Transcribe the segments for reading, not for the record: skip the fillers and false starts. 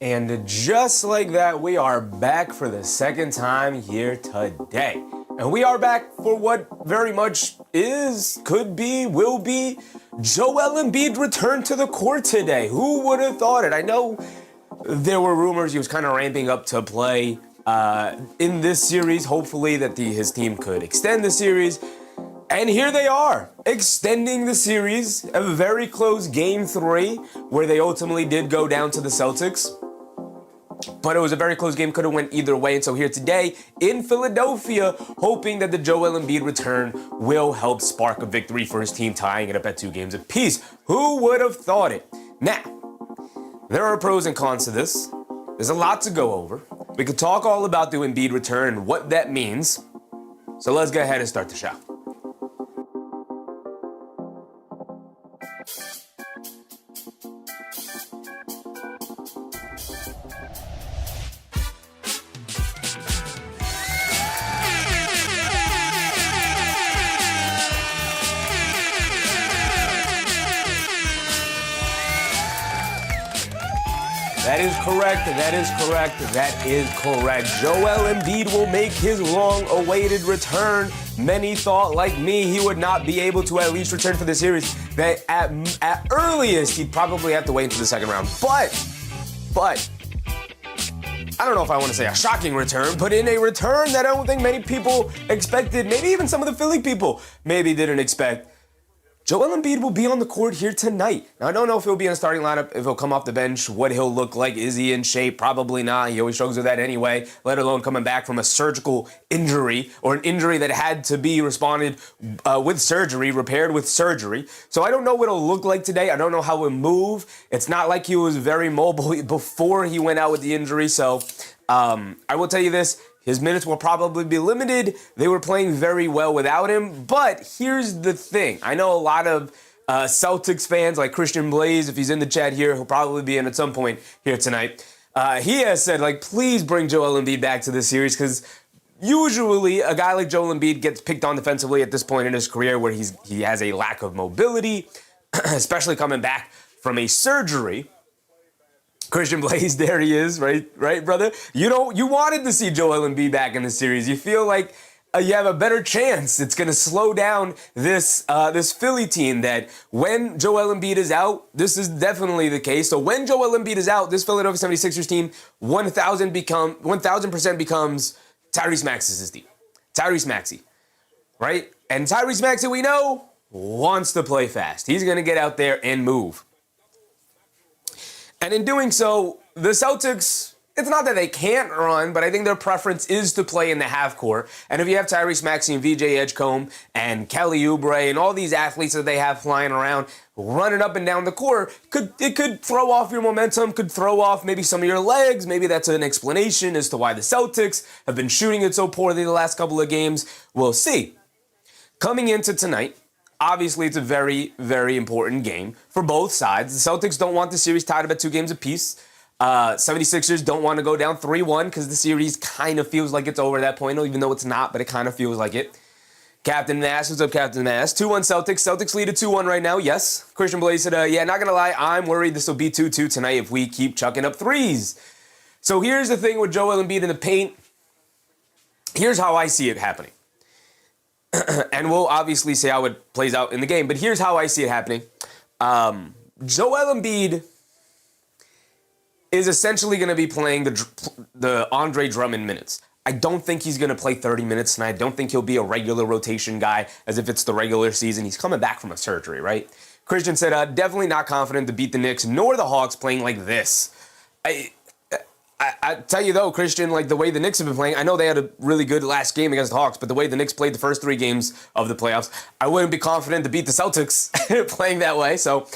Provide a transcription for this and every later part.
And just like that, we are back for the second time here today. And we are back for what very much is, could be, will be, Joel Embiid returned to the court today. Who would have thought it? I know there were rumors he was kind of ramping up to play in this series, hopefully that his team could extend the series. And here they are, extending the series, a very close Game 3, where they ultimately did go down to the Celtics. But it was a very close game, could have went either way. And so here today in Philadelphia, hoping that the Joel Embiid return will help spark a victory for his team, tying it up at 2 games apiece. Who would have thought it? Now, there are pros and cons to this. There's a lot to go over. We could talk all about the Embiid return and what that means. So let's go ahead and start the show. That is correct. That is correct. That is correct. Joel Embiid will make his long-awaited return. Many thought, like me, he would not be able to at least return for the series. That at earliest, he'd probably have to wait until the second round. But, I don't know if I want to say a shocking return, but in a return that I don't think many people expected, maybe even some of the Philly people maybe didn't expect. Joel Embiid will be on the court here tonight. Now, I don't know if he'll be in a starting lineup, if he'll come off the bench, what he'll look like. Is he in shape? Probably not. He always struggles with that anyway, let alone coming back from a surgical injury or an injury that had to be repaired with surgery. So I don't know what it'll look like today. I don't know how he'll move. It's not like he was very mobile before he went out with the injury. So I will tell you this. His minutes will probably be limited. They were playing very well without him. But here's the thing. I know a lot of Celtics fans, like Christian Blaze, if he's in the chat here, he'll probably be in at some point here tonight. He has said, please bring Joel Embiid back to this series, because usually a guy like Joel Embiid gets picked on defensively at this point in his career where he has a lack of mobility, especially coming back from a surgery. Christian Blaze, there he is, right, brother? You wanted to see Joel Embiid back in the series. You feel like you have a better chance. It's going to slow down this Philly team that when Joel Embiid is out, this is definitely the case. So when Joel Embiid is out, this Philadelphia 76ers team 1,000% becomes Tyrese Maxey's team. Tyrese Maxey, right? And Tyrese Maxey, we know, wants to play fast. He's going to get out there and move. And in doing so, the Celtics, it's not that they can't run, but I think their preference is to play in the half court. And if you have Tyrese Maxey and VJ Edgecombe and Kelly Oubre and all these athletes that they have flying around, running up and down the court, it could throw off your momentum, could throw off maybe some of your legs. Maybe that's an explanation as to why the Celtics have been shooting it so poorly the last couple of games. We'll see. Coming into tonight, obviously, it's a very, very important game for both sides. The Celtics don't want the series tied up at 2 games apiece. 76ers don't want to go down 3-1 because the series kind of feels like it's over at that point, even though it's not, but it kind of feels like it. Captain Nass, what's up, Captain Nass? 2-1 Celtics. Celtics lead at 2-1 right now, yes. Christian Blaze said, yeah, not going to lie, I'm worried this will be 2-2 tonight if we keep chucking up threes. So here's the thing with Joel Embiid in the paint. Here's how I see it happening. And we'll obviously see how it plays out in the game, but here's how I see it happening. Joel Embiid is essentially going to be playing the Andre Drummond minutes. I don't think he's going to play 30 minutes tonight. I don't think he'll be a regular rotation guy as if it's the regular season. He's coming back from a surgery, right? Christian said, definitely not confident to beat the Knicks nor the Hawks playing like this. I tell you though, Christian, the way the Knicks have been playing, I know they had a really good last game against the Hawks, but the way the Knicks played the first 3 games of the playoffs, I wouldn't be confident to beat the Celtics playing that way. So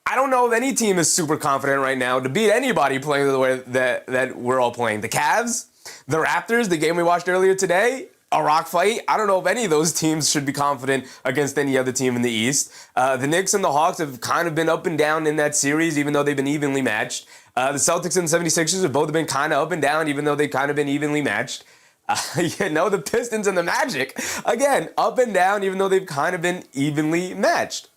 I don't know if any team is super confident right now to beat anybody playing the way that we're all playing. The Cavs, the Raptors, the game we watched earlier today, a rock fight. I don't know if any of those teams should be confident against any other team in the East. The Knicks and the Hawks have kind of been up and down in that series, even though they've been evenly matched. The Celtics and the 76ers have both been kind of up and down, even though they've kind of been evenly matched. The Pistons and the Magic, again, up and down, even though they've kind of been evenly matched.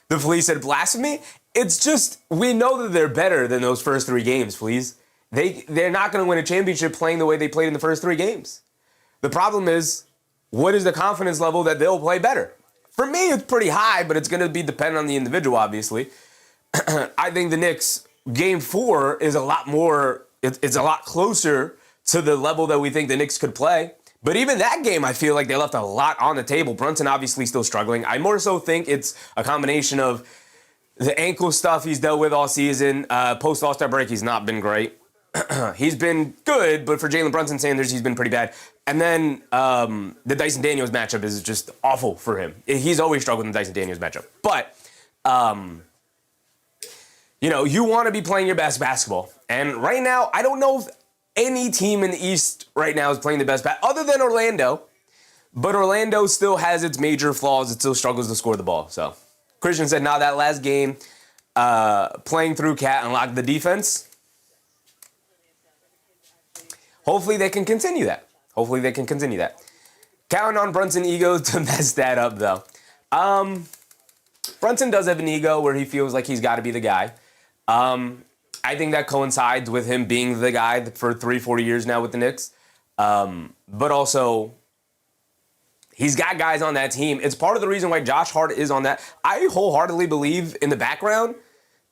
The Fleece said blasphemy. It's just, we know that they're better than those first 3 games, please. they're not going to win a championship playing the way they played in the first 3 games. The problem is, what is the confidence level that they'll play better? For me, it's pretty high, but it's going to be dependent on the individual, obviously. I think the Knicks, game 4 is a lot more, it's a lot closer to the level that we think the Knicks could play. But even that game, I feel like they left a lot on the table. Brunson obviously still struggling. I more so think it's a combination of the ankle stuff he's dealt with all season. Post All-Star break, he's not been great. He's been good, but for Jalen Brunson Sanders, he's been pretty bad. And then the Dyson Daniels matchup is just awful for him. He's always struggled in the Dyson Daniels matchup. But, you want to be playing your best basketball. And right now, I don't know if any team in the East right now is playing the best other than Orlando. But Orlando still has its major flaws. It still struggles to score the ball. So Christian said, that last game, playing through Cat unlocked the defense. Hopefully they can continue that. Counting on Brunson ego to mess that up, though. Brunson does have an ego where he feels like he's got to be the guy. I think that coincides with him being the guy for 3-4 years now with the Knicks. But also, he's got guys on that team. It's part of the reason why Josh Hart is on that. I wholeheartedly believe in the background,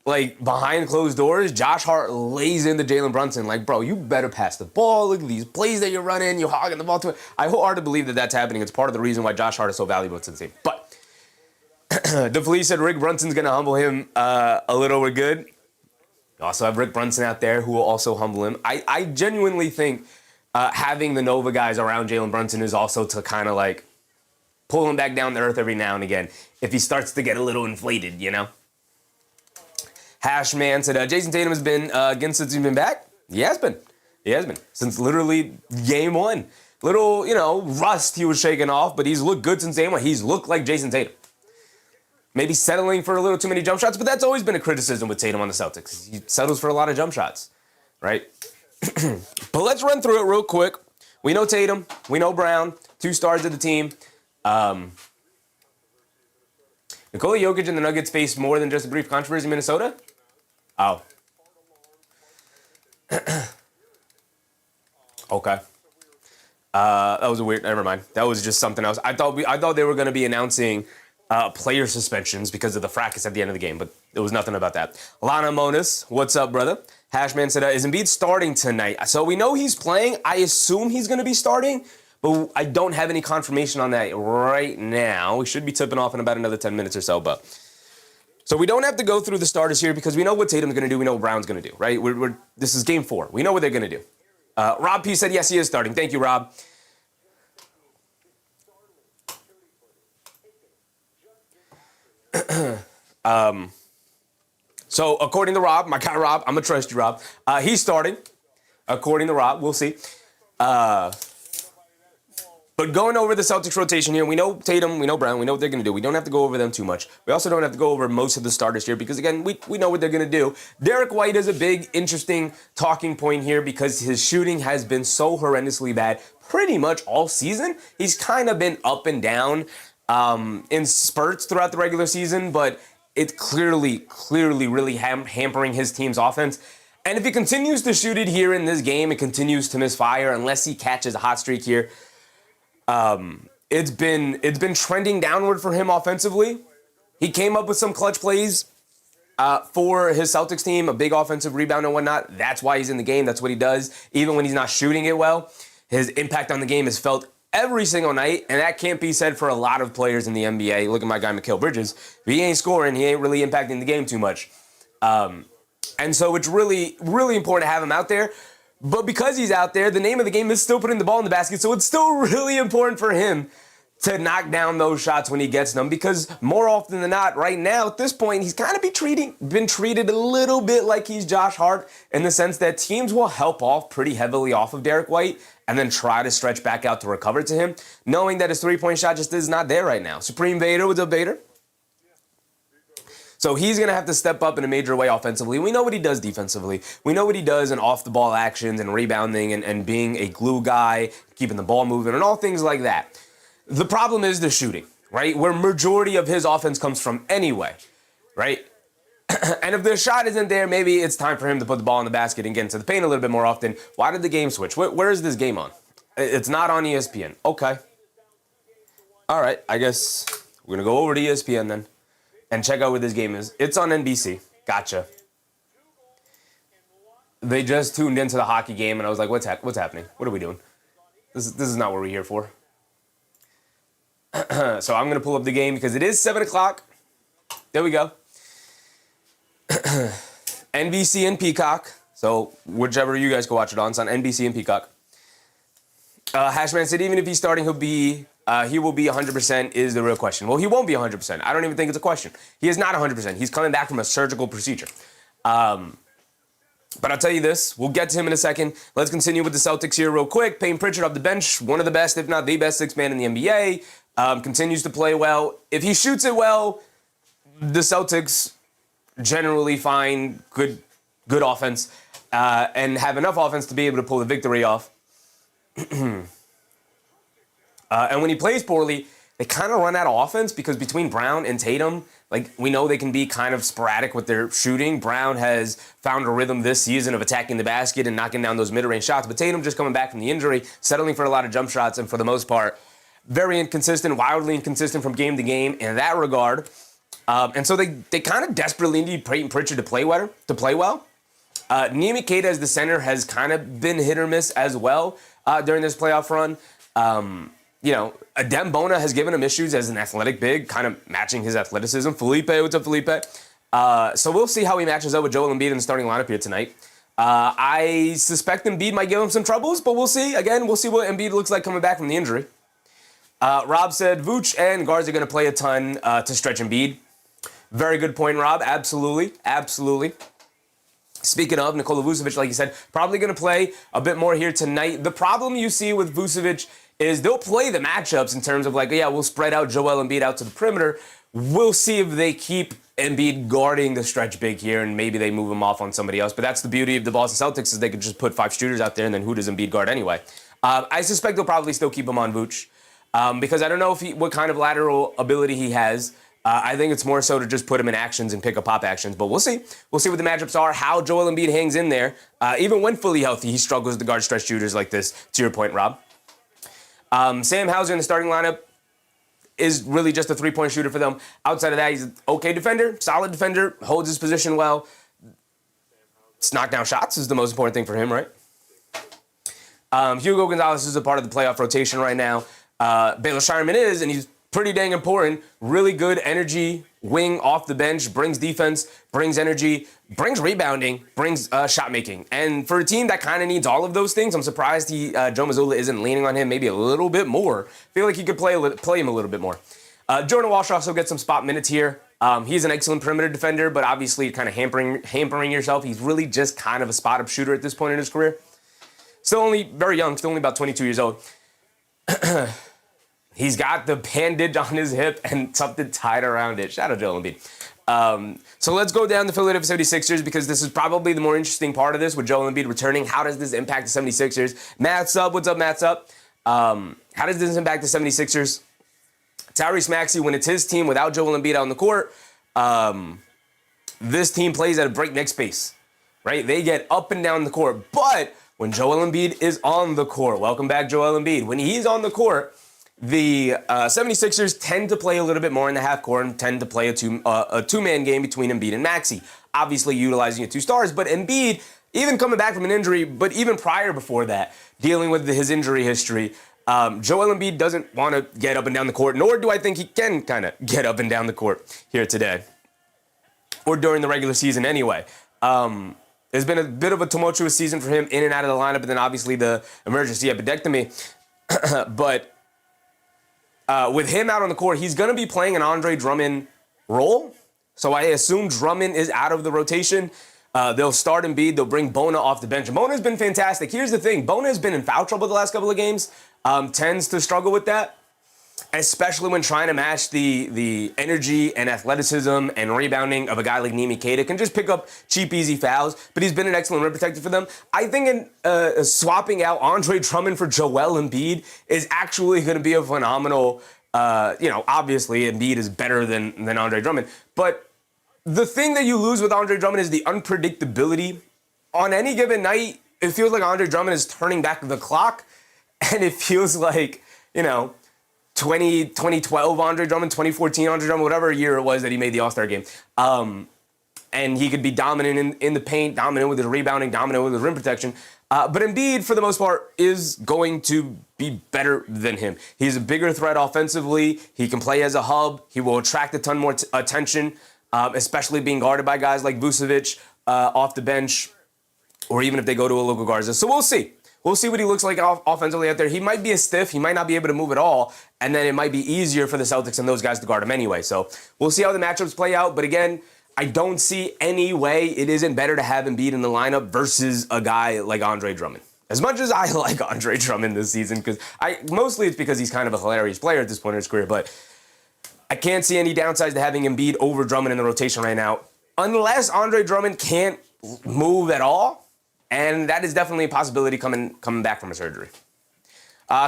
like behind closed doors, Josh Hart lays into Jalen Brunson. Like, bro, you better pass the ball. Look at these plays that you're running. You're hogging the ball to it. I wholeheartedly believe that that's happening. It's part of the reason why Josh Hart is so valuable to the team. But DeFelice said Rick Brunson's going to humble him a little. We're good. You also have Rick Brunson out there who will also humble him. I genuinely think having the Nova guys around Jalen Brunson is also to kind of like pull him back down to earth every now and again if he starts to get a little inflated, Hashman said, Jayson Tatum has been again since he's been back. He has been. Since literally game 1. Little, rust he was shaking off, but he's looked good since game 1. He's looked like Jayson Tatum. Maybe settling for a little too many jump shots, but that's always been a criticism with Tatum on the Celtics. He settles for a lot of jump shots, right? But let's run through it real quick. We know Tatum. We know Brown. 2 stars of the team. Nikola Jokic and the Nuggets faced more than just a brief controversy in Minnesota? Oh. Okay. That was a weird. Never mind. That was just something else. I thought they were going to be announcing player suspensions because of the fracas at the end of the game, but there was nothing about that. Lana Monis, what's up, brother? Hashman said, is Embiid starting tonight? So we know he's playing. I assume he's going to be starting, but I don't have any confirmation on that right now. We should be tipping off in about another 10 minutes or so, but. So we don't have to go through the starters here because we know what Tatum's going to do. We know what Brown's going to do, right? This is game 4. We know what they're going to do. Rob P said, yes, he is starting. Thank you, Rob. So according to Rob, my guy Rob, I'm going to trust you, Rob. He's starting. According to Rob, we'll see. But going over the Celtics rotation here, we know Tatum, we know Brown, we know what they're going to do. We don't have to go over them too much. We also don't have to go over most of the starters here because, again, we know what they're going to do. Derek White is a big, interesting talking point here because his shooting has been so horrendously bad pretty much all season. He's kind of been up and down in spurts throughout the regular season, but it's clearly really hampering his team's offense. And if he continues to shoot it here in this game, it continues to misfire unless he catches a hot streak here. It's been trending downward for him offensively. He came up with some clutch plays for his Celtics team, a big offensive rebound and whatnot. That's why he's in the game. That's what he does. Even when he's not shooting it well, his impact on the game is felt every single night, and that can't be said for a lot of players in the NBA. Look at my guy Mikal Bridges. If he ain't scoring, he ain't really impacting the game too much. And so it's really, really important to have him out there. But because he's out there, the name of the game is still putting the ball in the basket, so it's still really important for him to knock down those shots when he gets them, because more often than not, right now, at this point, he's kind of been treated a little bit like he's Josh Hart in the sense that teams will help off pretty heavily off of Derek White and then try to stretch back out to recover to him, knowing that his three-point shot just is not there right now. Supreme Vader, what's up, Vader? So he's going to have to step up in a major way offensively. We know what he does defensively. We know what he does in off-the-ball actions and rebounding and being a glue guy, keeping the ball moving, and all things like that. The problem is the shooting, right? Where majority of his offense comes from anyway, right? And if the shot isn't there, maybe it's time for him to put the ball in the basket and get into the paint a little bit more often. Why did the game switch? Where is this game on? It's not on ESPN. Okay. All right, I guess we're going to go over to ESPN then and check out where this game is. It's on NBC. Gotcha. They just tuned into the hockey game, and I was like, what's happening? What are we doing? This is not what we're here for. So I'm going to pull up the game because it is 7 o'clock. There we go. NBC and Peacock. So whichever you guys can watch it on. It's on NBC and Peacock. Hashman said even if he's starting, he will be 100% is the real question. Well, he won't be 100%. I don't even think it's a question. He is not 100%. He's coming back from a surgical procedure. But I'll tell you this. We'll get to him in a second. Let's continue with the Celtics here real quick. Payton Pritchard off the bench. One of the best, if not the best, sixth man in the NBA. Continues to play well. If he shoots it well, the Celtics generally find good offense and have enough offense to be able to pull the victory off. And when he plays poorly, they kind of run out of offense because between Brown and Tatum, like we know they can be kind of sporadic with their shooting. Brown has found a rhythm this season of attacking the basket and knocking down those mid-range shots. But Tatum just coming back from the injury, settling for a lot of jump shots, and for the most part, very inconsistent, wildly inconsistent from game to game in that regard. And so they kind of desperately need Payton Pritchard to play well. Nimi Keita as the center has kind of been hit or miss as well during this playoff run. Adem Bona has given him issues as an athletic big, kind of matching his athleticism. Felipe, what's up, Felipe? So we'll see how he matches up with Joel Embiid in the starting lineup here tonight. I suspect Embiid might give him some troubles, but we'll see. Again, we'll see what Embiid looks like coming back from the injury. Rob said Vooch and guards are going to play a ton to stretch Embiid. Very good point, Rob. Absolutely. Speaking of, Nikola Vucevic, like you said, probably going to play a bit more here tonight. The problem you see with Vucevic is they'll play the matchups in terms of we'll spread out Joel Embiid out to the perimeter. We'll see if they keep Embiid guarding the stretch big here and maybe they move him off on somebody else. But that's the beauty of the Boston Celtics is they could just put 5 shooters out there and then who does Embiid guard anyway? I suspect they'll probably still keep him on Vooch because I don't know what kind of lateral ability he has. I think it's more so to just put him in actions and pick up pop actions, but we'll see. We'll see what the matchups are, how Joel Embiid hangs in there. Even when fully healthy, he struggles to guard stretch shooters like this, to your point, Rob. Sam Hauser in the starting lineup is really just a three-point shooter for them. Outside of that, he's an okay defender, solid defender, holds his position well. Knock down shots is the most important thing for him, right? Hugo Gonzalez is a part of the playoff rotation right now. Baylor Shireman is, and he's pretty dang important. Really good energy, wing off the bench, brings defense, brings energy, brings rebounding, brings shot making. And for a team that kind of needs all of those things, I'm surprised Joe Mazzulla isn't leaning on him maybe a little bit more. I feel like he could play him a little bit more. Jordan Walsh also gets some spot minutes here. He's an excellent perimeter defender, but obviously kind of hampering yourself. He's really just kind of a spot-up shooter at this point in his career. Still only very young, still only about 22 years old. He's got the bandage on his hip and something tied around it. Shout out Joel Embiid. So let's go down to Philadelphia 76ers because this is probably the more interesting part of this with Joel Embiid returning. How does this impact the 76ers? Matt's up. What's up, Matt's up? How does this impact the 76ers? Tyrese Maxey, when it's his team without Joel Embiid on the court, this team plays at a breakneck pace, right? They get up and down the court. But when Joel Embiid is on the court, welcome back, Joel Embiid. When he's on the court, the 76ers tend to play a little bit more in the half court and tend to play a two-man game between Embiid and Maxey, obviously utilizing your 2 stars. But Embiid, even coming back from an injury, but even prior before that, dealing with his injury history, Joel Embiid doesn't want to get up and down the court, nor do I think he can kind of get up and down the court here today or during the regular season anyway. There's been a bit of a tumultuous season for him in and out of the lineup, and then obviously the emergency appendectomy. But with him out on the court, he's going to be playing an Andre Drummond role. So I assume Drummond is out of the rotation. They'll start Embiid. They'll bring Bona off the bench. And Bona's been fantastic. Here's the thing. Bona has been in foul trouble the last couple of games. Tends to struggle with that, especially when trying to match the energy and athleticism and rebounding of a guy like Nimi Keita. Can just pick up cheap, easy fouls, but he's been an excellent rim protector for them. I think swapping out Andre Drummond for Joel Embiid is actually going to be a phenomenal, obviously Embiid is better than Andre Drummond, but the thing that you lose with Andre Drummond is the unpredictability. On any given night, it feels like Andre Drummond is turning back the clock, and it feels like, 2012 Andre Drummond, 2014 Andre Drummond, whatever year it was that he made the All-Star game. And he could be dominant in the paint, dominant with his rebounding, dominant with his rim protection. But Embiid, for the most part, is going to be better than him. He's a bigger threat offensively. He can play as a hub. He will attract a ton more attention, especially being guarded by guys like Vucevic off the bench, or even if they go to a Luka Garza. So we'll see. We'll see what he looks like offensively out there. He might be a stiff. He might not be able to move at all. And then it might be easier for the Celtics and those guys to guard him anyway. So we'll see how the matchups play out. But again, I don't see any way it isn't better to have Embiid in the lineup versus a guy like Andre Drummond. As much as I like Andre Drummond this season, because mostly it's because he's kind of a hilarious player at this point in his career, but I can't see any downsides to having Embiid over Drummond in the rotation right now, unless Andre Drummond can't move at all. And that is definitely a possibility coming back from a surgery.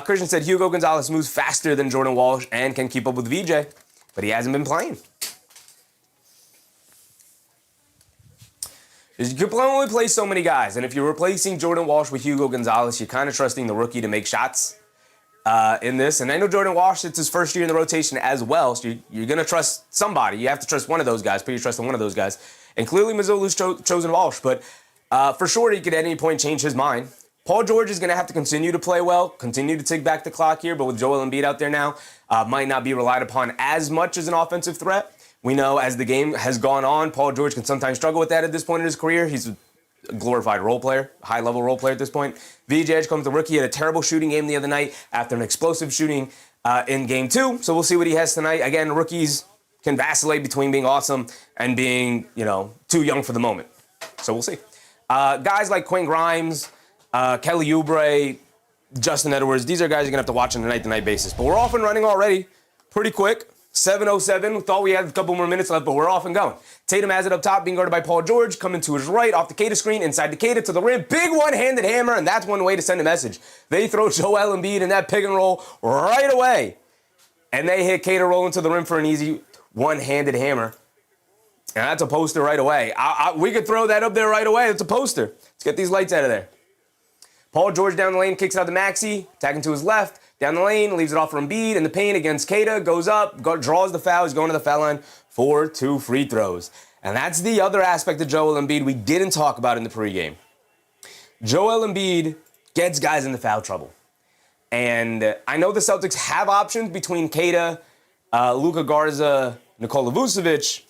Christian said Hugo Gonzalez moves faster than Jordan Walsh and can keep up with VJ, but he hasn't been playing. You can only play so many guys, and if you're replacing Jordan Walsh with Hugo Gonzalez, you're kind of trusting the rookie to make shots in this. And I know Jordan Walsh, it's his first year in the rotation as well, so you're going to trust somebody. You have to trust one of those guys, put your trust in one of those guys. And clearly Mazzulla's chosen Walsh, but for sure, he could at any point change his mind. Paul George is going to have to continue to play well, continue to tick back the clock here, but with Joel Embiid out there now, might not be relied upon as much as an offensive threat. We know as the game has gone on, Paul George can sometimes struggle with that at this point in his career. He's a glorified role player, high-level role player at this point. VJ Edgecombe, the rookie, had a terrible shooting game the other night after an explosive shooting in Game 2, so we'll see what he has tonight. Again, rookies can vacillate between being awesome and being, too young for the moment. So we'll see. Guys like Quinn Grimes, Kelly Oubre, Justin Edwards, these are guys you're going to have to watch on a night-to-night basis. But we're off and running already, pretty quick. 7:07. We thought we had a couple more minutes left, but we're off and going. Tatum has it up top, being guarded by Paul George, coming to his right, off the Queta screen, inside the Queta to the rim. Big one-handed hammer, and that's one way to send a message. They throw Joel Embiid in that pick and roll right away. And they hit Queta rolling to the rim for an easy one-handed hammer. And that's a poster right away. We could throw that up there right away. It's a poster. Let's get these lights out of there. Paul George down the lane, kicks out to Maxey, attacking to his left. Down the lane, leaves it off for Embiid in the paint against Queta, goes up, draws the foul, he's going to the foul line for 2 free throws. And that's the other aspect of Joel Embiid we didn't talk about in the pregame. Joel Embiid gets guys into foul trouble. And I know the Celtics have options between Queta, Luka Garza, Nikola Vucevic.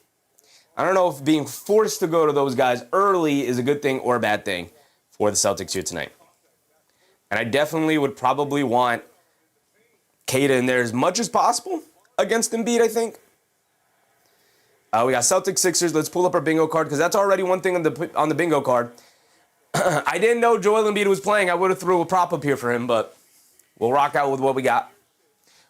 I don't know if being forced to go to those guys early is a good thing or a bad thing for the Celtics here tonight. And I definitely would probably want Queta in there as much as possible against Embiid, I think. We got Celtics Sixers. Let's pull up our bingo card because that's already one thing on the bingo card. I didn't know Joel Embiid was playing. I would have threw a prop up here for him, but we'll rock out with what we got.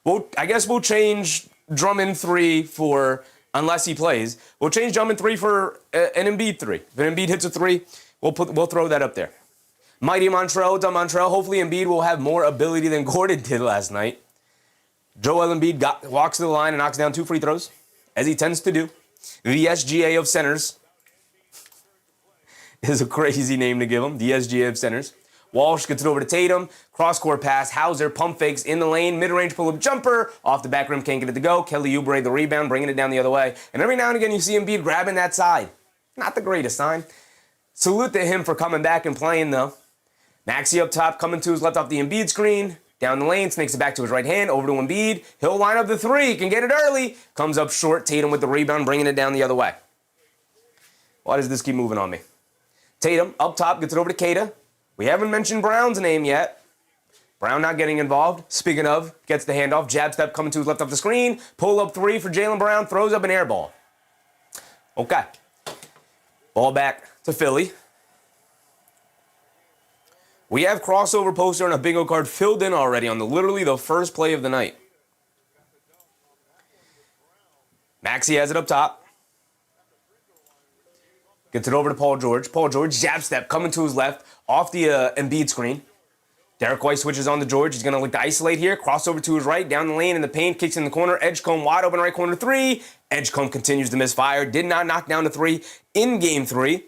I guess we'll change Drummond 3 for, unless he plays, we'll change Drummond 3 for an Embiid 3. If an Embiid hits a 3, we'll throw that up there. Mighty Montrell, dumb Montrell. Hopefully Embiid will have more ability than Gordon did last night. Joel Embiid walks to the line and knocks down 2 free throws, as he tends to do. The SGA of centers is a crazy name to give him, the SGA of centers. Walsh gets it over to Tatum, cross-court pass, Hauser, pump fakes in the lane, mid-range pull-up jumper, off the back rim, can't get it to go. Kelly Oubre, the rebound, bringing it down the other way. And every now and again, you see Embiid grabbing that side. Not the greatest sign. Salute to him for coming back and playing, though. Maxey up top, coming to his left off the Embiid screen. Down the lane, snakes it back to his right hand, over to Embiid. He'll line up the 3, can get it early. Comes up short, Tatum with the rebound, bringing it down the other way. Why does this keep moving on me? Tatum, up top, gets it over to Queta. We haven't mentioned Brown's name yet. Brown not getting involved. Speaking of, gets the handoff, jab step coming to his left off the screen. Pull up 3 for Jaylen Brown, throws up an air ball. Okay. Ball back to Philly. We have crossover poster and a bingo card filled in already on literally the first play of the night. Maxey has it up top. Gets it over to Paul George. Paul George, jab step, coming to his left, off the Embiid screen. Derek White switches on to George. He's going to look to isolate here. Crossover to his right, down the lane in the paint, kicks in the corner. Edgecombe wide open right corner three. Edgecombe continues to misfire. Did not knock down the three in game 3.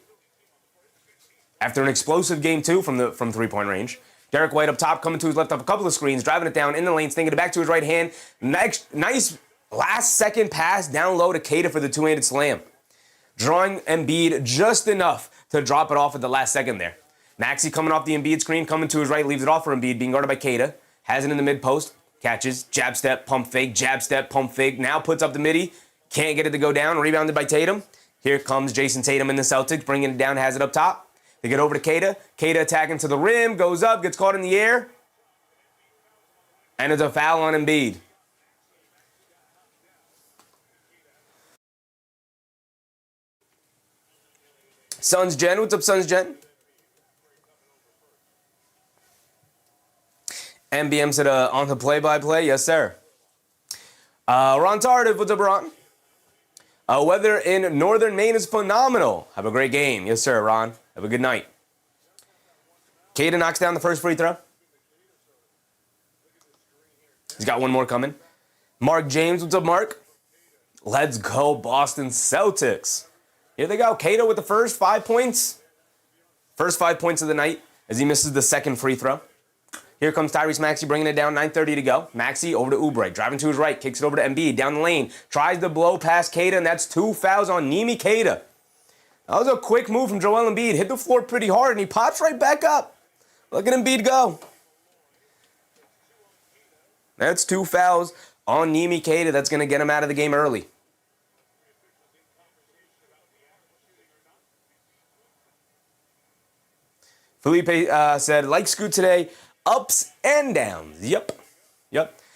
After an explosive game 2 from three-point range. Derek White up top, coming to his left up a couple of screens, driving it down in the lane, stinging it back to his right hand. Nice last-second pass down low to Keita for the two-handed slam. Drawing Embiid just enough to drop it off at the last second there. Maxey coming off the Embiid screen, coming to his right, leaves it off for Embiid, being guarded by Keita. Has it in the mid-post, catches, jab step, pump fake, jab step, pump fake. Now puts up the midi, can't get it to go down, rebounded by Tatum. Here comes Jayson Tatum in the Celtics, bringing it down, has it up top. They get over to Keita. Keita attacking to the rim, goes up, gets caught in the air. And it's a foul on Embiid. Suns Jen, what's up, Suns Jen? MBM said on the play-by-play, yes, sir. Ron Tardif, what's up, Ron? Weather in northern Maine is phenomenal. Have a great game. Yes, sir, Ron. Have a good night. Keita knocks down the first free throw. He's got one more coming. Mark James, what's up, Mark? Let's go, Boston Celtics. Here they go. Keita with the first 5 points. First 5 points of the night as he misses the second free throw. Here comes Tyrese Maxey bringing it down, 9:30 to go. Maxey over to Oubre, driving to his right, kicks it over to Embiid, down the lane, tries to blow past Keita, and that's 2 fouls on Nimi Keita. That was a quick move from Joel Embiid. Hit the floor pretty hard, and he pops right back up. Look at Embiid go. That's 2 fouls on Nimi Keita. That's going to get him out of the game early. Felipe said, like Scoot today, ups and downs. Yep.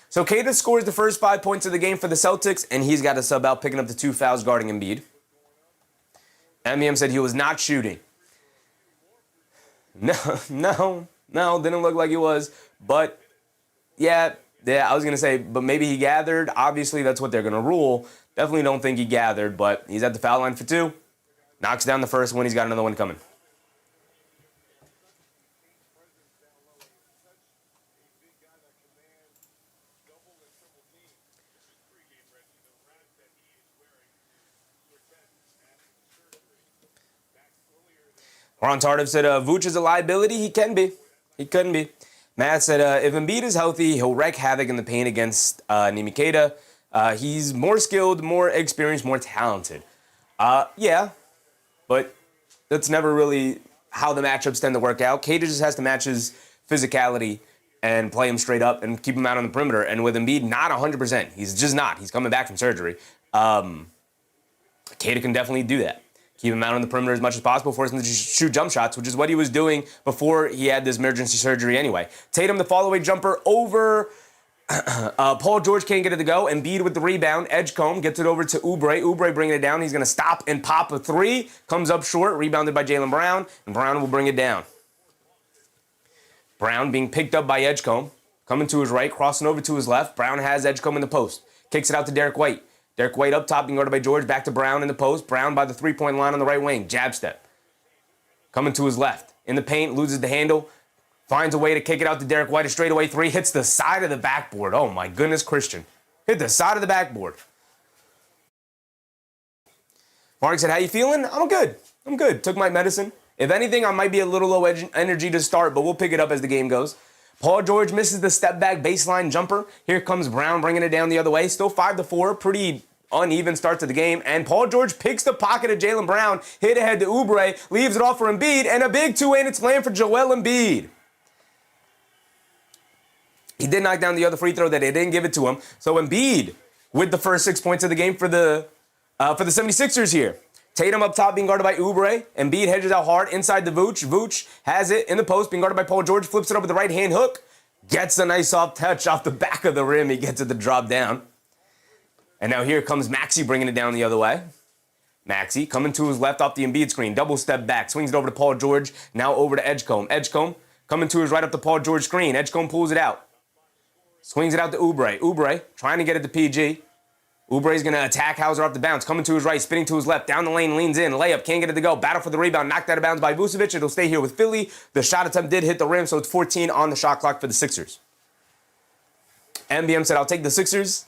So Keita scores the first 5 points of the game for the Celtics, and he's got to sub out, picking up the 2 fouls guarding Embiid. MEM said he was not shooting. No, didn't look like he was. But, yeah, I was going to say, but maybe he gathered. Obviously, that's what they're going to rule. Definitely don't think he gathered, but he's at the foul line for 2. Knocks down the first one. He's got another one coming. Ron Tardif said, Vooch is a liability. He can be. He couldn't be. Matt said, if Embiid is healthy, he'll wreak havoc in the paint against Nimi Keita. He's more skilled, more experienced, more talented. Yeah, but that's never really how the matchups tend to work out. Keita just has to match his physicality and play him straight up and keep him out on the perimeter. And with Embiid, not 100%. He's just not. He's coming back from surgery. Keita can definitely do that. Keep him out on the perimeter as much as possible, force him to shoot jump shots, which is what he was doing before he had this emergency surgery anyway. Tatum, the fall-away jumper over. Paul George can't get it to go. Embiid with the rebound. Edgecombe gets it over to Oubre. Oubre bringing it down. He's going to stop and pop a 3. Comes up short, rebounded by Jaylen Brown, and Brown will bring it down. Brown being picked up by Edgecombe. Coming to his right, crossing over to his left. Brown has Edgecombe in the post. Kicks it out to Derek White. Derek White up top, being guarded by George, back to Brown in the post. Brown by the three-point line on the right wing. Jab step. Coming to his left. In the paint, loses the handle. Finds a way to kick it out to Derek White. A straightaway 3. Hits the side of the backboard. Oh, my goodness, Christian. Hit the side of the backboard. Mark said, how you feeling? I'm good. Took my medicine. If anything, I might be a little low energy to start, but we'll pick it up as the game goes. Paul George misses the step-back baseline jumper. Here comes Brown bringing it down the other way. Still 5-4. Pretty uneven start to the game. And Paul George picks the pocket of Jaylen Brown. Hit ahead to Oubre. Leaves it off for Embiid. And a big two-handed slam for Joel Embiid. He did knock down the other free throw that they didn't give it to him. So Embiid with the first 6 points of the game for the 76ers here. Tatum up top being guarded by Oubre. Embiid hedges out hard inside the Vooch. Vooch has it in the post being guarded by Paul George. Flips it up with the right hand hook. Gets a nice soft touch off the back of the rim. He gets it to drop down. And now here comes Maxey bringing it down the other way. Maxey coming to his left off the Embiid screen. Double step back. Swings it over to Paul George. Now over to Edgecombe. Edgecombe coming to his right up the Paul George screen. Edgecombe pulls it out. Swings it out to Oubre. Oubre trying to get it to PG. Oubre's going to attack Hauser off the bounce. Coming to his right, spinning to his left. Down the lane, leans in. Layup, can't get it to go. Battle for the rebound. Knocked out of bounds by Vucevic. It'll stay here with Philly. The shot attempt did hit the rim, so it's 14 on the shot clock for the Sixers. MBM said, I'll take the Sixers.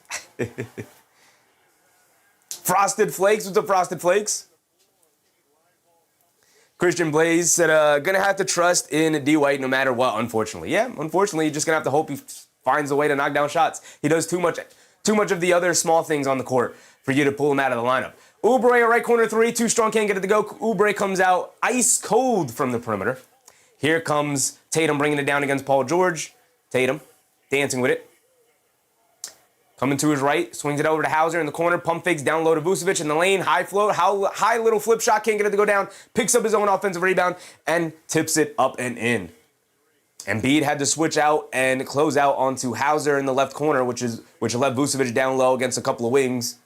Frosted Flakes. What's up, Frosted Flakes? Christian Blaze said, gonna have to trust in D. White no matter what, unfortunately. Yeah, unfortunately, you're just gonna have to hope he finds a way to knock down shots. He does too much of the other small things on the court for you to pull him out of the lineup. Oubre, a right corner three, too strong, can't get it to go. Oubre comes out ice cold from the perimeter. Here comes Tatum bringing it down against Paul George. Tatum dancing with it. Coming to his right, swings it over to Hauser in the corner, pump fakes down low to Vucevic in the lane, high float, high little flip shot, can't get it to go down, picks up his own offensive rebound, and tips it up and in. Embiid had to switch out and close out onto Hauser in the left corner, which left Vucevic down low against a couple of wings.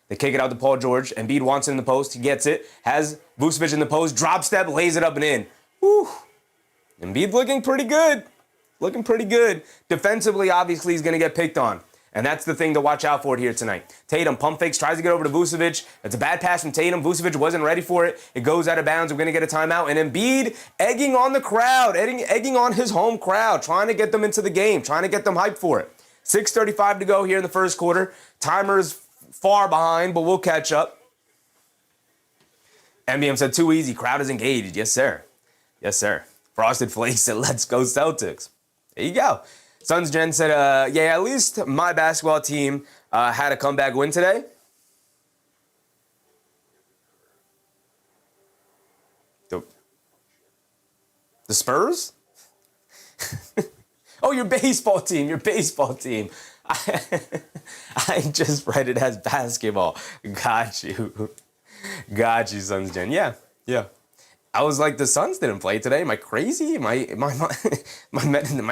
They kick it out to Paul George. Embiid wants it in the post, he gets it, has Vucevic in the post, drop step, lays it up and in. Whew. Embiid looking pretty good. Looking pretty good. Defensively, obviously, he's going to get picked on. And that's the thing to watch out for here tonight. Tatum pump fakes, tries to get over to Vucevic. It's a bad pass from Tatum. Vucevic wasn't ready for it. It goes out of bounds. We're going to get a timeout. And Embiid egging on the crowd, egging on his home crowd, trying to get them into the game, trying to get them hyped for it. 6:35 to go here in the first quarter. Timer's far behind, but we'll catch up. MBM said, too easy. Crowd is engaged. Yes, sir. Yes, sir. Frosted Flakes said, let's go Celtics. There you go. Suns Jen said, yeah, at least my basketball team had a comeback win today. The Spurs? Oh, your baseball team, I just read it as basketball. Got you, Suns Jen. Yeah. I was like, the Suns didn't play today. Am I crazy? Am I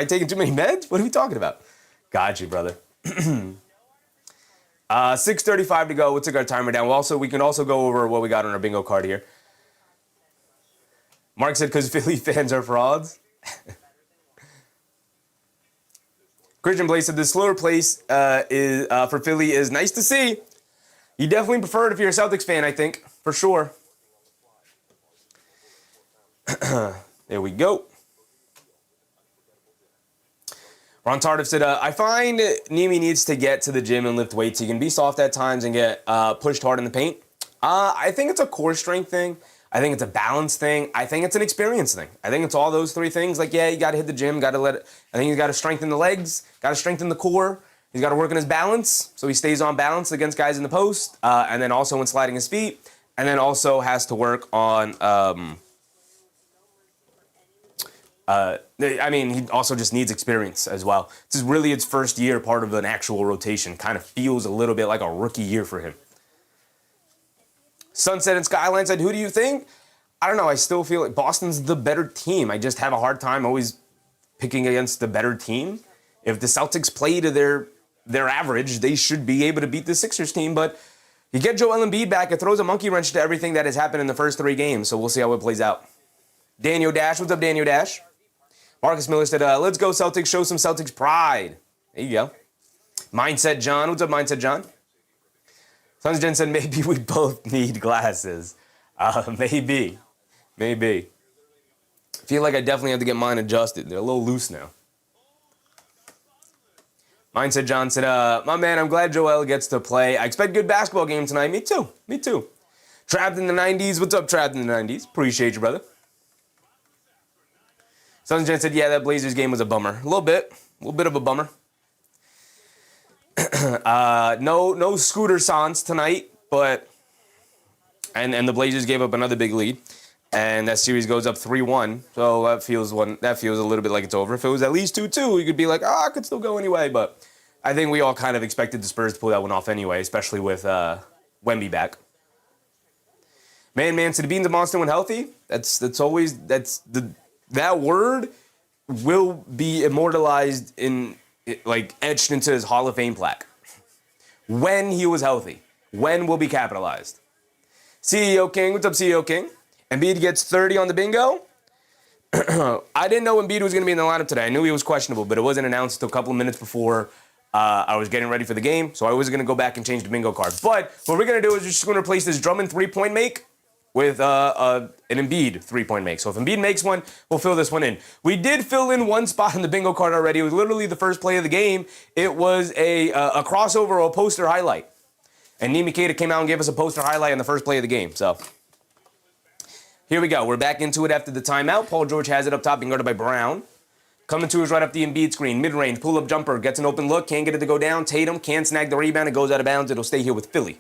taking too many meds? What are we talking about? Got you, brother. 6:35 to go. We'll take our timer down. We can also go over what we got on our bingo card here. Mark said, because Philly fans are frauds. Christian Blaze said, the slower pace for Philly is nice to see. You definitely prefer it if you're a Celtics fan, I think, for sure. There we go. Ron Tardif said, I find Nimi needs to get to the gym and lift weights. He can be soft at times and get pushed hard in the paint. I think it's a core strength thing. I think it's a balance thing. I think it's an experience thing. I think it's all those three things. Like, yeah, you got to hit the gym, I think he's got to strengthen the legs, got to strengthen the core. He's got to work on his balance so he stays on balance against guys in the post. And then also when sliding his feet. And then also has to work on... he also just needs experience as well. This is really its first year, part of an actual rotation. Kind of feels a little bit like a rookie year for him. Sunset and Skyline said, who do you think? I don't know. I still feel like Boston's the better team. I just have a hard time always picking against the better team. If the Celtics play to their average, they should be able to beat the Sixers team. But you get Joel Embiid back, it throws a monkey wrench to everything that has happened in the first 3 games. So we'll see how it plays out. Daniel Dash. What's up, Daniel Dash? Marcus Miller said, let's go Celtics, show some Celtics pride. There you go. Mindset John. What's up, Mindset John? Sons Jen said, maybe we both need glasses. Maybe. I feel like I definitely have to get mine adjusted. They're a little loose now. Mindset John said, my man, I'm glad Joel gets to play. I expect good basketball game tonight. Me too. Trapped in the 90s. What's up, Trapped in the 90s? Appreciate you, brother. Sons Jen said, yeah, that Blazers game was a bummer. A little bit of a bummer. No Scooter Sans tonight, but and the Blazers gave up another big lead, and that series goes up 3-1. So that feels a little bit like it's over. If it was at least 2-2, you could be like, I could still go anyway. But I think we all kind of expected the Spurs to pull that one off anyway, especially with Wemby back. Man, so the Beans of Monster when healthy. That word will be immortalized etched into his Hall of Fame plaque. When he was healthy. When will be capitalized. CEO King, what's up, CEO King? Embiid gets 30 on the bingo. I didn't know Embiid was going to be in the lineup today. I knew he was questionable, but it wasn't announced until a couple of minutes before I was getting ready for the game, so I was going to go back and change the bingo card. But what we're going to do is we're just going to replace this Drummond 3-point make with an Embiid 3-point make. So if Embiid makes one, we'll fill this one in. We did fill in one spot on the bingo card already. It was literally the first play of the game. It was a crossover or a poster highlight. And Nimikata came out and gave us a poster highlight on the first play of the game. So here we go. We're back into it after the timeout. Paul George has it up top, being guarded by Brown. Coming to is right up the Embiid screen. Mid-range, pull-up jumper, gets an open look, can't get it to go down. Tatum can't snag the rebound. It goes out of bounds. It'll stay here with Philly.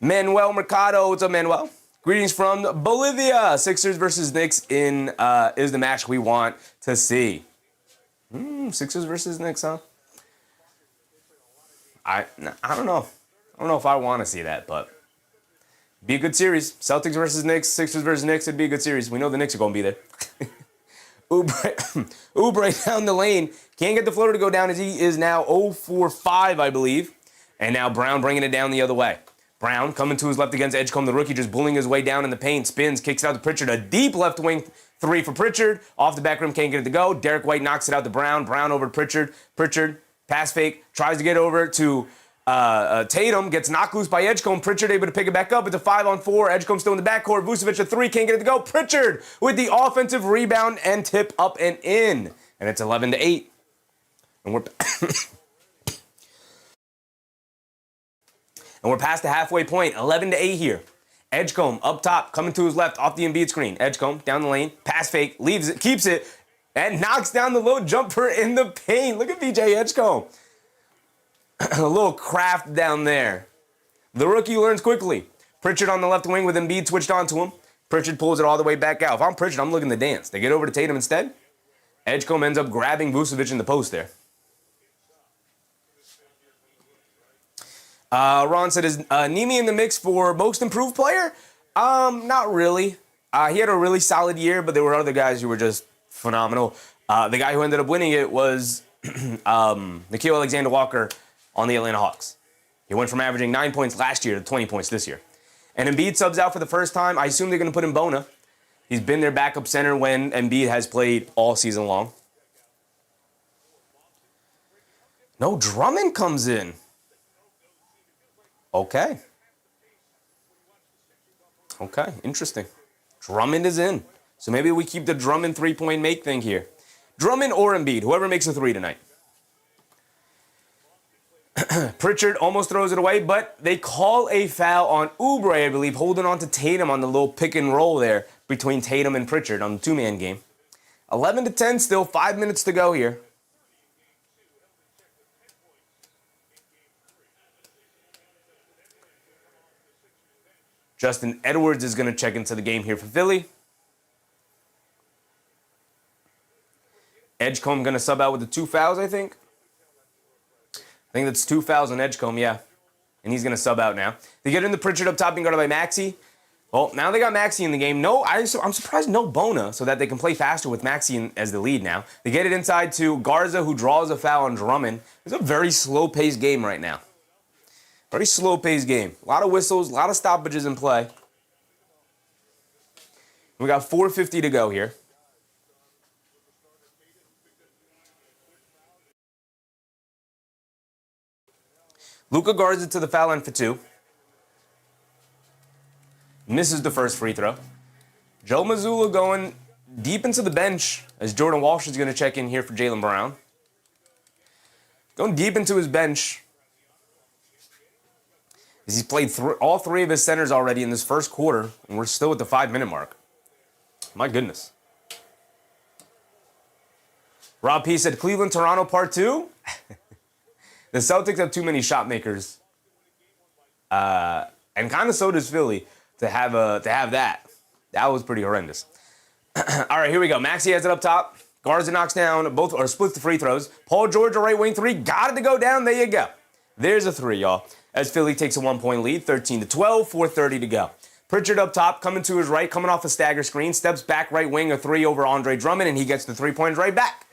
Manuel Mercado. What's up, Manuel? Greetings from Bolivia. Sixers versus Knicks is the match we want to see. Sixers versus Knicks, huh? I don't know. I don't know if I want to see that, but be a good series. Celtics versus Knicks, Sixers versus Knicks. It'd be a good series. We know the Knicks are going to be there. Oubre down the lane. Can't get the floater to go down as he is now 0-for-5, I believe. And now Brown bringing it down the other way. Brown coming to his left against Edgecombe. The rookie just bullying his way down in the paint. Spins, kicks it out to Pritchard. A deep left wing three for Pritchard. Off the back rim, can't get it to go. Derek White knocks it out to Brown. Brown over to Pritchard. Pritchard, pass fake, tries to get over to Tatum, gets knocked loose by Edgecombe. Pritchard able to pick it back up. It's a 5-on-4. Edgecombe still in the backcourt. Vucevic a three, can't get it to go. Pritchard with the offensive rebound and tip up and in. And it's 11-8. And we're and we're past the halfway point. 11-8 here. Edgecombe up top, coming to his left off the Embiid screen. Edgecombe down the lane, pass fake, leaves it, keeps it, and knocks down the low jumper in the paint. Look at VJ Edgecombe. A little craft down there. The rookie learns quickly. Pritchard on the left wing with Embiid switched onto him. Pritchard pulls it all the way back out. If I'm Pritchard, I'm looking to dance. They get over to Tatum instead. Edgecombe ends up grabbing Vucevic in the post there. Ron said, is Nimi in the mix for most improved player? Not really. He had a really solid year, but there were other guys who were just phenomenal. The guy who ended up winning it was Nickeil Alexander-Walker on the Atlanta Hawks. He went from averaging 9 points last year to 20 points this year. And Embiid subs out for the first time. I assume they're going to put in Bona. He's been their backup center when Embiid has played all season long. No, Drummond comes in. Okay. Okay, interesting. Drummond is in. So maybe we keep the Drummond 3-point make thing here. Drummond or Embiid, whoever makes a three tonight. Pritchard almost throws it away, but they call a foul on Oubre, I believe, holding on to Tatum on the little pick and roll there between Tatum and Pritchard on the two-man game. 11-10 still, 5 minutes to go here. Justin Edwards is going to check into the game here for Philly. Edgecombe going to sub out with the 2 fouls, I think. I think that's 2 fouls on Edgecombe, yeah. And he's going to sub out now. They get in the Pritchard up top being guarded by Maxey. Well, now they got Maxey in the game. I'm surprised no Bona, so that they can play faster with Maxey as the lead now. They get it inside to Garza, who draws a foul on Drummond. It's a very slow-paced game right now. Very slow-paced game. A lot of whistles, a lot of stoppages in play. We got 4:50 to go here. Luka guards it to the foul line for 2. Misses the first free throw. Joe Mazzulla going deep into the bench as Jordan Walsh is going to check in here for Jaylen Brown. Going deep into his bench. He's played all 3 of his centers already in this first quarter, and we're still at the 5-minute mark. My goodness. Rob P said, Cleveland, Toronto, part 2? The Celtics have too many shot makers. And kind of so does Philly to have that. That was pretty horrendous. All right, here we go. Maxey has it up top. Garza knocks down both, or splits the free throws. Paul George, a right wing 3. Got it to go down. There you go. There's a 3, y'all. As Philly takes a 1-point lead, 13-12, 4:30 to go. Pritchard up top, coming to his right, coming off a stagger screen, steps back right wing, a 3 over Andre Drummond, and he gets the 3-pointers right back.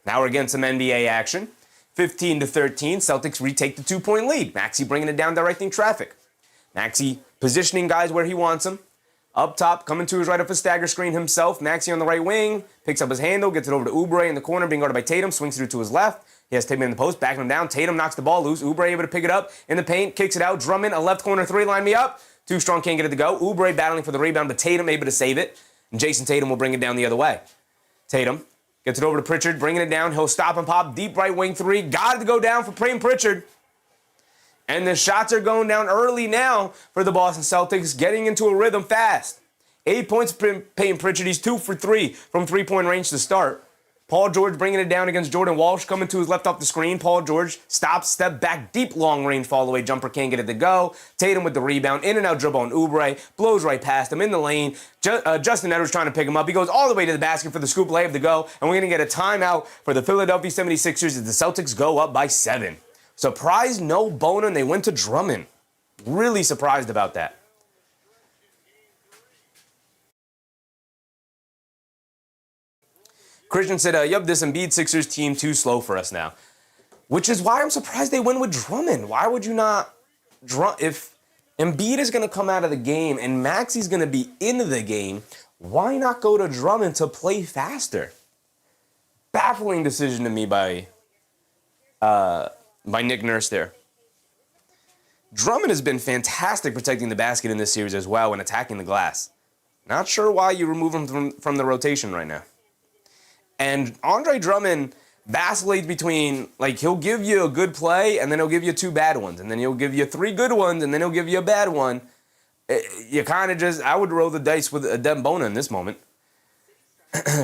Now we're getting some NBA action. 15-13, Celtics retake the 2-point lead. Maxey bringing it down, directing traffic. Maxey positioning guys where he wants them. Up top, coming to his right off a stagger screen himself. Maxey on the right wing, picks up his handle, gets it over to Oubre in the corner, being guarded by Tatum, swings through to his left. He has Tatum in the post, backing him down. Tatum knocks the ball loose. Oubre able to pick it up in the paint, kicks it out. Drummond, a left corner three, line me up. Too strong, can't get it to go. Oubre battling for the rebound, but Tatum able to save it. And Jayson Tatum will bring it down the other way. Tatum gets it over to Pritchard, bringing it down. He'll stop and pop, deep right wing three. Got it to go down for Pritchard. And the shots are going down early now for the Boston Celtics, getting into a rhythm fast. 8 points for Payton Pritchard. He's 2 for 3 from three-point range to start. Paul George bringing it down against Jordan Walsh, coming to his left off the screen. Paul George stops, step back, deep long-range fall-away jumper, can't get it to go. Tatum with the rebound, in and out dribble on Oubre, blows right past him in the lane. Justin Edwards trying to pick him up. He goes all the way to the basket for the scoop layup to go, and we're going to get a timeout for the Philadelphia 76ers as the Celtics go up by 7. Surprised no Bona, and they went to Drummond. Really surprised about that. Christian said, yup, this Embiid Sixers team too slow for us now. Which is why I'm surprised they went with Drummond. Why would you not... If Embiid is going to come out of the game and Maxey's going to be in the game, why not go to Drummond to play faster? Baffling decision to me by Nick Nurse there. Drummond has been fantastic protecting the basket in this series as well and attacking the glass. Not sure why you remove him from the rotation right now. And Andre Drummond vacillates between, like, he'll give you a good play, and then he'll give you 2 bad ones, and then he'll give you 3 good ones, and then he'll give you a bad one. You kind of just, I would roll the dice with Adem Bona in this moment.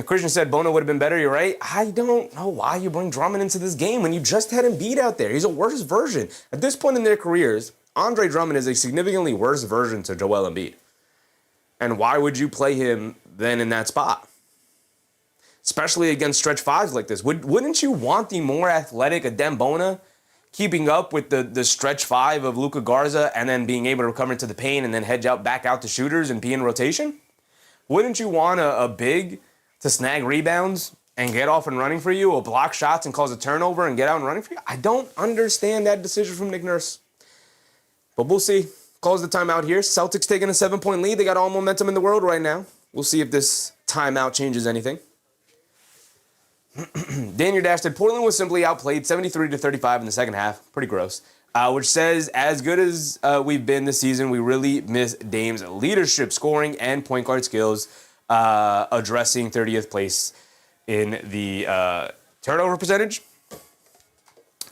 Christian said Bona would have been better, you're right. I don't know why you bring Drummond into this game when you just had Embiid out there. He's a worse version. At this point in their careers, Andre Drummond is a significantly worse version to Joel Embiid. And why would you play him then in that spot? Especially against stretch fives like this. Wouldn't you want the more athletic Adem Bona keeping up with the stretch five of Luka Garza and then being able to come into the paint and then hedge out back out to shooters and be in rotation? Wouldn't you want a big to snag rebounds and get off and running for you, or block shots and cause a turnover and get out and running for you? I don't understand that decision from Nick Nurse. But we'll see. Calls the timeout here. Celtics taking a 7-point lead. They got all momentum in the world right now. We'll see if this timeout changes anything. Daniel Dash said Portland was simply outplayed 73-35 in the second half. Pretty gross. Which says, as good as we've been this season, we really miss Dame's leadership, scoring, and point guard skills, addressing 30th place in the turnover percentage.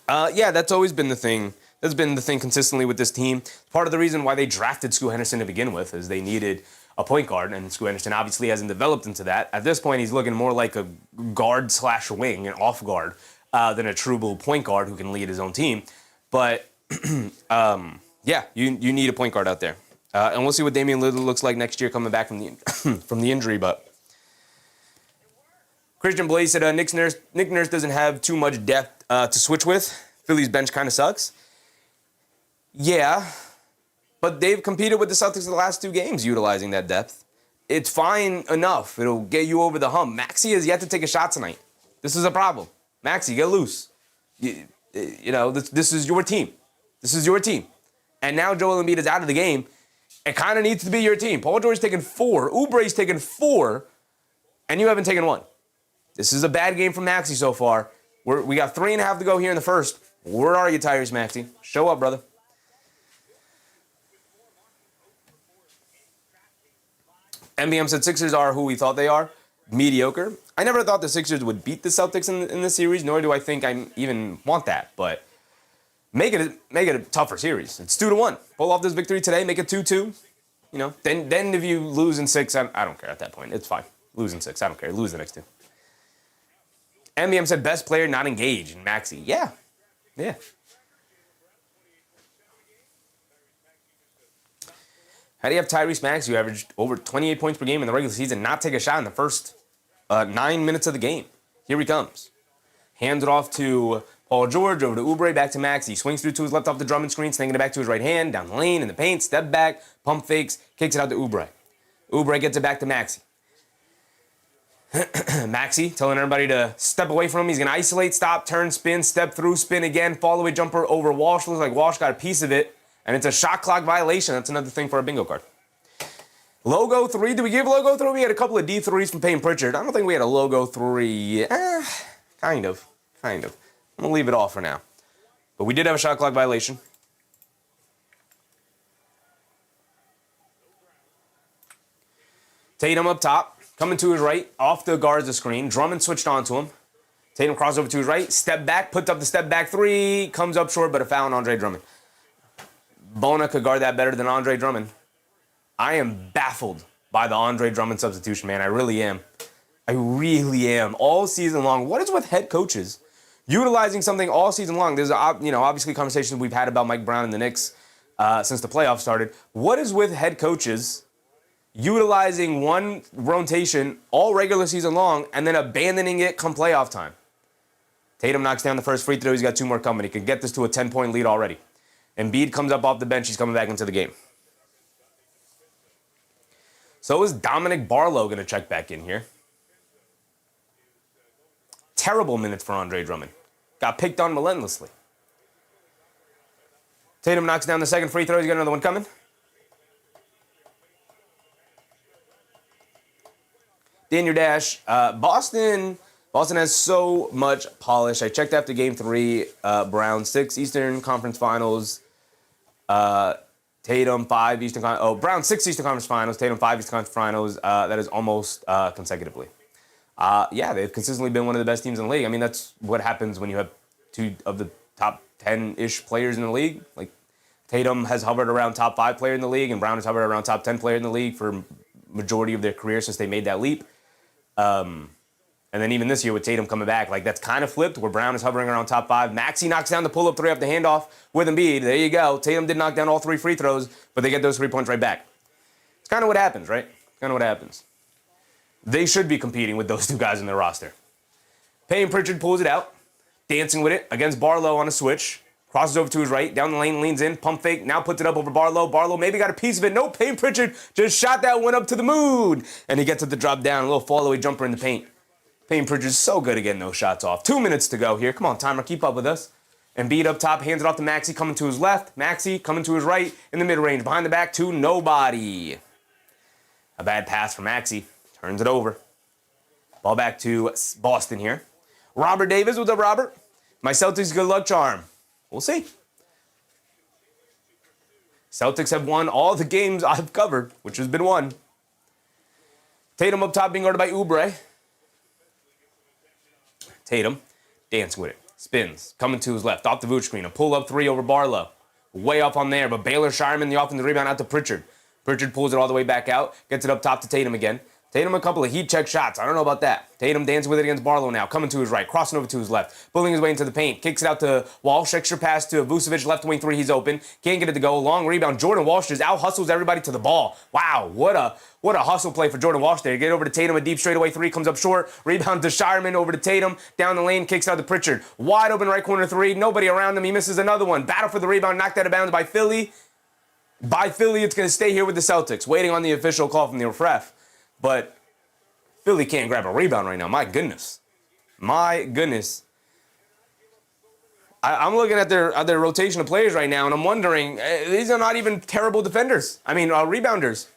Yeah, that's always been the thing. That's been the thing consistently with this team. Part of the reason why they drafted Scoot Henderson to begin with is they needed a point guard, and Scoot Henderson obviously hasn't developed into that. At this point, he's looking more like a guard/wing, an off guard, than a true blue point guard who can lead his own team. But yeah, you need a point guard out there, and we'll see what Damian Lillard looks like next year coming back from the from the injury. But Christian Blaze said Nick Nurse doesn't have too much depth to switch with. Philly's bench kind of sucks. Yeah. But they've competed with the Celtics in the last 2 games utilizing that depth. It's fine enough. It'll get you over the hump. Maxey has yet to take a shot tonight. This is a problem. Maxey, get loose. You know, this is your team. This is your team. And now Joel Embiid is out of the game. It kind of needs to be your team. Paul George's taken 4. Oubre's taken 4. And you haven't taken 1. This is a bad game from Maxey so far. We got 3.5 to go here in the first. Where are you, Tyrese Maxey? Show up, brother. MBM said Sixers are who we thought they are, mediocre. I never thought the Sixers would beat the Celtics in this series, nor do I think I even want that. But make it a tougher series. It's 2-1. Pull off this victory today, make it 2-2. You know, then if you lose in 6, I don't care at that point. It's fine. Lose in 6, I don't care. Lose the next 2. MBM said best player not engaged, Maxey. Yeah. How do you have Tyrese Maxey, who averaged over 28 points per game in the regular season, not take a shot in the first 9 minutes of the game? Here he comes. Hands it off to Paul George, over to Oubre, back to Maxey. Swings through to his left off the Drummond screen, slinging it back to his right hand, down the lane, in the paint, step back, pump fakes, kicks it out to Oubre. Oubre gets it back to Maxey. Maxey telling everybody to step away from him. He's going to isolate, stop, turn, spin, step through, spin again, fall away jumper over Walsh. Looks like Walsh got a piece of it. And it's a shot clock violation. That's another thing for a bingo card. Logo 3. Did we give Logo 3? We had a couple of D3s from Payne Pritchard. I don't think we had a Logo 3. Kind of. I'm going to leave it off for now. But we did have a shot clock violation. Tatum up top, coming to his right, off the guards the screen. Drummond switched onto him. Tatum crossed over to his right, step back, puts up the step back 3, comes up short, but a foul on Andre Drummond. Bona could guard that better than Andre Drummond. I am baffled by the Andre Drummond substitution, man. I really am. All season long. What is with head coaches utilizing something all season long? There's, obviously conversations we've had about Mike Brown and the Knicks since the playoffs started. What is with head coaches utilizing one rotation all regular season long and then abandoning it come playoff time? Tatum knocks down the first free throw. He's got 2 more coming. He can get this to a 10-point lead already. Embiid comes up off the bench. He's coming back into the game. So is Dominic Barlow going to check back in here? Terrible minutes for Andre Drummond. Got picked on relentlessly. Tatum knocks down the second free throw. He's got another one coming. Daniel Dash. Boston has so much polish. I checked after game 3. Brown 6 Eastern Conference Finals. Tatum 5 Eastern Conference. Brown 6 Eastern Conference Finals. Tatum 5 Eastern Conference Finals. That is almost consecutively. They've consistently been one of the best teams in the league. I mean, that's what happens when you have 2 of the top 10-ish players in the league. Like, Tatum has hovered around top 5 player in the league, and Brown has hovered around top 10 player in the league for majority of their career since they made that leap. And then even this year with Tatum coming back, like, that's kind of flipped where Brown is hovering around top 5. Maxey knocks down the pull-up 3 off the handoff with Embiid. There you go. Tatum did knock down all 3 free throws, but they get those 3 points right back. It's kind of what happens, right? They should be competing with those 2 guys in their roster. Payne Pritchard pulls it out, dancing with it against Barlow on a switch. Crosses over to his right, down the lane, leans in, pump fake, now puts it up over Barlow. Barlow maybe got a piece of it. No, Payne Pritchard just shot that one up to the moon. And he gets it to drop down, a little fall-away jumper in the paint. Payne Pritchard's so good at getting those shots off. 2 minutes to go here. Come on, timer, keep up with us. Embiid up top, hands it off to Maxey, coming to his left. Maxey coming to his right in the mid-range. Behind the back to nobody. A bad pass for Maxey. Turns it over. Ball back to Boston here. Robert Davis, what's up, Robert? My Celtics good luck charm. We'll see. Celtics have won all the games I've covered, which has been 1. Tatum up top being guarded by Oubre. Tatum dancing with it. Spins. Coming to his left. Off the Vooch screen. A pull-up 3 over Barlow. Way up on there, but Baylor Shireman, the offensive rebound out to Pritchard. Pritchard pulls it all the way back out. Gets it up top to Tatum again. Tatum a couple of heat check shots. I don't know about that. Tatum dancing with it against Barlow now. Coming to his right. Crossing over to his left. Pulling his way into the paint. Kicks it out to Walsh. Extra pass to Vucevic. Left wing 3. He's open. Can't get it to go. Long rebound. Jordan Walsh just out-hustles everybody to the ball. Wow. What a hustle play for Jordan Walsh there. Get over to Tatum. A deep straightaway 3. Comes up short. Rebound to Shireman. Over to Tatum. Down the lane. Kicks out to Pritchard. Wide open right corner 3. Nobody around him. He misses another one. Battle for the rebound. Knocked out of bounds by Philly. It's going to stay here with the Celtics. Waiting on the official call from the ref. But Philly can't grab a rebound right now. My goodness. I'm looking at their rotation of players right now, and I'm wondering, these are not even terrible defenders. Rebounders.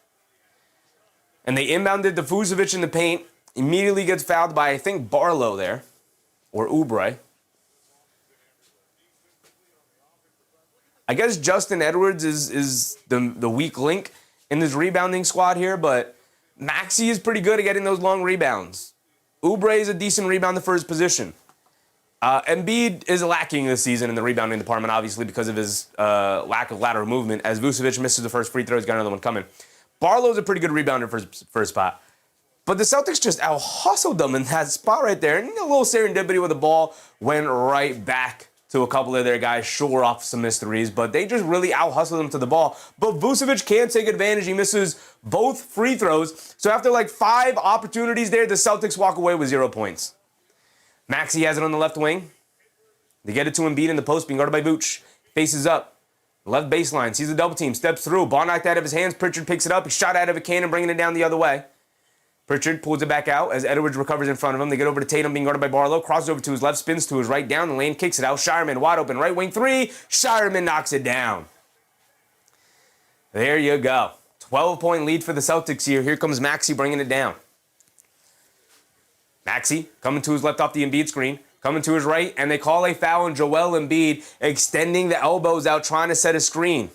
And they inbounded to Vucevic in the paint. Immediately gets fouled by, I think, Barlow there. Or Oubre. I guess Justin Edwards is the weak link in this rebounding squad here, but Maxey is pretty good at getting those long rebounds. Oubre is a decent rebounder for his position. Embiid is lacking this season in the rebounding department, obviously, because of his lack of lateral movement. As Vucevic misses the first free throw, he's got another one coming. Barlow's a pretty good rebounder for his first spot. But the Celtics just out-hustled them in that spot right there. And a little serendipity with the ball went right back to a couple of their guys, sure, off some mysteries, but they just really out-hustled them to the ball. But Vucevic can't take advantage. He misses both free throws. So after like 5 opportunities there, the Celtics walk away with 0 points. Maxey has it on the left wing. They get it to Embiid in the post, being guarded by Vooch. Faces up. Left baseline, sees the double team, steps through. Ball knocked out of his hands. Pritchard picks it up. He shot out of a cannon, bringing it down the other way. Pritchard pulls it back out as Edwards recovers in front of him. They get over to Tatum, being guarded by Barlow. Crosses over to his left, spins to his right, down the lane, kicks it out. Shireman wide open, right wing 3. Shireman knocks it down. There you go. 12-point lead for the Celtics here. Here comes Maxey bringing it down. Maxey coming to his left off the Embiid screen, coming to his right, and they call a foul on Joel Embiid, extending the elbows out, trying to set a screen.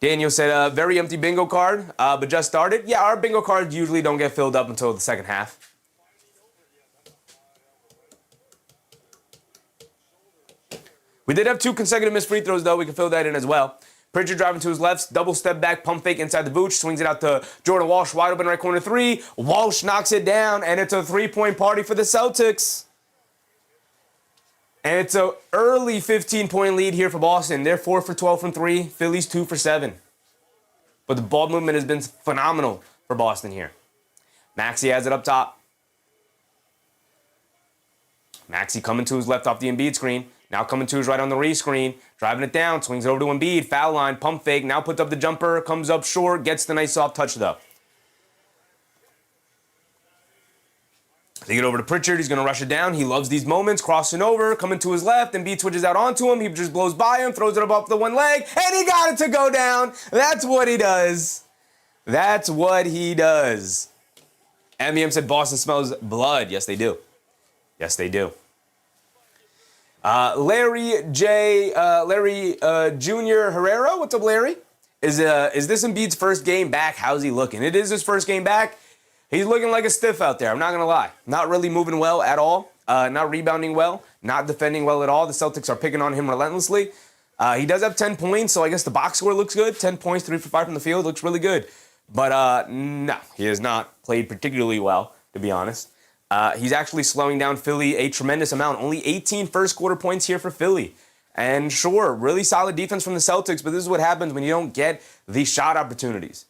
Daniel said, very empty bingo card, but just started. Yeah, our bingo cards usually don't get filled up until the second half. We did have 2 consecutive missed free throws, though. We can fill that in as well. Pritchard driving to his left, double step back, pump fake inside the Vooch, swings it out to Jordan Walsh, wide open right corner 3. Walsh knocks it down, and it's a 3-point party for the Celtics. And it's an early 15-point lead here for Boston. They're 4 for 12 from 3. Philly's 2 for 7. But the ball movement has been phenomenal for Boston here. Maxey has it up top. Maxey coming to his left off the Embiid screen. Now coming to his right on the re-screen, driving it down, swings it over to Embiid, foul line, pump fake, now puts up the jumper, comes up short, gets the nice soft touch though. They get over to Pritchard, he's going to rush it down, he loves these moments, crossing over, coming to his left, Embiid switches out onto him, he just blows by him, throws it up off the one leg, and he got it to go down. That's what he does. That's what he does. MEM said Boston smells blood. Yes, they do. Yes, they do. Larry Jr. Herrera, what's up, Larry? Is this Embiid's first game back? How's he looking? It is his first game back. He's looking like a stiff out there. I'm not gonna lie. Not really moving well at all. Not rebounding well. Not defending well at all. The Celtics are picking on him relentlessly. He does have 10 points, so I guess the box score looks good. 10 points, 3 for 5 from the field, looks really good. But no, he has not played particularly well, to be honest. He's actually slowing down Philly a tremendous amount. Only 18 first quarter points here for Philly. And sure, really solid defense from the Celtics, but this is what happens when you don't get the shot opportunities.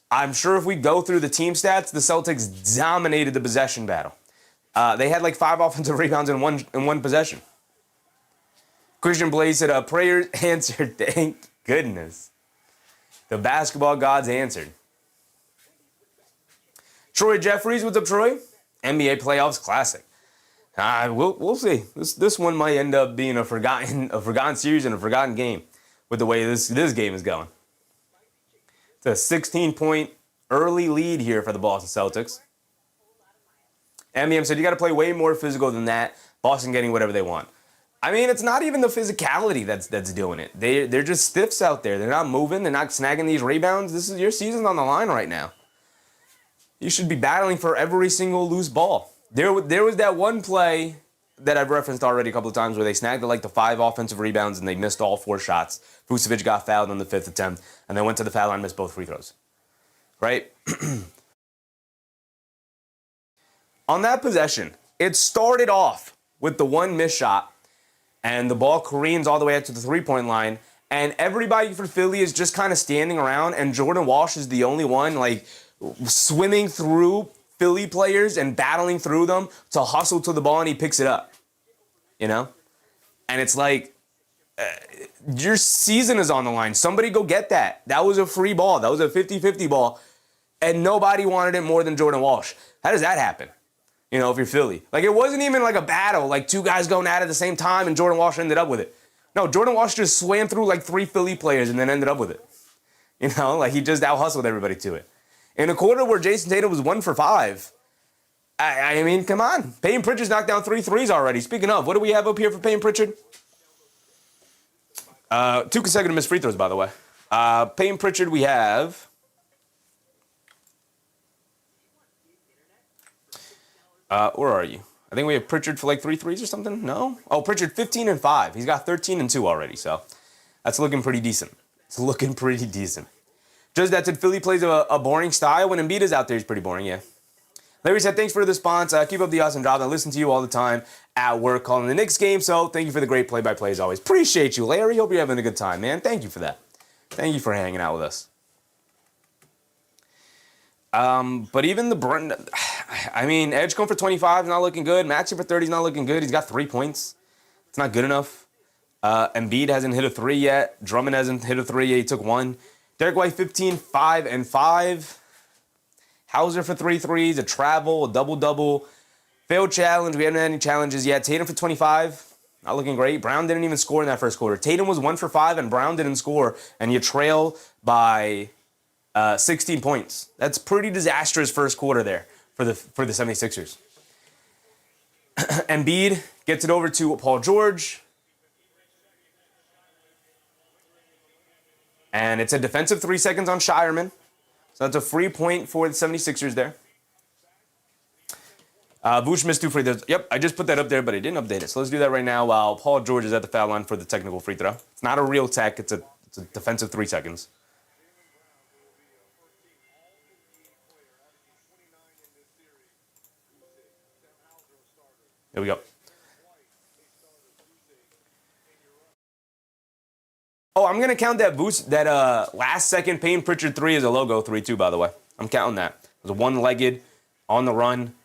I'm sure if we go through the team stats, the Celtics dominated the possession battle. They had like 5 offensive rebounds in one possession. Christian Blaze said, prayers answered. Thank goodness. The basketball gods answered. Troy Jeffries, what's up, Troy? NBA playoffs classic. We'll see. This one might end up being a forgotten series and a forgotten game with the way this game is going. It's a 16-point early lead here for the Boston Celtics. MEM said you got to play way more physical than that. Boston getting whatever they want. I mean, it's not even the physicality that's doing it. They're just stiffs out there. They're not moving. They're not snagging these rebounds. This is your season on the line right now. You should be battling for every single loose ball. There was that one play that I've referenced already a couple of times where they snagged like the 5 offensive rebounds and they missed all 4 shots. Vucevic got fouled on the 5th attempt and then went to the foul line and missed both free throws. Right? On that possession, it started off with the one missed shot and the ball careens all the way out to the 3-point line and everybody for Philly is just kind of standing around and Jordan Walsh is the only one like swimming through Philly players and battling through them to hustle to the ball, and he picks it up. You know? And it's like, your season is on the line. Somebody go get that. That was a free ball. That was a 50-50 ball, and nobody wanted it more than Jordan Walsh. How does that happen? You know, if you're Philly. Like, it wasn't even like a battle, like 2 guys going at it at the same time, and Jordan Walsh ended up with it. No, Jordan Walsh just swam through like 3 Philly players and then ended up with it. You know, like he just out-hustled everybody to it. In a quarter where Jayson Tatum was 1 for 5, I mean, come on. Payton Pritchard's knocked down 3 threes already. Speaking of, what do we have up here for Payton Pritchard? 2 consecutive missed free throws, by the way. Payton Pritchard, we have... where are you? I think we have Pritchard for like 3 threes or something. No? Oh, Pritchard 15 and 5. He's got 13 and 2 already, so that's looking pretty decent. It's looking pretty decent. Just that said, Philly plays a boring style. When Embiid is out there, he's pretty boring, yeah. Larry said, thanks for the response. Keep up the awesome job. I listen to you all the time at work calling the Knicks game, so thank you for the great play-by-play as always. Appreciate you, Larry. Hope you're having a good time, man. Thank you for that. Thank you for hanging out with us. But even I mean, Edgecombe for 25 is not looking good. Maxey for 30 is not looking good. He's got 3 points. It's not good enough. Embiid hasn't hit a 3 yet. Drummond hasn't hit a 3 yet. He took 1. Derek White, 15, 5, and 5. Hauser for 3 threes, a travel, a double-double. Failed challenge. We haven't had any challenges yet. Tatum for 25. Not looking great. Brown didn't even score in that first quarter. Tatum was 1 for 5, and Brown didn't score. And you trail by 16 points. That's pretty disastrous first quarter there for the 76ers. Embiid gets it over to Paul George. And it's a defensive 3 seconds on Shireman. So that's a free point for the 76ers there. Vooch missed 2 free throws. Yep, I just put that up there, but I didn't update it. So let's do that right now while Paul George is at the foul line for the technical free throw. It's not a real tech. It's a defensive 3 seconds. There we go. Oh, I'm going to count that boost, that last second Payne Pritchard 3 as a logo 3 too, by the way. I'm counting that. It was a one-legged on the run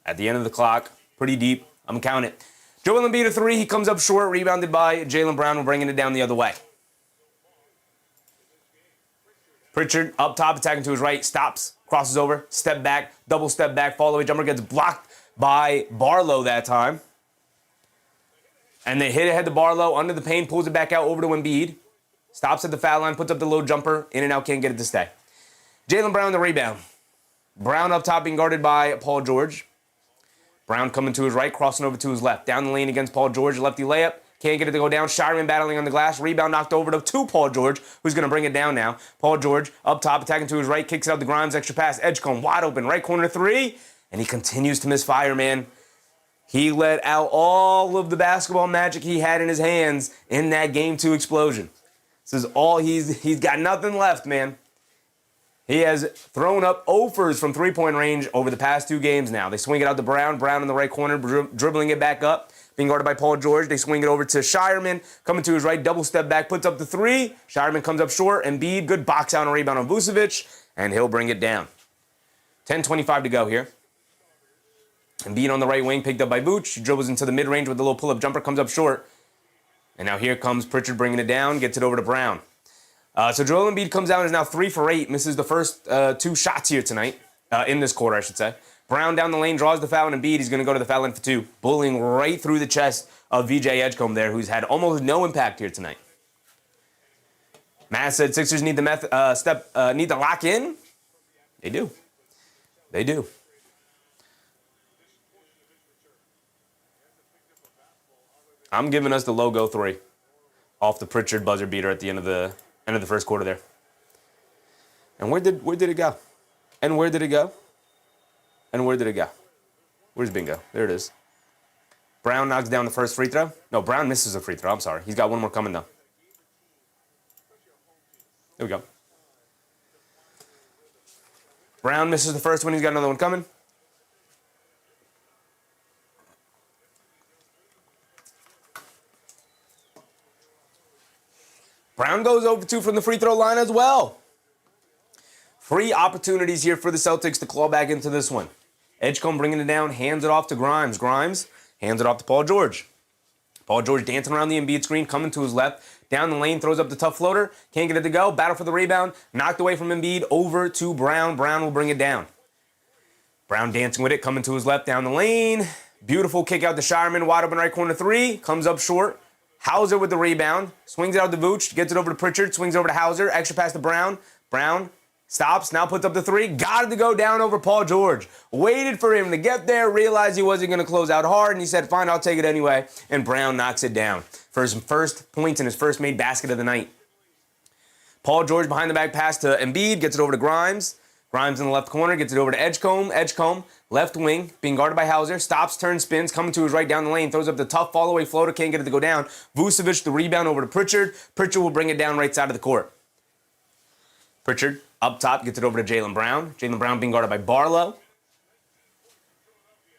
at the end of the clock. Pretty deep. I'm counting it. Joel Embiid a 3. He comes up short, rebounded by Jaylen Brown. We're bringing it down the other way. Pritchard up top, attacking to his right, stops, crosses over, step back, double step back, fall away jumper, gets blocked by Barlow that time. And they hit ahead to Barlow, under the paint, pulls it back out over to Embiid. Stops at the foul line, puts up the low jumper, in and out, can't get it to stay. Jaylen Brown the rebound. Brown up top being guarded by Paul George. Brown coming to his right, crossing over to his left. Down the lane against Paul George, lefty layup. Can't get it to go down. Shireman battling on the glass. Rebound knocked over to Paul George, who's going to bring it down now. Paul George up top, attacking to his right, kicks it out to Grimes, extra pass. Edgecombe wide open, right corner 3. And he continues to misfire, man. He let out all of the basketball magic he had in his hands in that Game 2 explosion. This is all he's got nothing left, man. He has thrown up offers from three-point range over the past 2 games now. They swing it out to Brown. Brown in the right corner, dribbling it back up. Being guarded by Paul George. They swing it over to Shireman. Coming to his right, double step back, puts up the 3. Shireman comes up short. Embiid, good box out and rebound on Vucevic. And he'll bring it down. 10:25 to go here. Embiid on the right wing, picked up by Vooch. He dribbles into the mid-range with a little pull-up jumper, comes up short. And now here comes Pritchard bringing it down, gets it over to Brown. So Joel Embiid comes out and is now 3 for 8, misses the first 2 shots here tonight, in this quarter, I should say. Brown down the lane, draws the foul, and Embiid, he's going to go to the foul line for 2, bullying right through the chest of VJ Edgecombe there, who's had almost no impact here tonight. Matt said Sixers need to need to lock in. They do. They do. I'm giving us the logo 3 off the Pritchard buzzer beater at the end of the first quarter there. And where did it go? And where did it go? And where did it go? Where's Bingo? There it is. Brown knocks down the first free throw. No, Brown misses a free throw. I'm sorry. He's got one more coming though. There we go. Brown misses the first one. He's got another one coming. Brown goes over 2 from the free throw line as well. Free opportunities here for the Celtics to claw back into this one. Edgecombe bringing it down, hands it off to Grimes. Grimes hands it off to Paul George. Paul George dancing around the Embiid screen, coming to his left. Down the lane, throws up the tough floater. Can't get it to go. Battle for the rebound. Knocked away from Embiid, over to Brown. Brown will bring it down. Brown dancing with it, coming to his left down the lane. Beautiful kick out to Shireman, wide open right corner 3. Comes up short. Hauser with the rebound, swings it out to Vooch, gets it over to Pritchard, swings over to Hauser, extra pass to Brown. Brown stops, now puts up the 3, got it to go down over Paul George. Waited for him to get there, realized he wasn't going to close out hard, and he said, fine, I'll take it anyway, and Brown knocks it down for his first points and his first made basket of the night. Paul George behind the back pass to Embiid, gets it over to Grimes. Grimes in the left corner, gets it over to Edgecombe. Edgecombe, left wing, being guarded by Hauser. Stops, turns, spins, coming to his right down the lane. Throws up the tough fall-away floater, can't get it to go down. Vucevic, the rebound over to Pritchard. Pritchard will bring it down right side of the court. Pritchard, up top, gets it over to Jaylen Brown. Jaylen Brown being guarded by Barlow.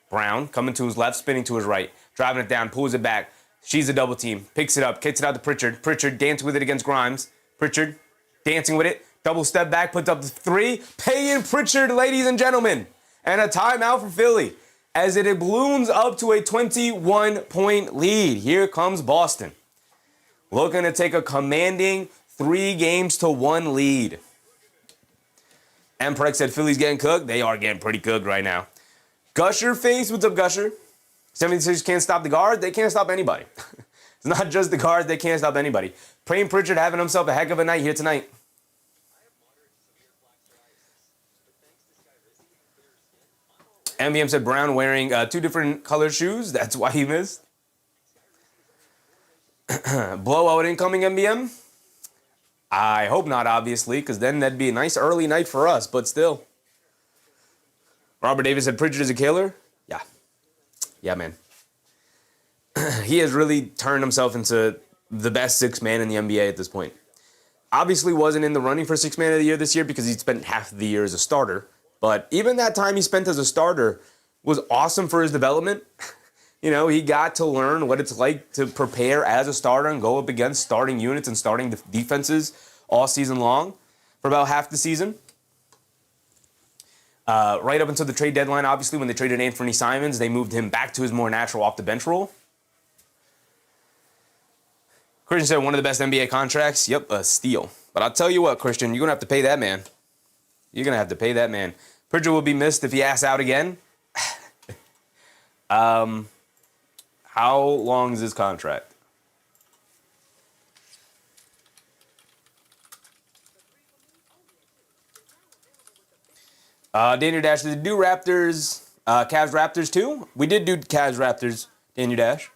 Brown, coming to his left, spinning to his right. Driving it down, pulls it back. She's a double team. Picks it up, kicks it out to Pritchard. Pritchard dancing with it against Grimes. Pritchard dancing with it. Double step back, puts up the 3. Payne Pritchard, ladies and gentlemen. And a timeout for Philly as it balloons up to a 21-point lead. Here comes Boston. Looking to take a commanding 3-1 lead. Emprex said Philly's getting cooked. They are getting pretty cooked right now. Gusher face, what's up, Gusher? 76ers can't stop the guard. They can't stop anybody. It's not just the guards. They can't stop anybody. Payne Pritchard having himself a heck of a night here tonight. MVM said Brown wearing 2 different color shoes. That's why he missed. Blowout incoming, MVM? I hope not, obviously, because then that'd be a nice early night for us, but still. Robert Davis said Pritchard is a killer. Yeah. Yeah, man. He has really turned himself into the best 6th man in the NBA at this point. Obviously wasn't in the running for 6th man of the year this year because he spent half of the year as a starter. But even that time he spent as a starter was awesome for his development. You know, he got to learn what it's like to prepare as a starter and go up against starting units and starting defenses all season long for about half the season. Right up until the trade deadline, obviously, when they traded Anthony Simons, they moved him back to his more natural off-the-bench role. Christian said one of the best NBA contracts. Yep, a steal. But I'll tell you what, Christian, you're going to have to pay that man. You're going to have to pay that man. Pritchard will be missed if he asks out again. How long is his contract? Daniel Dash, did you do Raptors, Cavs Raptors too? We did do Cavs Raptors, Daniel Dash.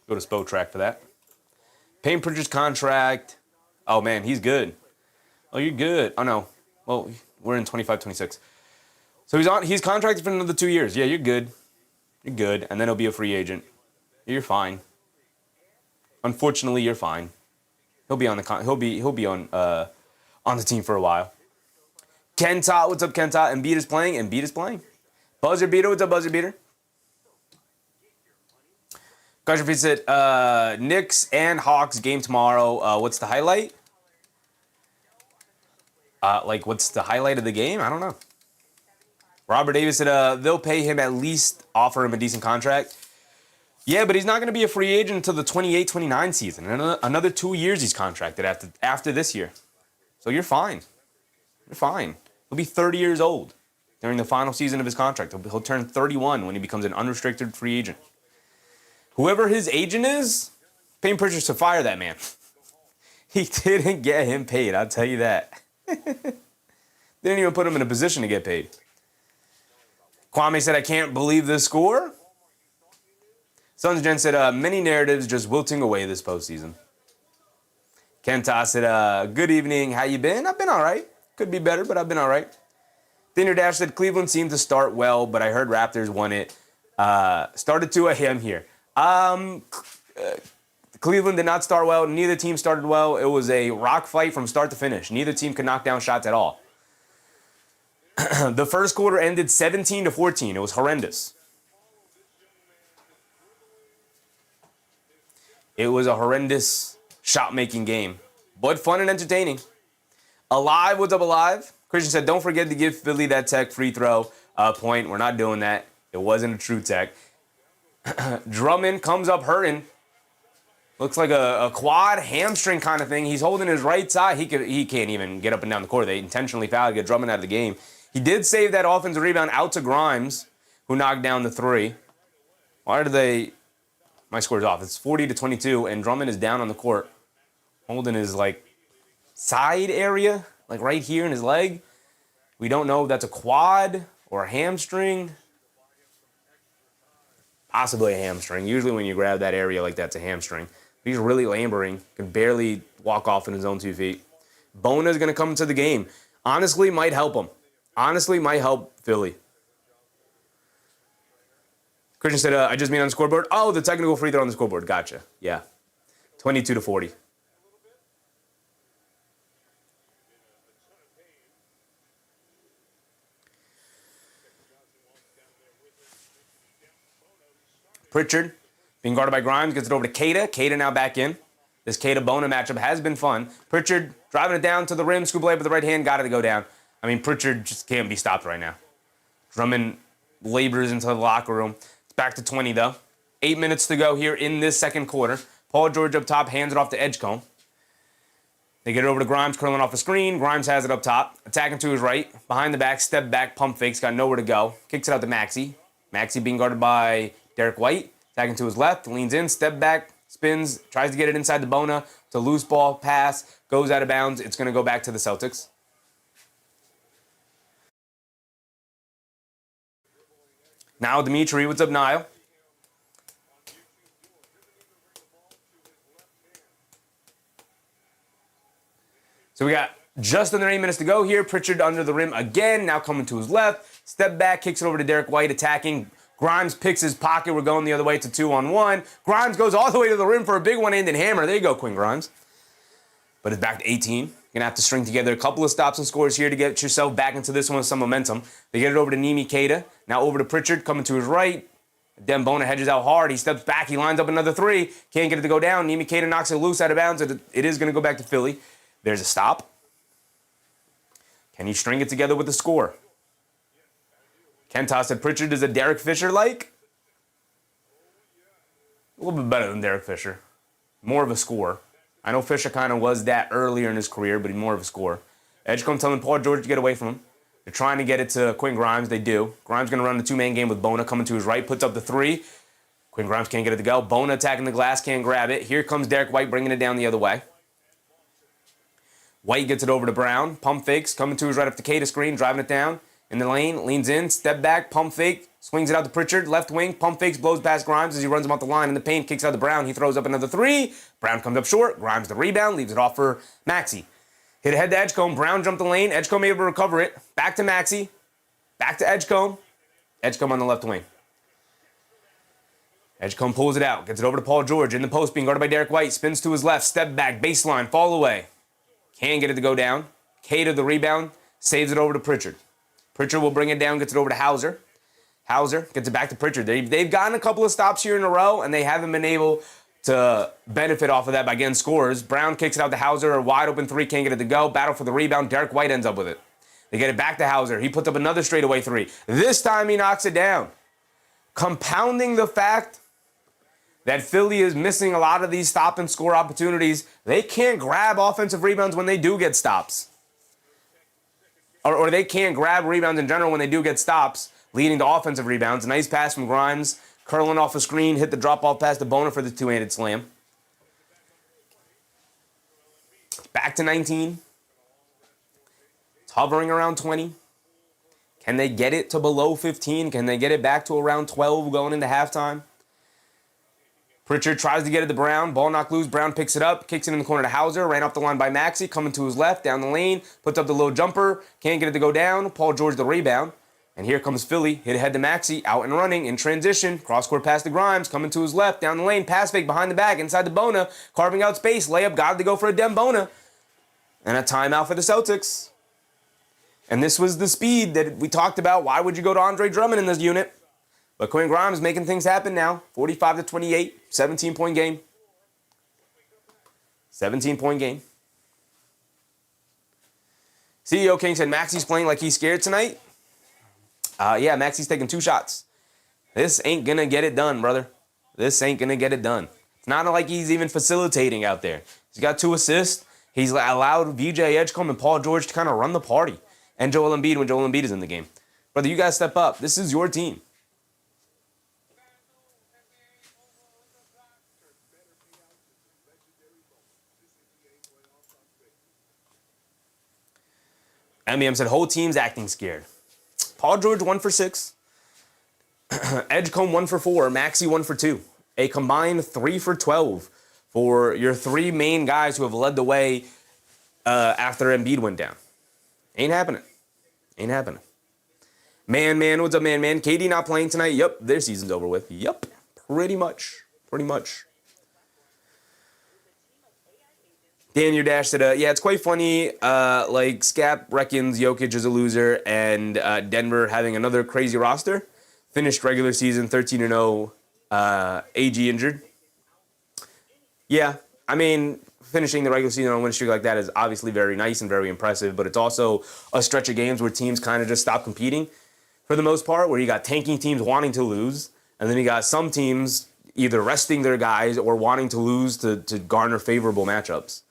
Go to Spo Track for that. Payne Pritchard's contract. Oh, man, he's good. Oh, you're good. Oh, no. Well, we're in 25-26. So he's contracted for another 2 years. Yeah, you're good. You're good. And then he'll be a free agent. You're fine. Unfortunately, you're fine. He'll be on the team for a while. Kenta, what's up, Kenta? Embiid is playing. Embiid is playing. Buzzer beater, what's up, buzzer beater? Country said, Knicks and Hawks game tomorrow. What's the highlight? What's the highlight of the game? I don't know. Robert Davis said, they'll pay him at least, offer him a decent contract. Yeah, but he's not going to be a free agent until the 28-29 season. Another 2 years he's contracted after this year. So you're fine. You're fine. He'll be 30 years old during the final season of his contract. He'll turn 31 when he becomes an unrestricted free agent. Whoever his agent is, Payne Pritchard should fire that man. He didn't get him paid, I'll tell you that. Didn't even put him in a position to get paid. Kwame said, I can't believe this score. Sons Gen said, many narratives just wilting away this postseason. Kenta said, good evening, how you been? I've been all right. Could be better, but I've been all right. Dinner Dash said, Cleveland seemed to start well, but I heard Raptors won it. Started to a him here. Cleveland did not start well. Neither team started well. It was a rock fight from start to finish. Neither team could knock down shots at all. The first quarter ended 17-14. It was horrendous. It was a horrendous shot-making game, but fun and entertaining. Alive, what's up, Alive? Christian said, don't forget to give Philly that tech free throw point. We're not doing that. It wasn't a true tech. Drummond comes up hurting. Looks like a quad hamstring kind of thing. He's holding his right side. He can't even get up and down the court. They intentionally fouled to get Drummond out of the game. He did save that offensive rebound out to Grimes, who knocked down the three. Why did they... My score's off. It's 40-22, and Drummond is down on the court, holding his, side area, right here in his leg. We don't know if that's a quad or a hamstring. Possibly a hamstring. Usually when you grab that area like that's a hamstring. He's really laboring, can barely walk off in his own 2 feet. Bona's going to come to the game. Honestly, might help him. Honestly, might help Philly. Christian said, I just mean on the scoreboard. Oh, the technical free throw on the scoreboard. Gotcha. Yeah. 22-40. Pritchard, being guarded by Grimes, gets it over to Keita. Keita now back in. This Keita-Bona matchup has been fun. Pritchard driving it down to the rim, scoop layup with the right hand, got it to go down. I mean, Pritchard just can't be stopped right now. Drummond labors into the locker room. It's back to 20, though. 8 minutes to go here in this second quarter. Paul George up top, hands it off to Edgecombe. They get it over to Grimes, curling off the screen. Grimes has it up top. Attacking to his right. Behind the back, step back, pump fakes, got nowhere to go. Kicks it out to Maxey. Maxey being guarded by Derek White. Attacking to his left, leans in, step back, spins, tries to get it inside the Bona. It's a loose ball, pass, goes out of bounds. It's going to go back to the Celtics. Now Dimitri, what's up, Niall? So we got just under 8 minutes to go here. Pritchard under the rim again, now coming to his left. Step back, kicks it over to Derek White, attacking. Grimes picks his pocket. We're going the other way to 2-on-1. Grimes goes all the way to the rim for a big one-handed hammer. There you go, Quinn Grimes. But it's back to 18. You're going to have to string together a couple of stops and scores here to get yourself back into this one with some momentum. They get it over to Nimi Keita. Now over to Pritchard, coming to his right. Dembona hedges out hard. He steps back. He lines up another three. Can't get it to go down. Nimi Keita knocks it loose out of bounds. It is going to go back to Philly. There's a stop. Can he string it together with a score? Kentas said Pritchard is a Derek Fisher-like. A little bit better than Derek Fisher. More of a scorer. I know Fisher kind of was that earlier in his career, but he's more of a scorer. Edgecombe telling Paul George to get away from him. They're trying to get it to Quinn Grimes. They do. Grimes going to run the two-man game with Bona coming to his right. Puts up the three. Quinn Grimes can't get it to go. Bona attacking the glass. Can't grab it. Here comes Derek White bringing it down the other way. White gets it over to Brown. Pump fakes. Coming to his right up the Keita screen. Driving it down. In the lane, leans in, step back, pump fake, swings it out to Pritchard, left wing, pump fakes, blows past Grimes as he runs him off the line in the paint, kicks out to Brown. He throws up another three. Brown comes up short. Grimes the rebound, leaves it off for Maxey. Hit ahead to Edgecombe. Brown jumped the lane. Edgecombe able to recover it. Back to Maxey. Back to Edgecombe. Edgecombe on the left wing. Edgecombe pulls it out, gets it over to Paul George in the post, being guarded by Derek White. Spins to his left, step back, baseline, fall away. Can't get it to go down. Keita the rebound, saves it over to Pritchard. Pritchard will bring it down, gets it over to Hauser. Hauser gets it back to Pritchard. They've gotten a couple of stops here in a row, and they haven't been able to benefit off of that by getting scores. Brown kicks it out to Hauser. A wide open three, can't get it to go. Battle for the rebound. Derek White ends up with it. They get it back to Hauser. He puts up another straightaway three. This time he knocks it down. Compounding the fact that Philly is missing a lot of these stop and score opportunities, they can't grab offensive rebounds when they do get stops. Or they can't grab rebounds in general when they do get stops, leading to offensive rebounds. A nice pass from Grimes, curling off the screen, hit the drop-off pass to Bona for the two-handed slam. Back to 19. It's hovering around 20. Can they get it to below 15? Can they get it back to around 12 going into halftime? Pritchard tries to get it to Brown. Ball knocked loose. Brown picks it up, kicks it in the corner to Hauser. Ran off the line by Maxey, coming to his left, down the lane. Puts up the low jumper. Can't get it to go down. Paul George the rebound. And here comes Philly. Hit ahead to Maxey. Out and running in transition. Cross-court pass to Grimes. Coming to his left, down the lane. Pass fake behind the back, inside the Bona. Carving out space. Layup. Got to go for a Dembona. And a timeout for the Celtics. And this was the speed that we talked about. Why would you go to Andre Drummond in this unit? But Quinn Grimes making things happen now. 45-28, 17-point game. 17-point game. CEO King said Maxey's playing like he's scared tonight. Yeah, Maxey's taking 2 shots. This ain't going to get it done, brother. This ain't going to get it done. It's not like he's even facilitating out there. He's got 2 assists. He's allowed VJ Edgecombe and Paul George to kind of run the party. And Joel Embiid when Joel Embiid is in the game. Brother, you guys step up. This is your team. MEM said, whole team's acting scared. Paul George 1 for 6. Edgecombe 1 for 4. Maxey 1 for 2. A combined 3 for 12 for your 3 main guys who have led the way after Embiid went down. Ain't happening. Ain't happening. Man, what's up, man? KD not playing tonight? Yep, their season's over with. Yep, pretty much. Daniel Dash said, yeah, it's quite funny. Like, Scap reckons Jokic is a loser and Denver having another crazy roster. Finished regular season 13-0, AG injured. Yeah, I mean, finishing the regular season on a win streak like that is obviously very nice and very impressive, but it's also a stretch of games where teams kind of just stop competing for the most part, where you got tanking teams wanting to lose, and then you got some teams either resting their guys or wanting to lose to garner favorable matchups.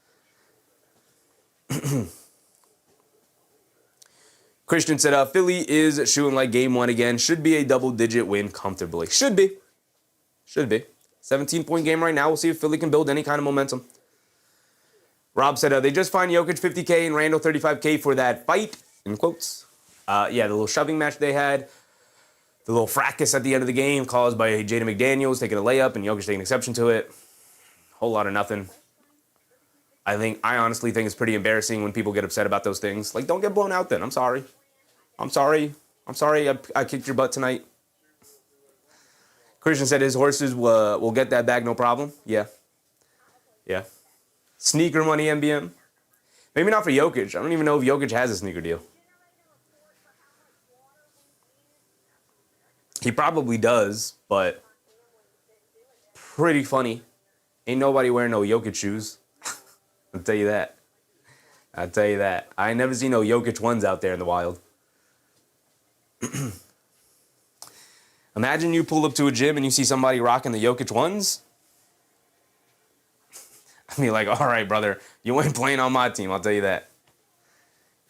Christian said, Philly is shooting like game 1 again. Should be a double-digit win comfortably. Should be. 17-point game right now. We'll see if Philly can build any kind of momentum. Rob said they just fined Jokic $50K and Randall $35K for that fight, in quotes. The little shoving match they had. The little fracas at the end of the game caused by Jaden McDaniels taking a layup and Jokic taking exception to it. Whole lot of nothing. I honestly think it's pretty embarrassing when people get upset about those things. Like, don't get blown out then. I'm sorry. I kicked your butt tonight. Christian said his horses will get that bag, no problem. Yeah. Sneaker money, MBM. Maybe not for Jokic. I don't even know if Jokic has a sneaker deal. He probably does, but pretty funny. Ain't nobody wearing no Jokic shoes. I'll tell you that. I ain't never seen no Jokic ones out there in the wild. Imagine you pull up to a gym and you see somebody rocking the Jokic ones. I mean, like, all right, brother, you ain't playing on my team, I'll tell you that.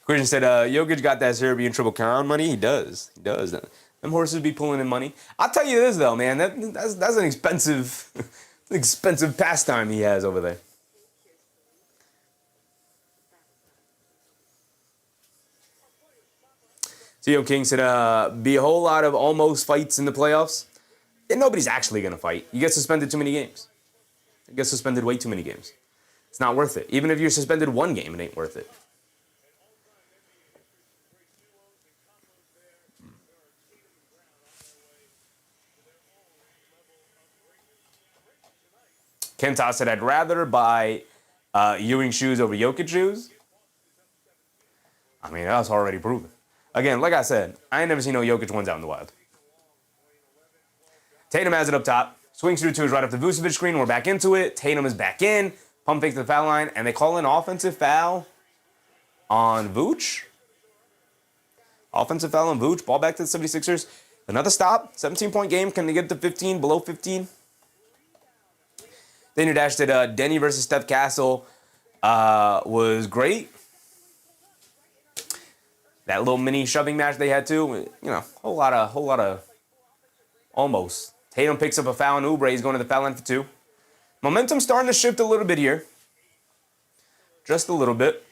Christian said, Jokic got that Serbian Triple Crown money. He does. Them horses be pulling in money. I'll tell you this, though, man. That's an expensive pastime he has over there. CEO King said, be a whole lot of almost fights in the playoffs. And nobody's actually going to fight. You get suspended too many games. You get suspended way too many games. It's not worth it. Even if you're suspended one game, it ain't worth it. Kentas said, I'd rather buy Ewing shoes over Jokic shoes. I mean, that's already proven. Again, like I said, I ain't never seen no Jokic ones out in the wild. Tatum has it up top. Swings through to his right off the Vucevic screen. We're back into it. Tatum is back in. Pump fake to the foul line. And they call an offensive foul on Vooch. Offensive foul on Vooch. Ball back to the 76ers. Another stop. 17-point game. Can they get to 15? Below 15? Daniel Dash said Denny versus Steph Castle was great. That little mini shoving match they had too, whole lot of almost. Tatum picks up a foul on Oubre. He's going to the foul line for 2. Momentum starting to shift a little bit here. Just a little bit.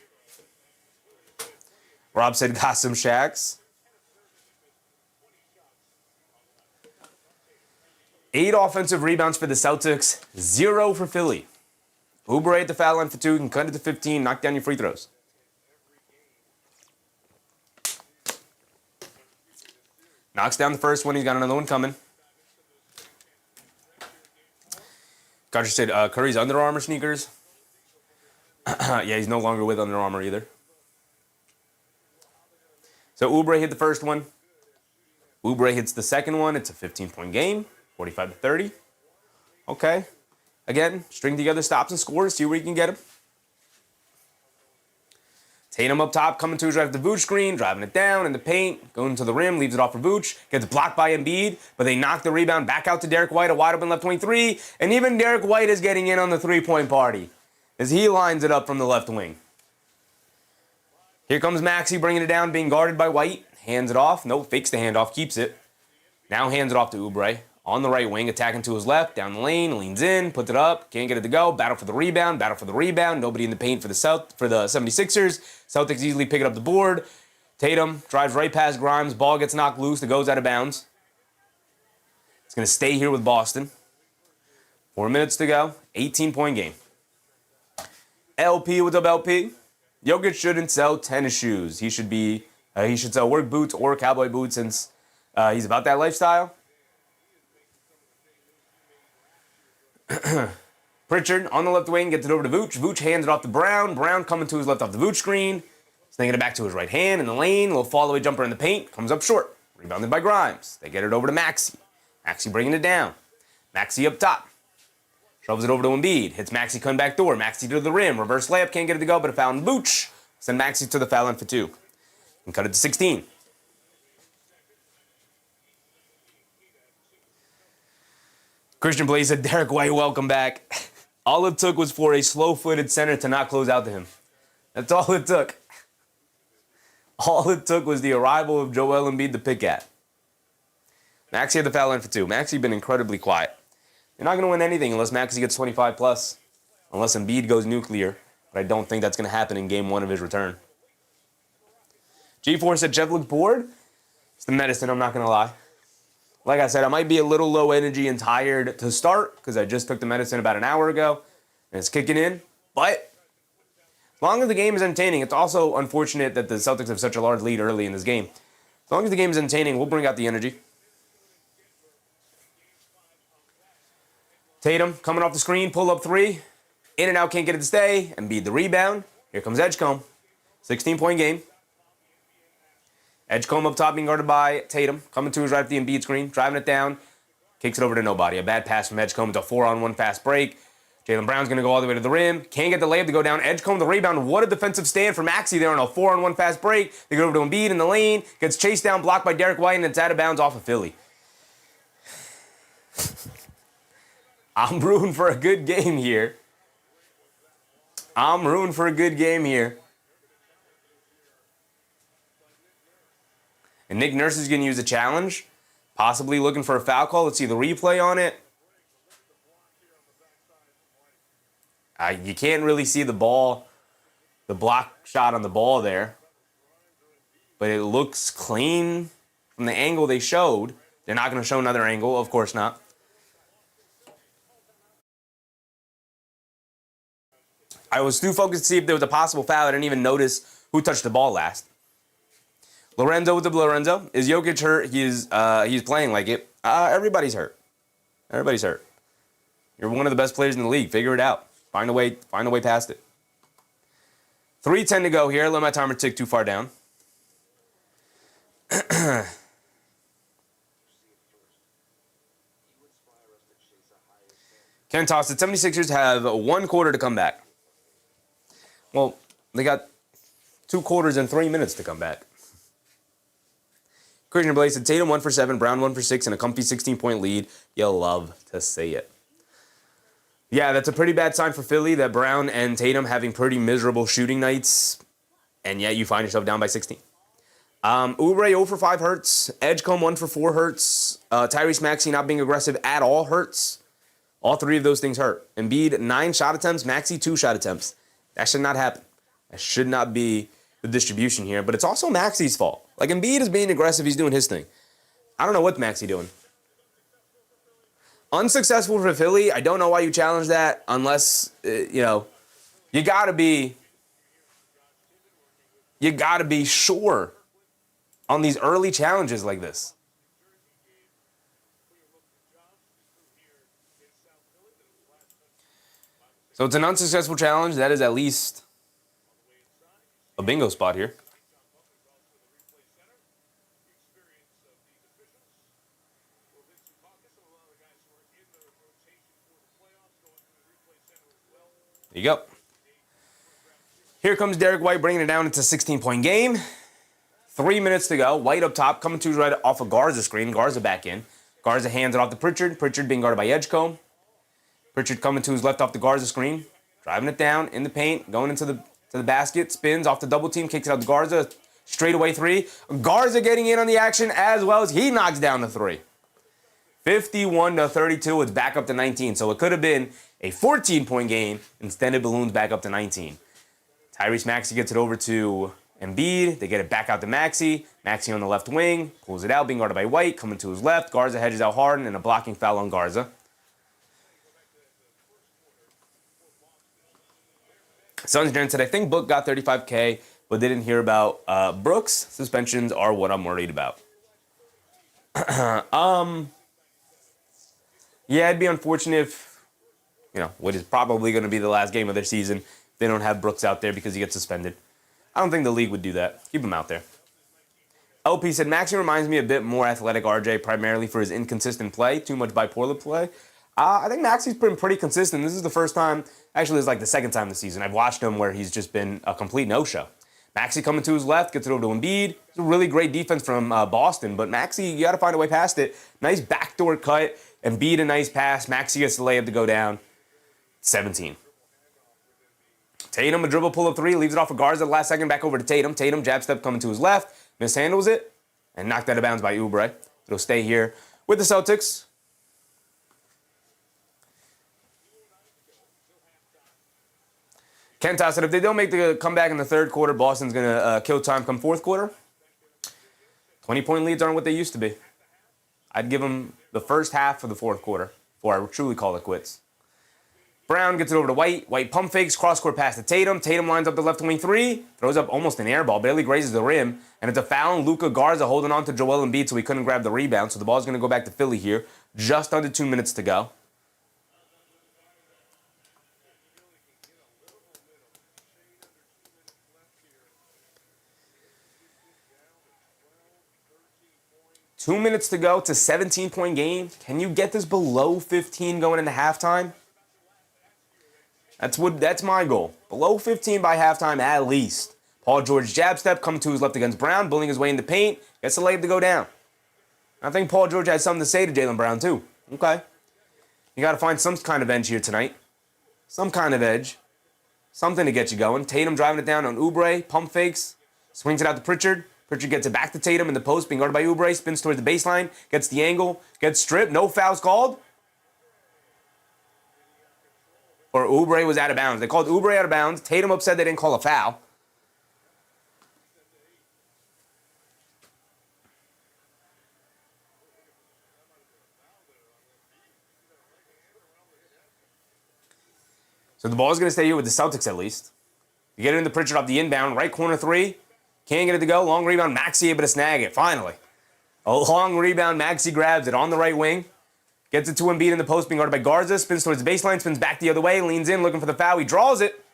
Rob said got some shacks. 8 offensive rebounds for the Celtics, 0 for Philly. Oubre at the foul line for 2, can cut it to 15, knock down your free throws. Knocks down the first one. He's got another one coming. Gotcha said Curry's Under Armour sneakers. Yeah, he's no longer with Under Armour either. So Oubre hit the first one. Oubre hits the second one. It's a 15-point game, 45-30. Okay. Again, string together stops and scores. See where you can get him. Tatum up top, coming to his right at the Vooch screen, driving it down in the paint, going to the rim, leaves it off for Vooch, gets blocked by Embiid, but they knock the rebound back out to Derek White, a wide open left 23, and even Derek White is getting in on the three-point party as he lines it up from the left wing. Here comes Maxey bringing it down, being guarded by White, hands it off, no, fakes the handoff, keeps it. Now hands it off to Oubre, on the right wing, attacking to his left, down the lane, leans in, puts it up, can't get it to go, battle for the rebound, nobody in the paint for the 76ers. Celtics easily pick it up the board. Tatum drives right past Grimes, ball gets knocked loose, it goes out of bounds. It's going to stay here with Boston. 4 minutes to go, 18-point game. LP, what's up, LP? Jokic shouldn't sell tennis shoes. He should sell work boots or cowboy boots since he's about that lifestyle. Pritchard on the left wing gets it over to Vooch. Vooch hands it off to Brown. Brown coming to his left off the Vooch screen. Slinging it back to his right hand in the lane. Little fall-away jumper in the paint. Comes up short. Rebounded by Grimes. They get it over to Maxey. Maxey bringing it down. Maxey up top. Shoves it over to Embiid. Hits Maxey coming back door. Maxey to the rim. Reverse layup. Can't get it to go, but a foul on Vooch. Send Maxey to the foul line for 2. And cut it to 16. Christian Blaze said, Derek White, welcome back. All it took was for a slow-footed center to not close out to him. That's all it took. All it took was the arrival of Joel Embiid to pick at. Maxey had the foul line for 2. Maxey been incredibly quiet. You're not going to win anything unless Maxey gets 25 plus, unless Embiid goes nuclear. But I don't think that's going to happen in game 1 of his return. G4 said Jeff looked bored. It's the medicine, I'm not going to lie. Like I said, I might be a little low energy and tired to start because I just took the medicine about an hour ago and it's kicking in. But as long as the game is entertaining, it's also unfortunate that the Celtics have such a large lead early in this game. As long as the game is entertaining, we'll bring out the energy. Tatum coming off the screen, pull up 3. In and out, can't get it to stay. Embiid the rebound. Here comes Edgecombe. 16-point game. Edgecombe up top being guarded by Tatum. Coming to his right at the Embiid screen. Driving it down. Kicks it over to nobody. A bad pass from Edgecombe. It's a 4-on-1 fast break. Jaylen Brown's going to go all the way to the rim. Can't get the layup to go down. Edgecombe the rebound. What a defensive stand for Maxey there on a 4-on-1 fast break. They go over to Embiid in the lane. Gets chased down, blocked by Derek White, and it's out of bounds off of Philly. I'm rooting for a good game here. And Nick Nurse is going to use a challenge, possibly looking for a foul call. Let's see the replay on it. You can't really see the ball, the block shot on the ball there. But it looks clean from the angle they showed. They're not going to show another angle, of course not. I was too focused to see if there was a possible foul. I didn't even notice who touched the ball last. Lorenzo with the Lorenzo. Is Jokic hurt? He's playing like it. Everybody's hurt. Everybody's hurt. You're one of the best players in the league. Figure it out. Find a way past it. 3:10 to go here. Let my timer tick too far down. Ken Toss, the 76ers have 1 quarter to come back. Well, they got 2 quarters and 3 minutes to come back. Christian Blaze said Tatum 1 for 7, Brown 1 for 6, and a comfy 16-point lead. You'll love to see it. Yeah, that's a pretty bad sign for Philly that Brown and Tatum having pretty miserable shooting nights, and yet you find yourself down by 16. Oubre 0 for 5 hurts. Edgecombe 1 for 4 hurts. Tyrese Maxey not being aggressive at all hurts. All 3 of those things hurt. Embiid 9 shot attempts. Maxey 2 shot attempts. That should not happen. That should not be the distribution here. But it's also Maxey's fault. Like, Embiid is being aggressive. He's doing his thing. I don't know what Maxey doing. Unsuccessful for Philly. I don't know why you challenge that unless, you got to be sure on these early challenges like this. So it's an unsuccessful challenge. That is at least a bingo spot here. There you go. Here comes Derek White bringing it down. It's a 16-point game. 3 minutes to go. White up top, coming to his right off of Garza's screen. Garza back in. Garza hands it off to Pritchard. Pritchard being guarded by Edgecombe. Pritchard coming to his left off the Garza screen. Driving it down in the paint. Going into the basket. Spins off the double team. Kicks it out to Garza. Straight away 3. Garza getting in on the action as well as he knocks down the 3. 51-32. It's back up to 19. So it could have been a 14-point game. Instead, it balloons back up to 19. Tyrese Maxey gets it over to Embiid. They get it back out to Maxey. Maxey on the left wing. Pulls it out, being guarded by White. Coming to his left. Garza hedges out Harden, and a blocking foul on Garza. Suns Jaren said, I think Book got $35K, but didn't hear about Brooks. Suspensions are what I'm worried about. Yeah, it'd be unfortunate if, what is probably going to be the last game of their season, they don't have Brooks out there because he gets suspended. I don't think the league would do that. Keep him out there. LP said, Maxey reminds me a bit more athletic RJ, primarily for his inconsistent play, too much bipolar play. I think Maxey's been pretty consistent. This is the first time, actually it's like the second time this season, I've watched him where he's just been a complete no-show. Maxey coming to his left, gets it over to Embiid. It's a really great defense from Boston, but Maxey, you got to find a way past it. Nice backdoor cut. Embiid a nice pass. Maxey gets the layup to go down. 17. Tatum, a dribble pull-up 3, leaves it off of Garza. Last second, back over to Tatum. Tatum, jab step coming to his left. Mishandles it and knocked out of bounds by Oubre. It'll stay here with the Celtics. Kentas said if they don't make the comeback in the third quarter, Boston's going to kill time come fourth quarter. 20-point leads aren't what they used to be. I'd give them the first half of the fourth quarter before I would truly call it quits. Brown gets it over to White. White pump fakes, cross-court pass to Tatum. Tatum lines up the left wing three, throws up almost an air ball, barely grazes the rim, and it's a foul. Luka Garza holding on to Joel Embiid so he couldn't grab the rebound. So the ball's going to go back to Philly here. Just under 2 minutes to go. Two minutes to go. It's a 17-point game. Can you get this below 15 going into halftime? That's my goal. Below 15 by halftime at least. Paul George jab step, coming to his left against Brown, bullying his way in the paint, gets the layup to go down. I think Paul George had something to say to Jaylen Brown too. Okay. You got to find some kind of edge here tonight. Some kind of edge. Something to get you going. Tatum driving it down on Oubre, pump fakes, swings it out to Pritchard. Pritchard gets it back to Tatum in the post, being guarded by Oubre, spins towards the baseline, gets the angle, gets stripped, no fouls called. Or Oubre was out of bounds. They called Oubre out of bounds. Tatum upset they didn't call a foul. So the ball's going to stay here with the Celtics at least. You get it in the Pritchard off the inbound, right corner three. Can't get it to go. Long rebound. Maxey able to snag it, finally. A long rebound. Maxey grabs it on the right wing. Gets it to Embiid in the post, being guarded by Garza. Spins towards the baseline. Spins back the other way. Leans in, looking for the foul. He draws it.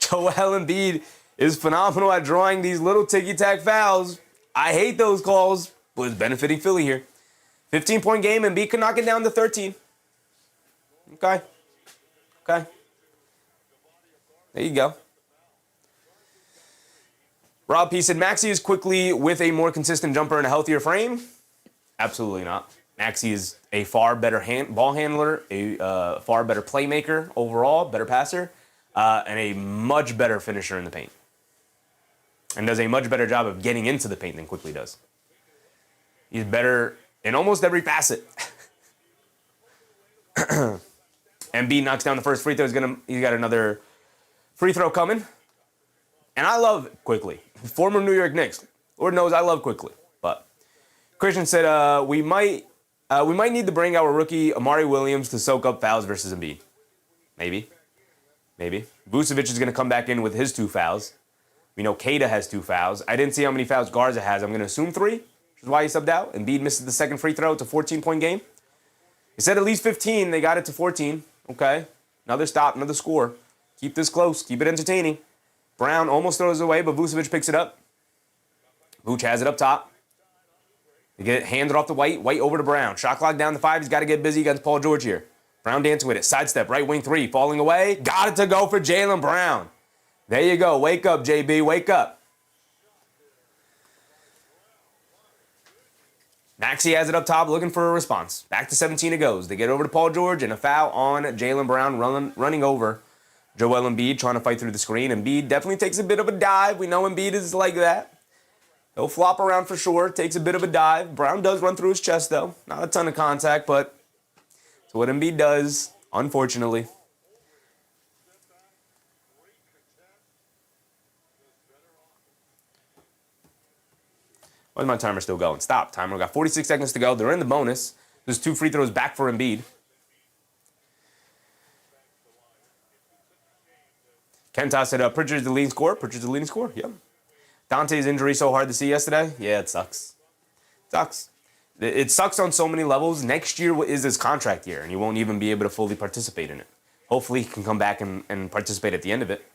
Joel Embiid is phenomenal at drawing these little ticky-tack fouls. I hate those calls, but it's benefiting Philly here. 15-point game. Embiid could knock it down to 13. Okay. Okay. There you go. Rob P. said, Maxey is quickly with a more consistent jumper and a healthier frame. Absolutely not. Maxey is a far better ball handler, a far better playmaker overall, better passer, and a much better finisher in the paint. And does a much better job of getting into the paint than Quickly does. He's better in almost every facet. Embiid knocks down the first free throw. He's got another free throw coming. And I love Quickly. Former New York Knicks. Lord knows I love Quickly. But Christian said we might need to bring our rookie Amari Williams to soak up fouls versus Embiid. Maybe. Vucevic is going to come back in with his 2 fouls. We know Kata has 2 fouls. I didn't see how many fouls Garza has. I'm going to assume 3, which is why he subbed out. Embiid misses the second free throw. It's a 14-point game. He said at least 15. They got it to 14. Okay. Another stop, another score. Keep this close. Keep it entertaining. Brown almost throws it away, but Vucevic picks it up. Vooch has it up top. They get it handed off to White. White over to Brown. Shot clock down to 5. He's got to get busy against Paul George here. Brown dancing with it. Sidestep, right wing 3. Falling away. Got it to go for Jaylen Brown. There you go. Wake up, JB. Wake up. Maxey has it up top looking for a response. Back to 17 it goes. They get over to Paul George and a foul on Jaylen Brown running over Joel Embiid, trying to fight through the screen. Embiid definitely takes a bit of a dive. We know Embiid is like that. He'll flop around for sure. Takes a bit of a dive. Brown does run through his chest, though. Not a ton of contact, but it's what Embiid does, unfortunately. Why is my timer still going? Stop. Timer got 46 seconds to go. They're in the bonus. There's 2 free throws back for Embiid. Kentas said, Pritchard's the leading scorer. Pritchard's the leading scorer. Yep. Dante's injury so hard to see yesterday. Yeah, it sucks. It sucks on so many levels. Next year is his contract year, and he won't even be able to fully participate in it. Hopefully he can come back and participate at the end of it.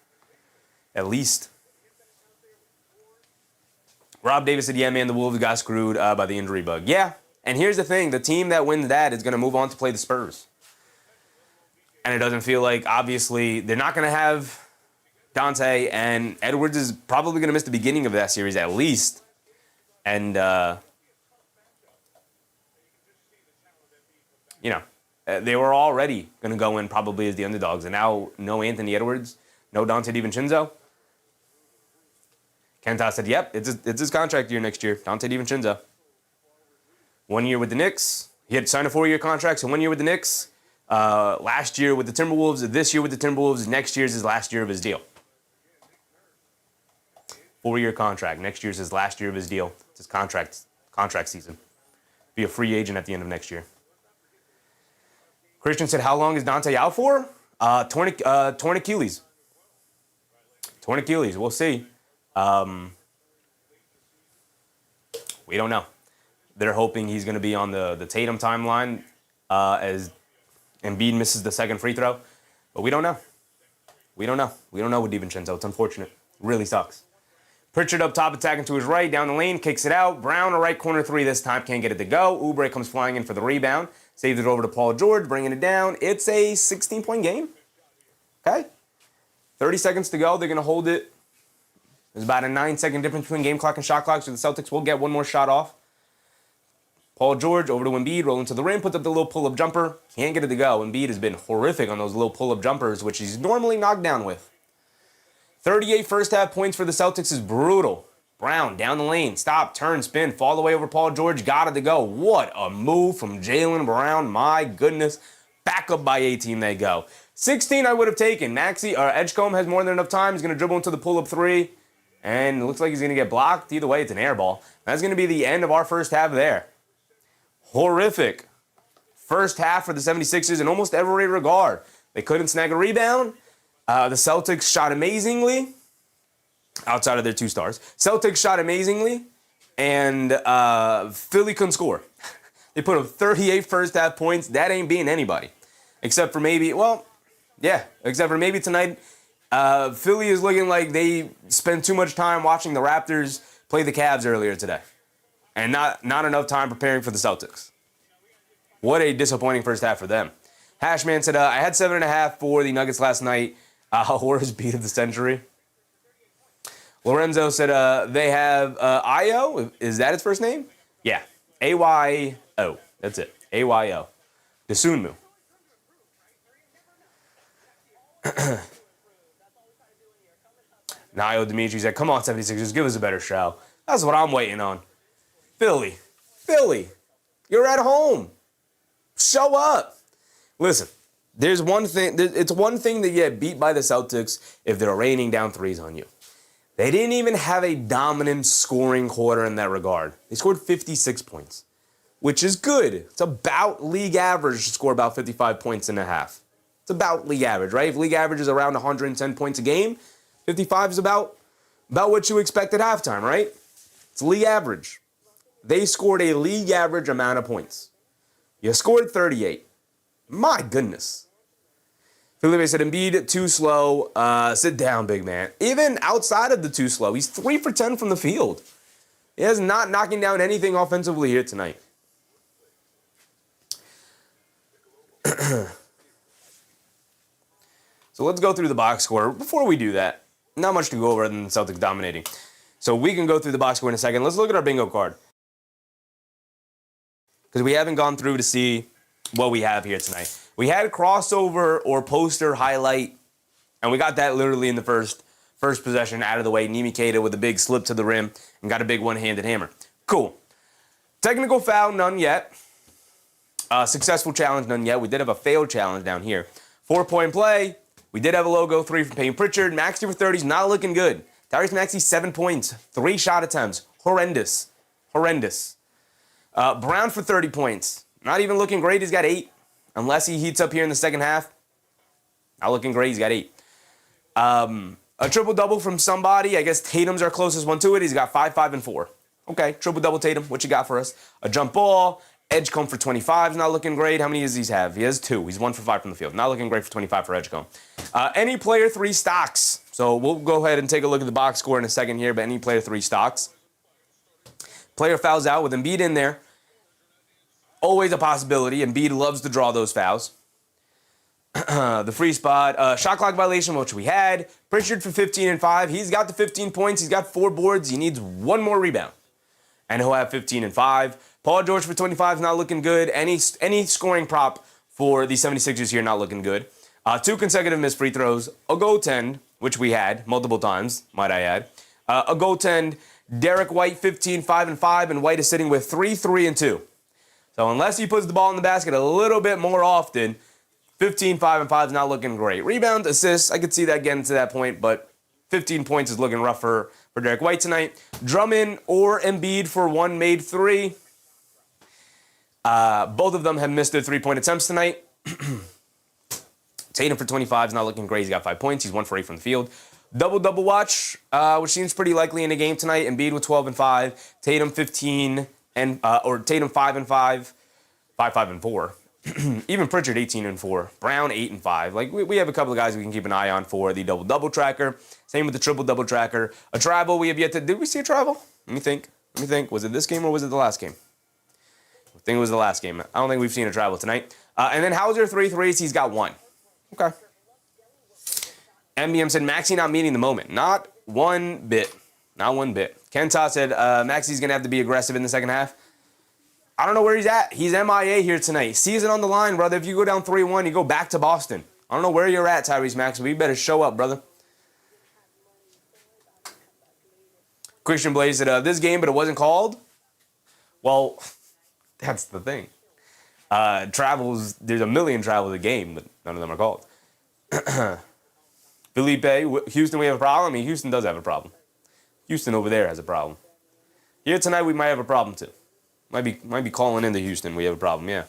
At least. Rob Davis said, yeah, man, the Wolves got screwed by the injury bug. Yeah, and here's the thing. The team that wins that is going to move on to play the Spurs. And it doesn't feel like, obviously, they're not going to have Dante, and Edwards is probably going to miss the beginning of that series at least. And, they wwere already going to go in probably as the underdogs. And now, no Anthony Edwards, no Dante DiVincenzo. Kentas said, yep, it's his contract year next year. Dante DiVincenzo. 1 year with the Knicks. He had signed a 4-year contract, so 1 year with the Knicks. Last year with the Timberwolves, this year with the Timberwolves, next year's his last year of his deal. 4-year contract. Next year's his last year of his deal. It's his contract season. Be a free agent at the end of next year. Christian said, how long is Dante out for? Torn Achilles. Torn Achilles. We'll see. We don't know. They're hoping he's going to be on the Tatum timeline as Embiid misses the second free throw. But we don't know. We don't know. We don't know with DiVincenzo. It's unfortunate. It really sucks. Pritchard up top, attacking to his right, down the lane, kicks it out. Brown, a right corner three this time, can't get it to go. Oubre comes flying in for the rebound. Saves it over to Paul George, bringing it down. It's a 16-point game. Okay? 30 seconds to go. They're going to hold it. There's about a 9-second difference between game clock and shot clock, so the Celtics will get one more shot off. Paul George over to Embiid, rolling to the rim, puts up the little pull-up jumper. Can't get it to go. Embiid has been horrific on those little pull-up jumpers, which he's normally knocked down with. 38 first-half points for the Celtics is brutal. Brown down the lane, stop, turn, spin, fall away over Paul George, got it to go. What a move from Jaylen Brown, my goodness. Back up by 18 they go. 16 I would have taken. Maxey, or Edgecombe has more than enough time. He's going to dribble into the pull-up three, and it looks like he's going to get blocked. Either way, it's an air ball. That's going to be the end of our first half there. Horrific first half for the 76ers in almost every regard. They couldn't snag a rebound. The Celtics shot amazingly, outside of their two stars. Celtics shot amazingly, and Philly couldn't score. They put up 38 first-half points. That ain't beating anybody. Except for maybe, except for maybe tonight. Philly is looking like they spent too much time watching the Raptors play the Cavs earlier today. And not enough time preparing for the Celtics. What a disappointing first half for them. Hashman said, I had 7.5 for the Nuggets last night. Worst beat of the century. Lorenzo said they have Io. Is that his first name? Yeah. A-Y-O. That's it. A-Y-O. Desunmu. Nio Dimitri said, come on, 76ers, give us a better show. That's what I'm waiting on. Philly, you're at home. Show up. Listen, there's one thing. It's one thing to get beat by the Celtics if they're raining down threes on you. They didn't even have a dominant scoring quarter in that regard. They scored 56 points, which is good. It's about league average to score about 55 points in a half. It's about league average, right? If league average is around 110 points a game, 55 is about what you expect at halftime, right? It's league average. They scored a league average amount of points. You scored 38. My goodness. Felipe said, Embiid, too slow. Sit down, big man. Even outside of the too slow, he's 3 for 10 from the field. He is not knocking down anything offensively here tonight. So let's go through the box score. Before we do that, not much to go over other than the Celtics dominating. So we can go through the box score in a second. Let's look at our bingo card. Because we haven't gone through to see what we have here tonight. We had crossover or poster highlight, and we got that literally in the first possession out of the way. Nimi Keita with a big slip to the rim and got a big one-handed hammer. Cool. Technical foul, none yet. Successful challenge, none yet. We did have a failed challenge down here. 4-point play. We did have a logo, 3 from Payne Pritchard. Maxey for 30 is not looking good. Tyrese Maxey, 7 points, 3 shot attempts. Horrendous. Brown for 30 points. Not even looking great. He's got 8. Unless he heats up here in the second half. Not looking great. He's got 8. A triple-double from somebody. I guess Tatum's our closest one to it. He's got 5, 5, and 4. Okay, triple-double Tatum. What you got for us? A jump ball. Edgecombe for 25 is not looking great. How many does he have? He has 2. He's 1 for 5 from the field. Not looking great for 25 for Edgecombe. Any player 3 stocks. So we'll go ahead and take a look at the box score in a second here, but any player 3 stocks. Player fouls out with Embiid in there. Always a possibility. Embiid loves to draw those fouls. The free spot. Shot clock violation, which we had. Pritchard for 15 and 5. He's got the 15 points. He's got 4 boards. He needs 1 more rebound. And he'll have 15 and 5. Paul George for 25 is not looking good. Any scoring prop for the 76ers here not looking good. 2 consecutive missed free throws. A goaltend, which we had multiple times, might I add. A goaltend. Derek White 15, 5 and 5. And White is sitting with 3, 3 and 2. So unless he puts the ball in the basket a little bit more often, 15, 5, and 5 is not looking great. Rebound, assists, I could see that getting to that point, but 15 points is looking rough for Derek White tonight. Drummond or Embiid for one made three. Both of them have missed their three-point attempts tonight. Tatum for 25 is not looking great. He's got 5 points. He's 1 for 8 from the field. Double watch, which seems pretty likely in the game tonight. Embiid with 12 and 5. Tatum 15 and or Tatum 5 and 5. 5 and 4. Even Pritchard 18 and 4. Brown 8 and 5. Like we have a couple of guys we can keep an eye on for the double tracker. Same with the triple tracker. A travel we have yet to. Did we see a travel? Let me think. Was it this game or was it the last game? I think it was the last game. I don't think we've seen a travel tonight. And then Hauser 3 threes. He's got 1. Okay. MBM said Maxey not meeting the moment. Not one bit. Not one bit. Kenta said Maxey's going to have to be aggressive in the second half. I don't know where he's at. He's MIA here tonight. Season on the line, brother. If you go down 3-1, you go back to Boston. I don't know where you're at, Tyrese Maxey, but you better show up, brother. Christian Blaze said, this game, but it wasn't called. Well, that's the thing. Travels, there's a million travels a game, but none of them are called. Felipe, Houston, we have a problem? I mean, Houston does have a problem. Houston over there has a problem. Here tonight, we might have a problem, too. Might be calling into Houston. We have a problem, yeah.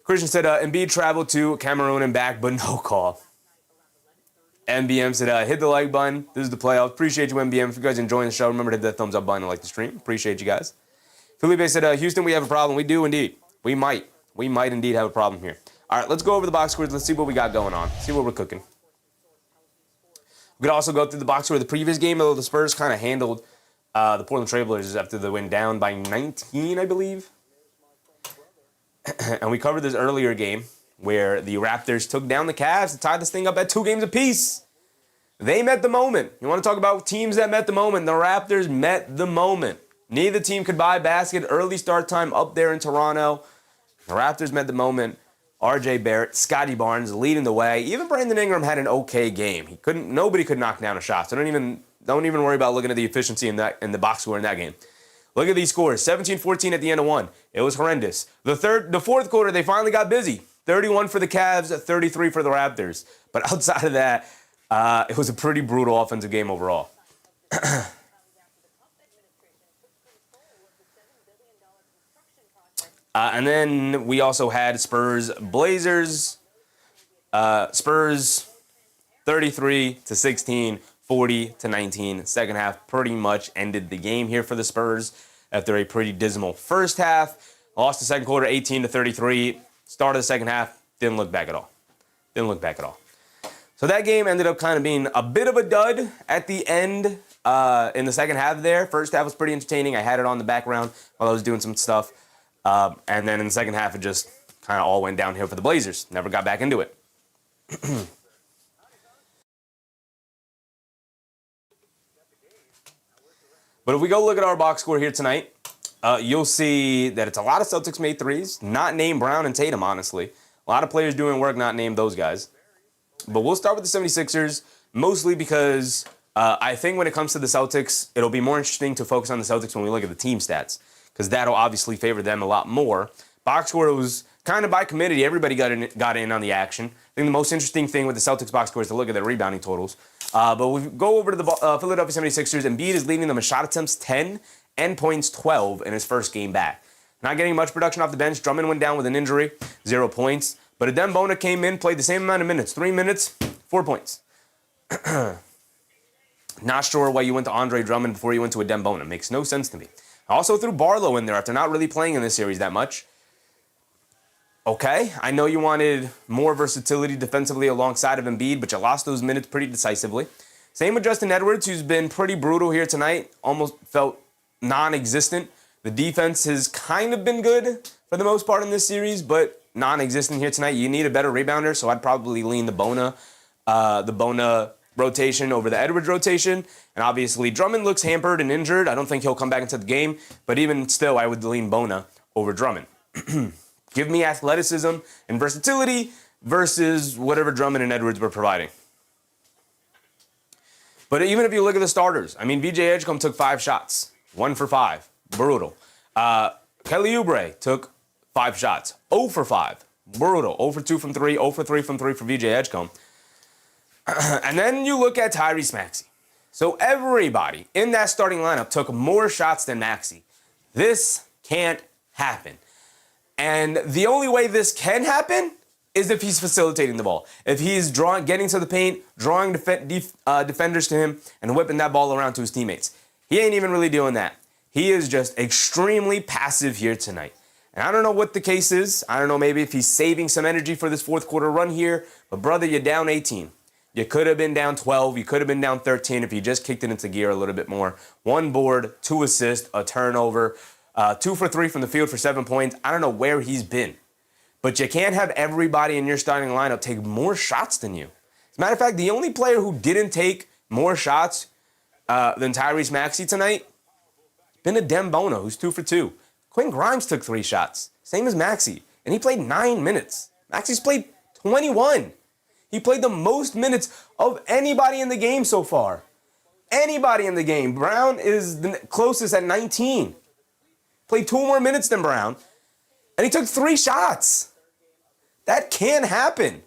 Christian said, Embiid traveled to Cameroon and back, but no call. MBM said, hit the like button. This is the playoffs. Appreciate you, MBM. If you guys are enjoying the show, remember to hit that thumbs up button and like the stream. Appreciate you guys. Felipe said, Houston, we have a problem. We do indeed. We might indeed have a problem here. All right, let's go over the box scores. Let's see what we got going on. See what we're cooking. We could also go through the box score of the previous game, although the Spurs kind of handled the Portland Trailblazers after the win down by 19, I believe. And we covered this earlier game where the Raptors took down the Cavs to tie this thing up at 2 games apiece. They met the moment. You want to talk about teams that met the moment? The Raptors met the moment. Neither team could buy a basket. Early start time up there in Toronto. The Raptors met the moment. R.J. Barrett, Scotty Barnes leading the way. Even Brandon Ingram had an okay game. Nobody could knock down a shot. So don't even worry about looking at the efficiency in the box score in that game. Look at these scores. 17-14 at the end of one. It was horrendous. The fourth quarter, they finally got busy. 31 for the Cavs, 33 for the Raptors. But outside of that, it was a pretty brutal offensive game overall. And then we also had Spurs Blazers. Spurs 33-16, 40-19. Second half pretty much ended the game here for the Spurs after a pretty dismal first half. Lost the second quarter 18-33. Start of the second half, didn't look back at all. So that game ended up kind of being a bit of a dud at the end in the second half there. First half was pretty entertaining. I had it on the background while I was doing some stuff. And then in the second half, it just kind of all went downhill for the Blazers. Never got back into it. But if we go look at our box score here tonight, you'll see that it's a lot of Celtics made threes, not named Brown and Tatum, honestly. A lot of players doing work, not named those guys. But we'll start with the 76ers, mostly because I think when it comes to the Celtics, it'll be more interesting to focus on the Celtics when we look at the team stats, because that'll obviously favor them a lot more. Box score was kind of by committee. Everybody got in on the action. I think the most interesting thing with the Celtics box score is to look at their rebounding totals. But we go over to the Philadelphia 76ers. Embiid is leading them in shot attempts 10 and points 12 in his first game back. Not getting much production off the bench. Drummond went down with an injury, 0 points. But Adembona came in, played the same amount of minutes, 3 minutes, 4 points. Not sure why you went to Andre Drummond before you went to Adembona. Makes no sense to me. I also threw Barlow in there after not really playing in this series that much. Okay, I know you wanted more versatility defensively alongside of Embiid, but you lost those minutes pretty decisively. Same with Justin Edwards, who's been pretty brutal here tonight. Almost felt non-existent. The defense has kind of been good for the most part in this series, but non-existent here tonight. You need a better rebounder, so I'd probably lean the Bona rotation over the Edwards rotation. And obviously, Drummond looks hampered and injured. I don't think he'll come back into the game, but even still, I would lean Bona over Drummond. Give me athleticism and versatility versus whatever Drummond and Edwards were providing. But even if you look at the starters, I mean, VJ Edgecombe took 5 shots, 1 for 5, brutal. Kelly Oubre took 5 shots, 0 for 5, Brutal. 0 for 2 from 3, 0 for 3 from 3 for VJ Edgecombe. And then you look at Tyrese Maxey. So everybody in that starting lineup took more shots than Maxey. This can't happen. And the only way this can happen is if he's facilitating the ball. If he's getting to the paint, drawing defenders to him, and whipping that ball around to his teammates. He ain't even really doing that. He is just extremely passive here tonight. And I don't know what the case is. I don't know, maybe if he's saving some energy for this fourth quarter run here. But brother, you're down 18. You could have been down 12. You could have been down 13 if you just kicked it into gear a little bit more. 1 board, 2 assists, a turnover, 2 for 3 from the field for 7 points. I don't know where he's been. But you can't have everybody in your starting lineup take more shots than you. As a matter of fact, the only player who didn't take more shots than Tyrese Maxey tonight, been a Dembona, who's 2 for 2. Quinn Grimes took 3 shots, same as Maxey, and he played 9 minutes. Maxey's played 21. He played the most minutes of anybody in the game so far. Anybody in the game. Brown is the closest at 19. Played 2 more minutes than Brown, and he took 3 shots. That can happen.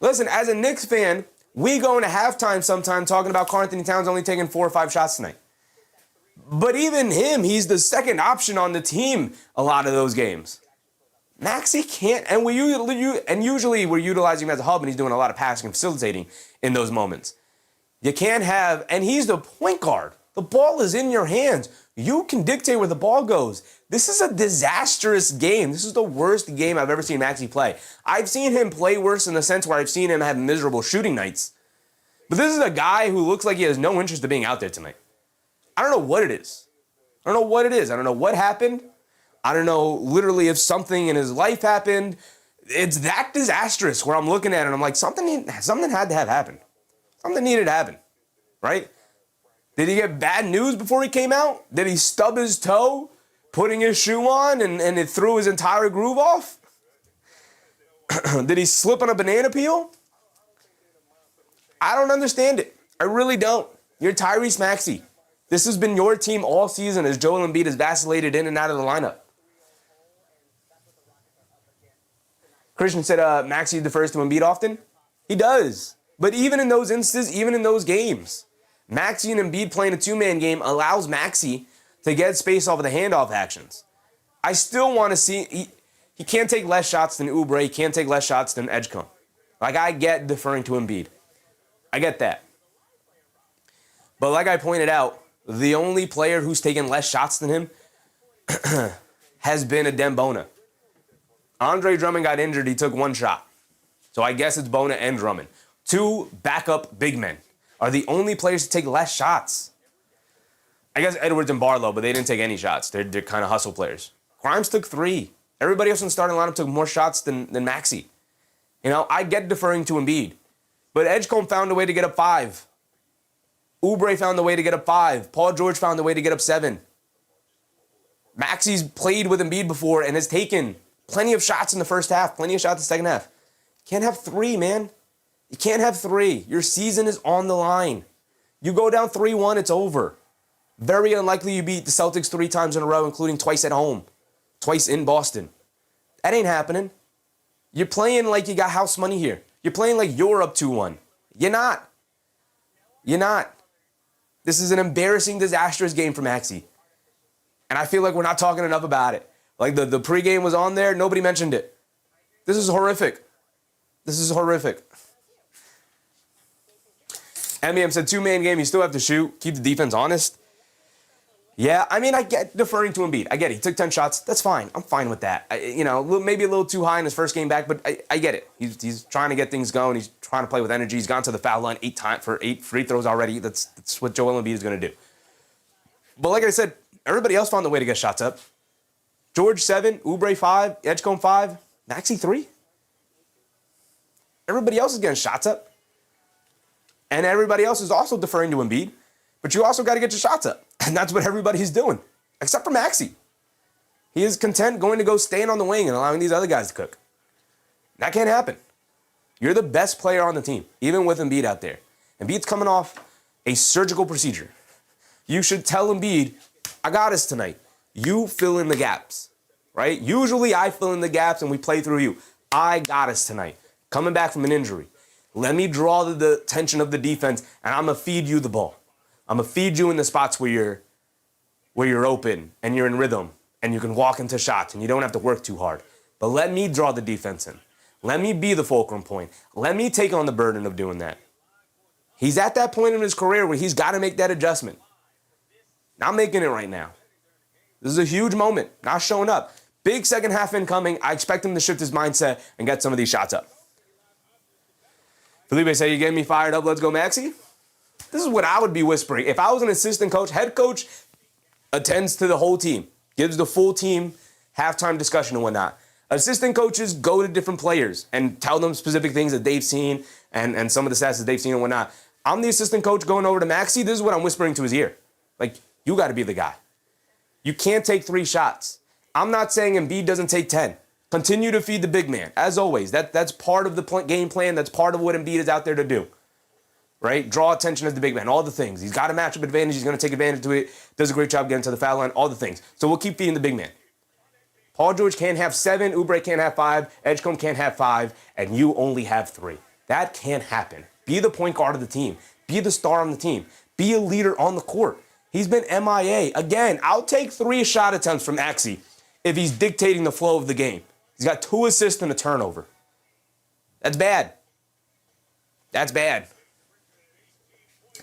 Listen, as a Knicks fan, we go into halftime sometime talking about Karl Anthony Towns only taking 4 or 5 shots tonight. But even him, he's the second option on the team a lot of those games. Maxey can't, and usually we're utilizing him as a hub, and he's doing a lot of passing and facilitating in those moments. You can't have, and he's the point guard. The ball is in your hands. You can dictate where the ball goes. This is a disastrous game. This is the worst game I've ever seen Maxey play. I've seen him play worse in the sense where I've seen him have miserable shooting nights. But this is a guy who looks like he has no interest in being out there tonight. I don't know what it is. I don't know what it is. I don't know what happened. I don't know literally if something in his life happened. It's that disastrous where I'm looking at it and I'm like, something had to have happened. Something needed to happen, right? Did he get bad news before he came out? Did he stub his toe putting his shoe on and it threw his entire groove off? Did he slip on a banana peel? I don't understand it. I really don't. You're Tyrese Maxey. This has been your team all season as Joel Embiid has vacillated in and out of the lineup. Christian said Maxey defers to Embiid often. He does. But even in those instances, even in those games, Maxey and Embiid playing a 2-man game allows Maxey to get space off of the handoff actions. I still want to see, he can't take less shots than Oubre, he can't take less shots than Edgecombe. Like, I get deferring to Embiid. I get that. But like I pointed out, the only player who's taken less shots than him has been a Dembona. Andre Drummond got injured, he took 1 shot. So I guess it's Bona and Drummond. 2 backup big men are the only players to take less shots. I guess Edwards and Barlow, but they didn't take any shots. They're kind of hustle players. Grimes took 3. Everybody else in the starting lineup took more shots than Maxey. You know, I get deferring to Embiid. But Edgecombe found a way to get up 5. Oubre found a way to get up 5. Paul George found a way to get up 7. Maxey's played with Embiid before and has taken plenty of shots in the first half, plenty of shots in the second half. Can't have 3, man. You can't have 3. Your season is on the line. You go down 3-1, it's over. Very unlikely you beat the Celtics 3 times in a row, including twice at home, twice in Boston. That ain't happening. You're playing like you got house money here. You're playing like you're up 2-1. You're not. You're not. This is an embarrassing, disastrous game for Maxey. And I feel like we're not talking enough about it. Like the pregame was on there, nobody mentioned it. This is horrific. This is horrific. MEM said 2-man game, you still have to shoot, keep the defense honest. Yeah, I mean, I get deferring to Embiid. I get it. He took 10 shots. That's fine. I'm fine with that. Maybe a little too high in his first game back, but I get it. He's trying to get things going. He's trying to play with energy. He's gone to the foul line 8 times for 8 free throws already. That's what Joel Embiid is going to do. But like I said, everybody else found the way to get shots up. George 7, Oubre 5, Edgecombe 5, Maxey 3. Everybody else is getting shots up. And everybody else is also deferring to Embiid. But you also got to get your shots up. And that's what everybody's doing, except for Maxey. He is content going to go stand on the wing and allowing these other guys to cook. That can't happen. You're the best player on the team, even with Embiid out there. Embiid's coming off a surgical procedure. You should tell Embiid, I got us tonight. You fill in the gaps. right? Usually I fill in the gaps and we play through you. I got us tonight. Coming back from an injury. Let me draw the attention of the defense, and I'm going to feed you the ball. I'm going to feed you in the spots where you're open and you're in rhythm and you can walk into shots and you don't have to work too hard. But let me draw the defense in. Let me be the fulcrum point. Let me take on the burden of doing that. He's at that point in his career where he's got to make that adjustment. Not making it right now. This is a huge moment. Not showing up. Big second half incoming. I expect him to shift his mindset and get some of these shots up. Felipe said, you getting me fired up. Let's go, Maxey. This is what I would be whispering. If I was an assistant coach, head coach attends to the whole team, gives the full team halftime discussion and whatnot. Assistant coaches go to different players and tell them specific things that they've seen and some of the stats that they've seen and whatnot. I'm the assistant coach going over to Maxey. This is what I'm whispering to his ear. Like, you got to be the guy. You can't take 3 shots. I'm not saying Embiid doesn't take 10. Continue to feed the big man, as always. That's part of the game plan. That's part of what Embiid is out there to do, right? Draw attention as the big man, all the things. He's got a matchup advantage. He's going to take advantage of it. Does a great job getting to the foul line, all the things. So we'll keep feeding the big man. Paul George can't have 7, Oubre can't have 5, Edgecombe can't have 5, and you only have 3. That can't happen. Be the point guard of the team. Be the star on the team. Be a leader on the court. He's been MIA. Again, I'll take 3 shot attempts from Maxey if he's dictating the flow of the game. He's got 2 assists and a turnover. That's bad. That's bad.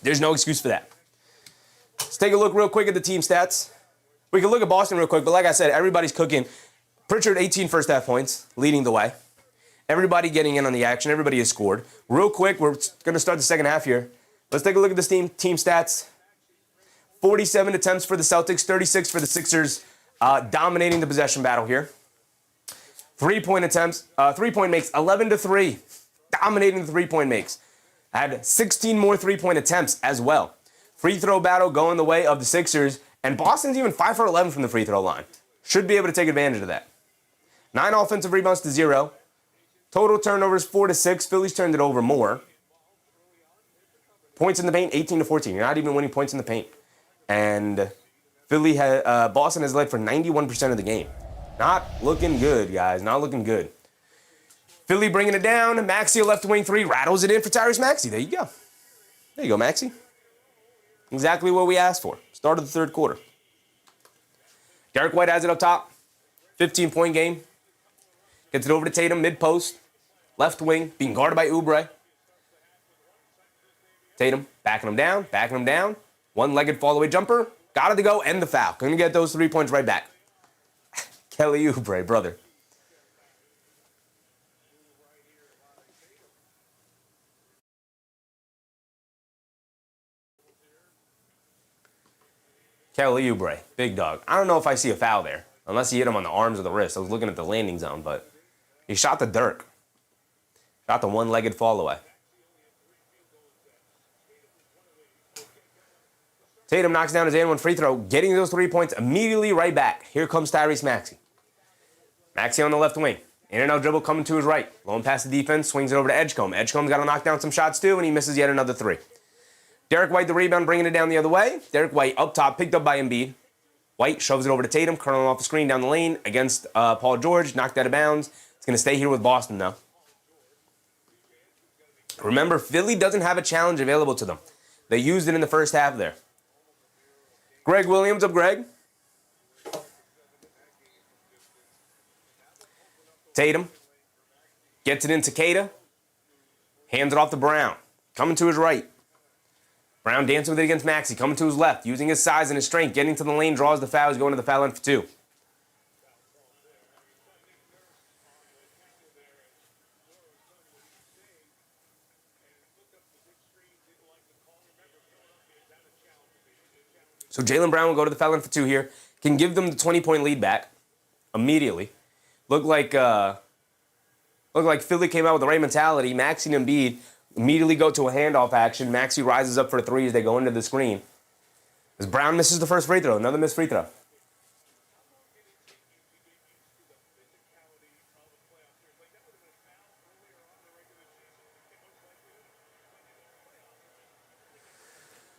There's no excuse for that. Let's take a look real quick at the team stats. We can look at Boston real quick, but like I said, everybody's cooking. Pritchard, 18 first half points, leading the way. Everybody getting in on the action. Everybody has scored. Real quick, we're going to start the second half here. Let's take a look at this team stats. 47 attempts for the Celtics, 36 for the Sixers, dominating the possession battle here. 3-point attempts, 3-point makes, 11-3, dominating the 3-point makes. Had 16 more 3-point attempts as well. Free throw battle going the way of the Sixers, and Boston's even 5 for 11 from the free throw line. Should be able to take advantage of that. 9 offensive rebounds to 0. Total turnovers 4 to 6. Philly's turned it over more. Points in the paint 18-14. You're not even winning points in the paint. And Boston has led for 91% of the game. Not looking good, guys. Not looking good. Philly bringing it down. Maxey, left wing 3, rattles it in for Tyrese Maxey. There you go. There you go, Maxey. Exactly what we asked for. Start of the third quarter. Derek White has it up top. 15-point game. Gets it over to Tatum, mid-post. Left wing, being guarded by Oubre. Tatum backing him down. One-legged fall-away jumper. Got it to go, end the foul. Gonna get those 3 points right back. Kelly Oubre, brother. Kelly Oubre, big dog. I don't know if I see a foul there, unless he hit him on the arms or the wrist. I was looking at the landing zone, but he shot the Dirk. Shot the one-legged fall away. Tatum knocks down his and one free throw, getting those 3 points immediately right back. Here comes Tyrese Maxey. Maxey on the left wing. In and out dribble coming to his right. Lone past the defense, swings it over to Edgecombe. Edgecombe's got to knock down some shots too, and he misses yet another 3. Derek White, the rebound, bringing it down the other way. Derek White up top, picked up by Embiid. White shoves it over to Tatum, curling off the screen down the lane against Paul George, knocked out of bounds. It's going to stay here with Boston, though. Remember, Philly doesn't have a challenge available to them. They used it in the first half there. Greg Williams, up Greg. Tatum gets it into Takeda. Hands it off to Brown. Coming to his right. Brown dancing with it against Maxey. Coming to his left. Using his size and his strength. Getting to the lane. Draws the foul. He's going to the foul line for 2. So Jaylen Brown will go to the foul line for 2 here. Can give them the 20-point lead back immediately. Looked like Philly came out with the right mentality. Maxey and Embiid immediately go to a handoff action. Maxey rises up for a 3 as they go into the screen. As Brown misses the first free throw. Another missed free throw.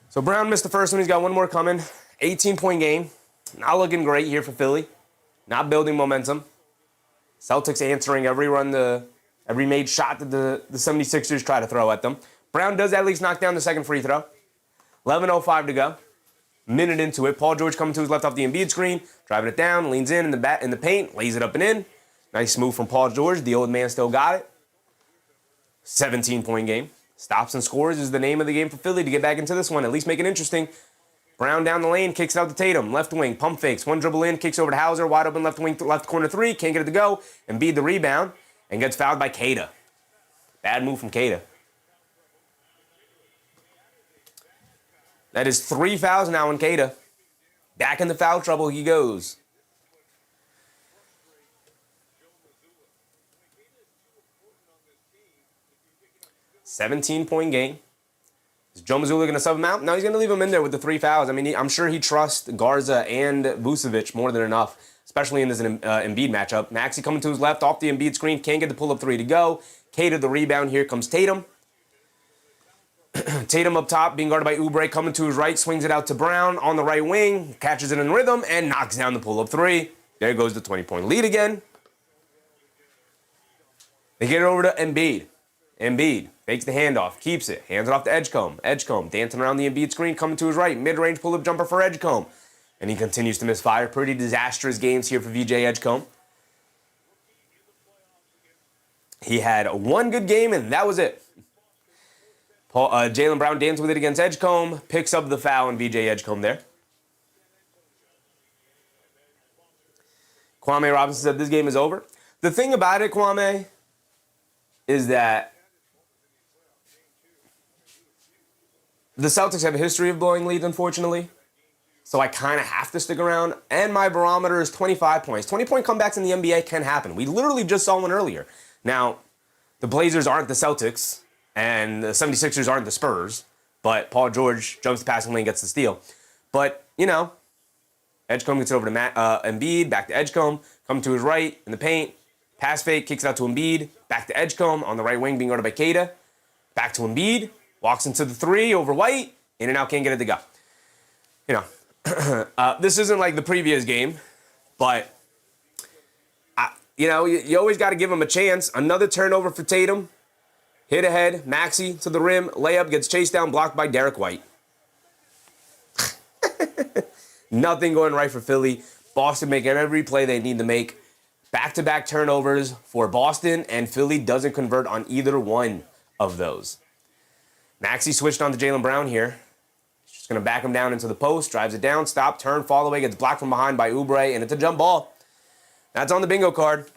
So Brown missed the first one. He's got one more coming. 18-point game. Not looking great here for Philly. not building momentum. Celtics answering every made shot that the 76ers try to throw at them. Brown does at least knock down the second free throw. 11:05 to go. Minute into it. Paul George coming to his left off the Embiid screen, driving it down, leans in the paint, lays it up and in. Nice move from Paul George. The old man still got it. 17-point game. Stops and scores is the name of the game for Philly to get back into this one. At least make it interesting. Brown down the lane, kicks it out to Tatum. Left wing, pump fakes. One dribble in, kicks over to Hauser. Wide open left wing, left corner three. Can't get it to go. Embiid the rebound and gets fouled by Queta. Bad move from Queta. That is 3 fouls now on Queta. Back in the foul trouble he goes. $17-point game. Is Joe Mazzulla going to sub him out? No, he's going to leave him in there with the 3 fouls. I mean, I'm sure he trusts Garza and Vucevic more than enough, especially in this Embiid matchup. Maxey coming to his left off the Embiid screen. Can't get the pull-up 3 to go. Queta the rebound. Here comes Tatum. Tatum up top, being guarded by Oubre, coming to his right, swings it out to Brown on the right wing, catches it in rhythm, and knocks down the pull-up 3. There goes the 20-point lead again. They get it over to Embiid. Embiid fakes the handoff, keeps it, hands it off to Edgecombe. Edgecombe dancing around the Embiid screen, coming to his right, mid-range pull-up jumper for Edgecombe. And he continues to misfire. Pretty disastrous games here for VJ Edgecombe. He had one good game, and that was it. Jaylen Brown dances with it against Edgecombe, picks up the foul on VJ Edgecombe there. Kwame Robinson said this game is over. The thing about it, Kwame, is that the Celtics have a history of blowing leads, unfortunately. So I kind of have to stick around. And my barometer is 25 points. 20-point comebacks in the NBA can happen. We literally just saw one earlier. Now, the Blazers aren't the Celtics. And the 76ers aren't the Spurs, but Paul George jumps the passing lane, gets the steal. But, you know, Edgecombe gets over to Embiid, back to Edgecombe, coming to his right in the paint, pass fake, kicks it out to Embiid, back to Edgecombe on the right wing, being guarded by Queta, back to Embiid, walks into the 3 over White, in and out, can't get it to go. You know, this isn't like the previous game, but, you know, you always got to give him a chance. Another turnover for Tatum. Hit ahead, Maxey to the rim, layup, gets chased down, blocked by Derek White. Nothing going right for Philly. Boston making every play they need to make. Back-to-back turnovers for Boston, and Philly doesn't convert on either one of those. Maxey switched on to Jaylen Brown here. Just going to back him down into the post, drives it down, stop, turn, fall away, gets blocked from behind by Oubre, and it's a jump ball. That's on the bingo card.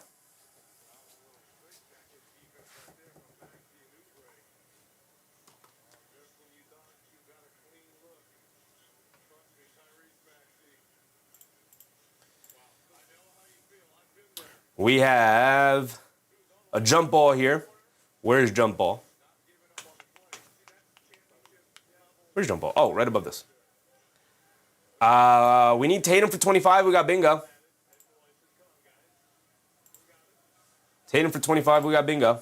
We have a jump ball here. Where's jump ball? Where's jump ball? Oh, right above this. We need Tatum for 25. We got bingo. Tatum for 25. We got bingo.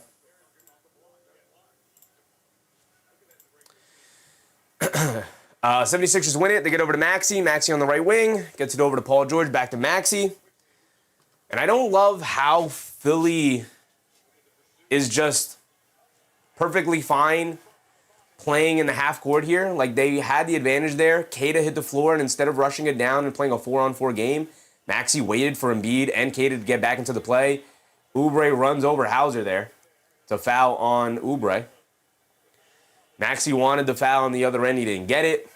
76ers win it. They get over to Maxey. Maxey on the right wing. Gets it over to Paul George. Back to Maxey. And I don't love how Philly is just perfectly fine playing in the half court here. Like, they had the advantage there. Queta hit the floor, and instead of rushing it down and playing a 4-on-4 game, Maxey waited for Embiid and Queta to get back into the play. Oubre runs over Hauser there. It's a foul on Oubre. Maxey wanted the foul on the other end. He didn't get it.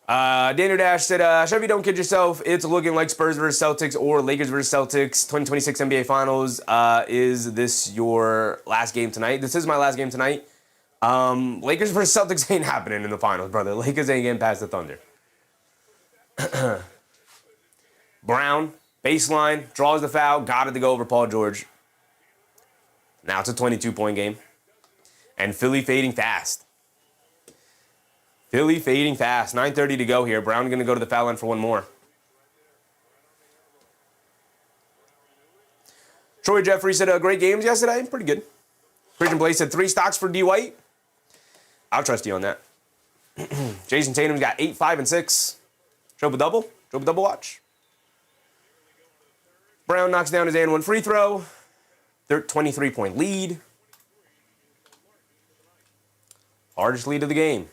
Daniel Dash said, Chevy, don't kid yourself. It's looking like Spurs versus Celtics or Lakers versus Celtics. 2026 NBA Finals. Is this your last game tonight? This is my last game tonight. Lakers versus Celtics ain't happening in the finals, brother. Lakers ain't getting past the Thunder. Brown, baseline, draws the foul, got it to go over Paul George. Now it's a 22-point game. And Philly fading fast. Philly fading fast. 9:30 to go here. Brown going to go to the foul line for one more. Troy Jeffrey said, great games yesterday. Pretty good. Christian Blaze said 3 stocks for D. White. I'll trust you on that. Jayson Tatum's got 8, 5, and 6. Triple-double watch. Brown knocks down his and one free throw. 23-point lead. Largest lead of the game.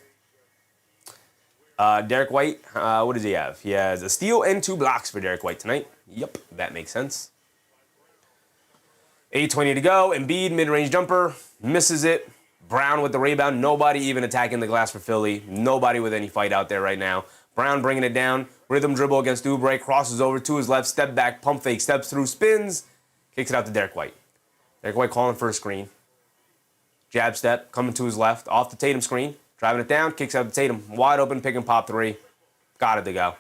Derek White, what does he have? He has a steal and 2 blocks for Derek White tonight. Yep, that makes sense. 8:20 to go. Embiid, mid-range jumper, misses it. Brown with the rebound. Nobody even attacking the glass for Philly. Nobody with any fight out there right now. Brown bringing it down. Rhythm dribble against Oubre. Crosses over to his left. Step back. Pump fake. Steps through. Spins. Kicks it out to Derek White. Derek White calling for a screen. Jab step. Coming to his left. Off the Tatum screen. Driving it down. Kicks out to Tatum. Wide open. Pick and pop 3. Got it to go.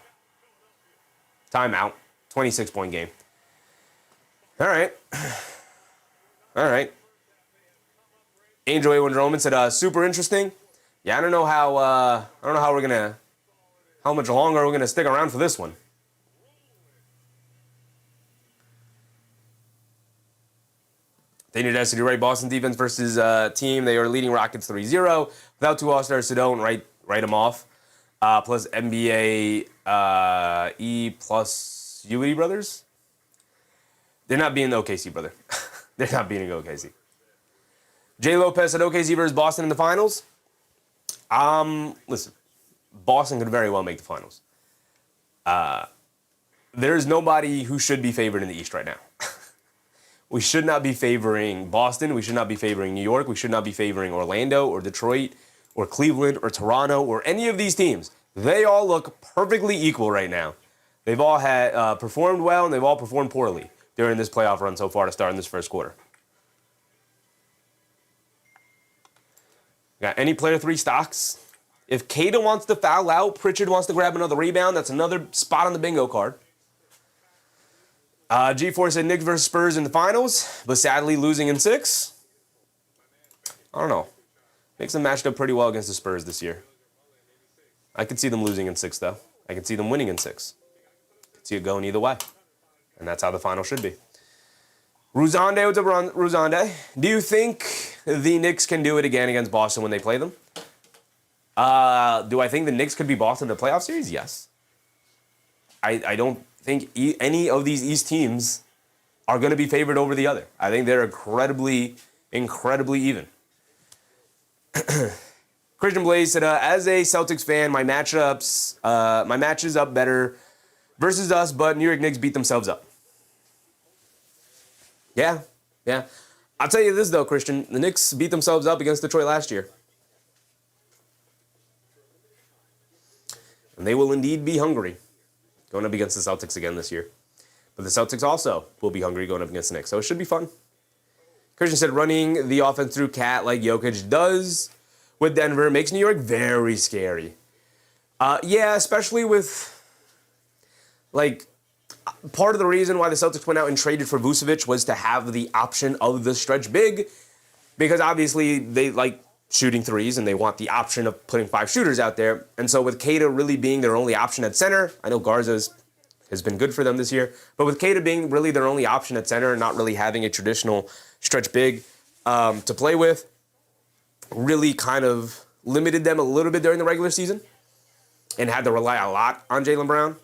Timeout. 26-point game. All right. All right. Angel A1 Roman said, super interesting. Yeah, I don't know how how much longer we're gonna stick around for this one. They need to do right. Boston defense versus team. They are leading Rockets 3-0. Without 2 All-Stars, so don't write them off. Plus NBA E plus Ewing brothers. They're not beating the OKC, brother. They're not beating OKC. Jay Lopez said OKC versus Boston in the finals. Listen, Boston could very well make the finals. There's nobody who should be favored in the East right now. We should not be favoring Boston. We should not be favoring New York. We should not be favoring Orlando or Detroit or Cleveland or Toronto or any of these teams. They all look perfectly equal right now. They've all had performed well and they've all performed poorly during this playoff run so far to start in this first quarter. Got any player 3 stocks? If Kata wants to foul out, Pritchard wants to grab another rebound, that's another spot on the bingo card. G4 said Knicks versus Spurs in the finals, but sadly losing in 6. I don't know. Knicks have matched up pretty well against the Spurs this year. I could see them losing in 6, though. I could see them winning in 6. I could see it going either way. And that's how the final should be. Ruzande, what's up, Ruzande? Do you think the Knicks can do it again against Boston when they play them? Do I think the Knicks could be Boston in the playoff series? Yes. I don't think any of these East teams are going to be favored over the other. I think they're incredibly even. Christian Blaze said, as a Celtics fan, my matches up better versus us, but New York Knicks beat themselves up. Yeah. I'll tell you this, though, Christian. The Knicks beat themselves up against Detroit last year. And they will indeed be hungry going up against the Celtics again this year. But the Celtics also will be hungry going up against the Knicks. So it should be fun. Christian said running the offense through Cat like Jokic does with Denver makes New York very scary. Yeah, especially with, part of the reason why the Celtics went out and traded for Vucevic was to have the option of the stretch big, because obviously they like shooting threes and they want the option of putting 5 shooters out there. And so with Kata really being their only option at center, I know Garza has been good for them this year, but with Kata being really their only option at center and not really having a traditional stretch big to play with, really kind of limited them a little bit during the regular season and had to rely a lot on Jaylen Brown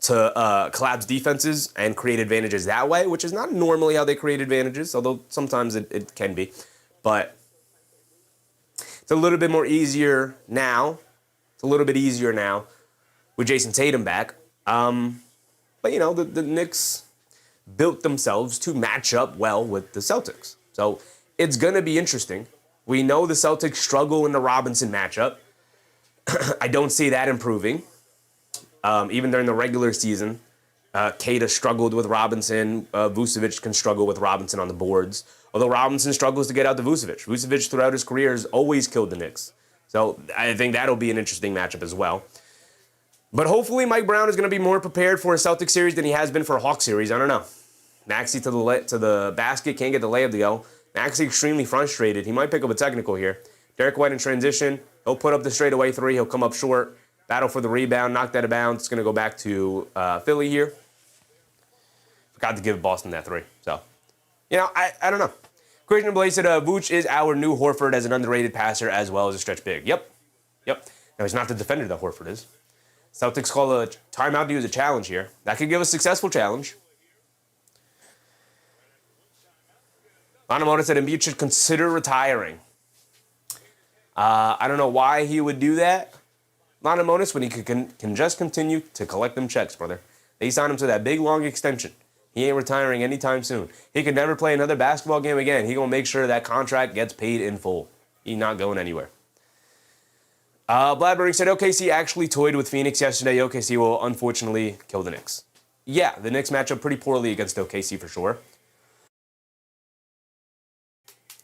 to collapse defenses and create advantages that way, which is not normally how they create advantages, although sometimes it can be. But it's a little bit more easier now. It's a little bit easier now with Jayson Tatum back. But, the Knicks built themselves to match up well with the Celtics. So it's going to be interesting. We know the Celtics struggle in the Robinson matchup. I don't see that improving. Even during the regular season, Kata struggled with Robinson. Vucevic can struggle with Robinson on the boards. Although Robinson struggles to get out to Vucevic. Vucevic throughout his career has always killed the Knicks. So I think that'll be an interesting matchup as well. But hopefully Mike Brown is going to be more prepared for a Celtics series than he has been for a Hawks series. I don't know. Maxey to the basket, can't get the layup to go. Maxey extremely frustrated. He might pick up a technical here. Derek White in transition. He'll put up the straightaway 3. He'll come up short. Battle for the rebound. Knock that out of bounds. It's going to go back to Philly here. Forgot to give Boston that 3. So, I don't know. Christian Blaze said, Vooch is our new Horford as an underrated passer as well as a stretch big. Yep. Now, he's not the defender that Horford is. Celtics call a timeout to use a challenge here. That could give a successful challenge. Manamoto said Embiid should consider retiring. I don't know why he would do that, Manamoto, when he can just continue to collect them checks, brother. They signed him to that big, long extension. He ain't retiring anytime soon. He could never play another basketball game again. He going to make sure that contract gets paid in full. He's not going anywhere. Bladbury said OKC actually toyed with Phoenix yesterday. OKC will unfortunately kill the Knicks. Yeah, the Knicks match up pretty poorly against OKC for sure.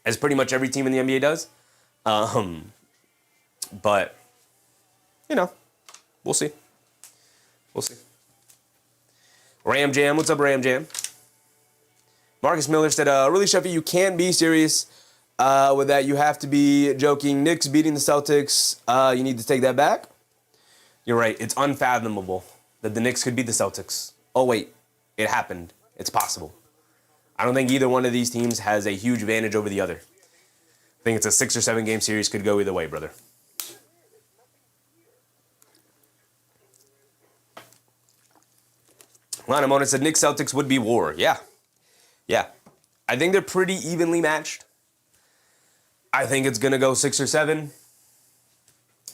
As pretty much every team in the NBA does. But, you know, we'll see. We'll see. Ram Jam, what's up, Ram Jam? Marcus Miller said, really, Sheffy, you can't be serious with that. You have to be joking. Knicks beating the Celtics. You need to take that back. You're right. It's unfathomable that the Knicks could beat the Celtics. Oh, wait. It happened. It's possible. I don't think either one of these teams has a huge advantage over the other. I think it's a 6 or 7 game series. Could go either way, brother. Lana Mona said Knicks Celtics would be war. Yeah. Yeah. I think they're pretty evenly matched. I think it's going to go 6 or 7.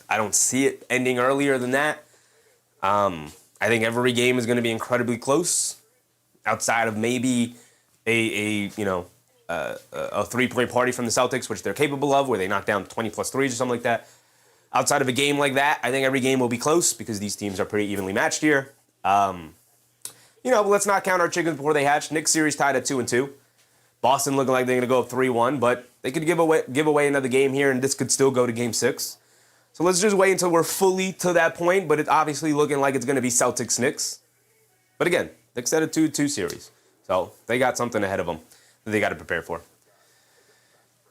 I don't see it ending earlier than that. I think every game is going to be incredibly close. Outside of maybe a 3-point party from the Celtics, which they're capable of, where they knock down 20 plus threes or something like that. Outside of a game like that, I think every game will be close because these teams are pretty evenly matched here. But let's not count our chickens before they hatch. Knicks series tied at 2-2. Boston looking like they're going to go up 3-1, but they could give away another game here, and this could still go to Game 6. So let's just wait until we're fully to that point, but it's obviously looking like it's going to be Celtics-Knicks. But again, Knicks at a 2-2 series. So they got something ahead of them that they got to prepare for.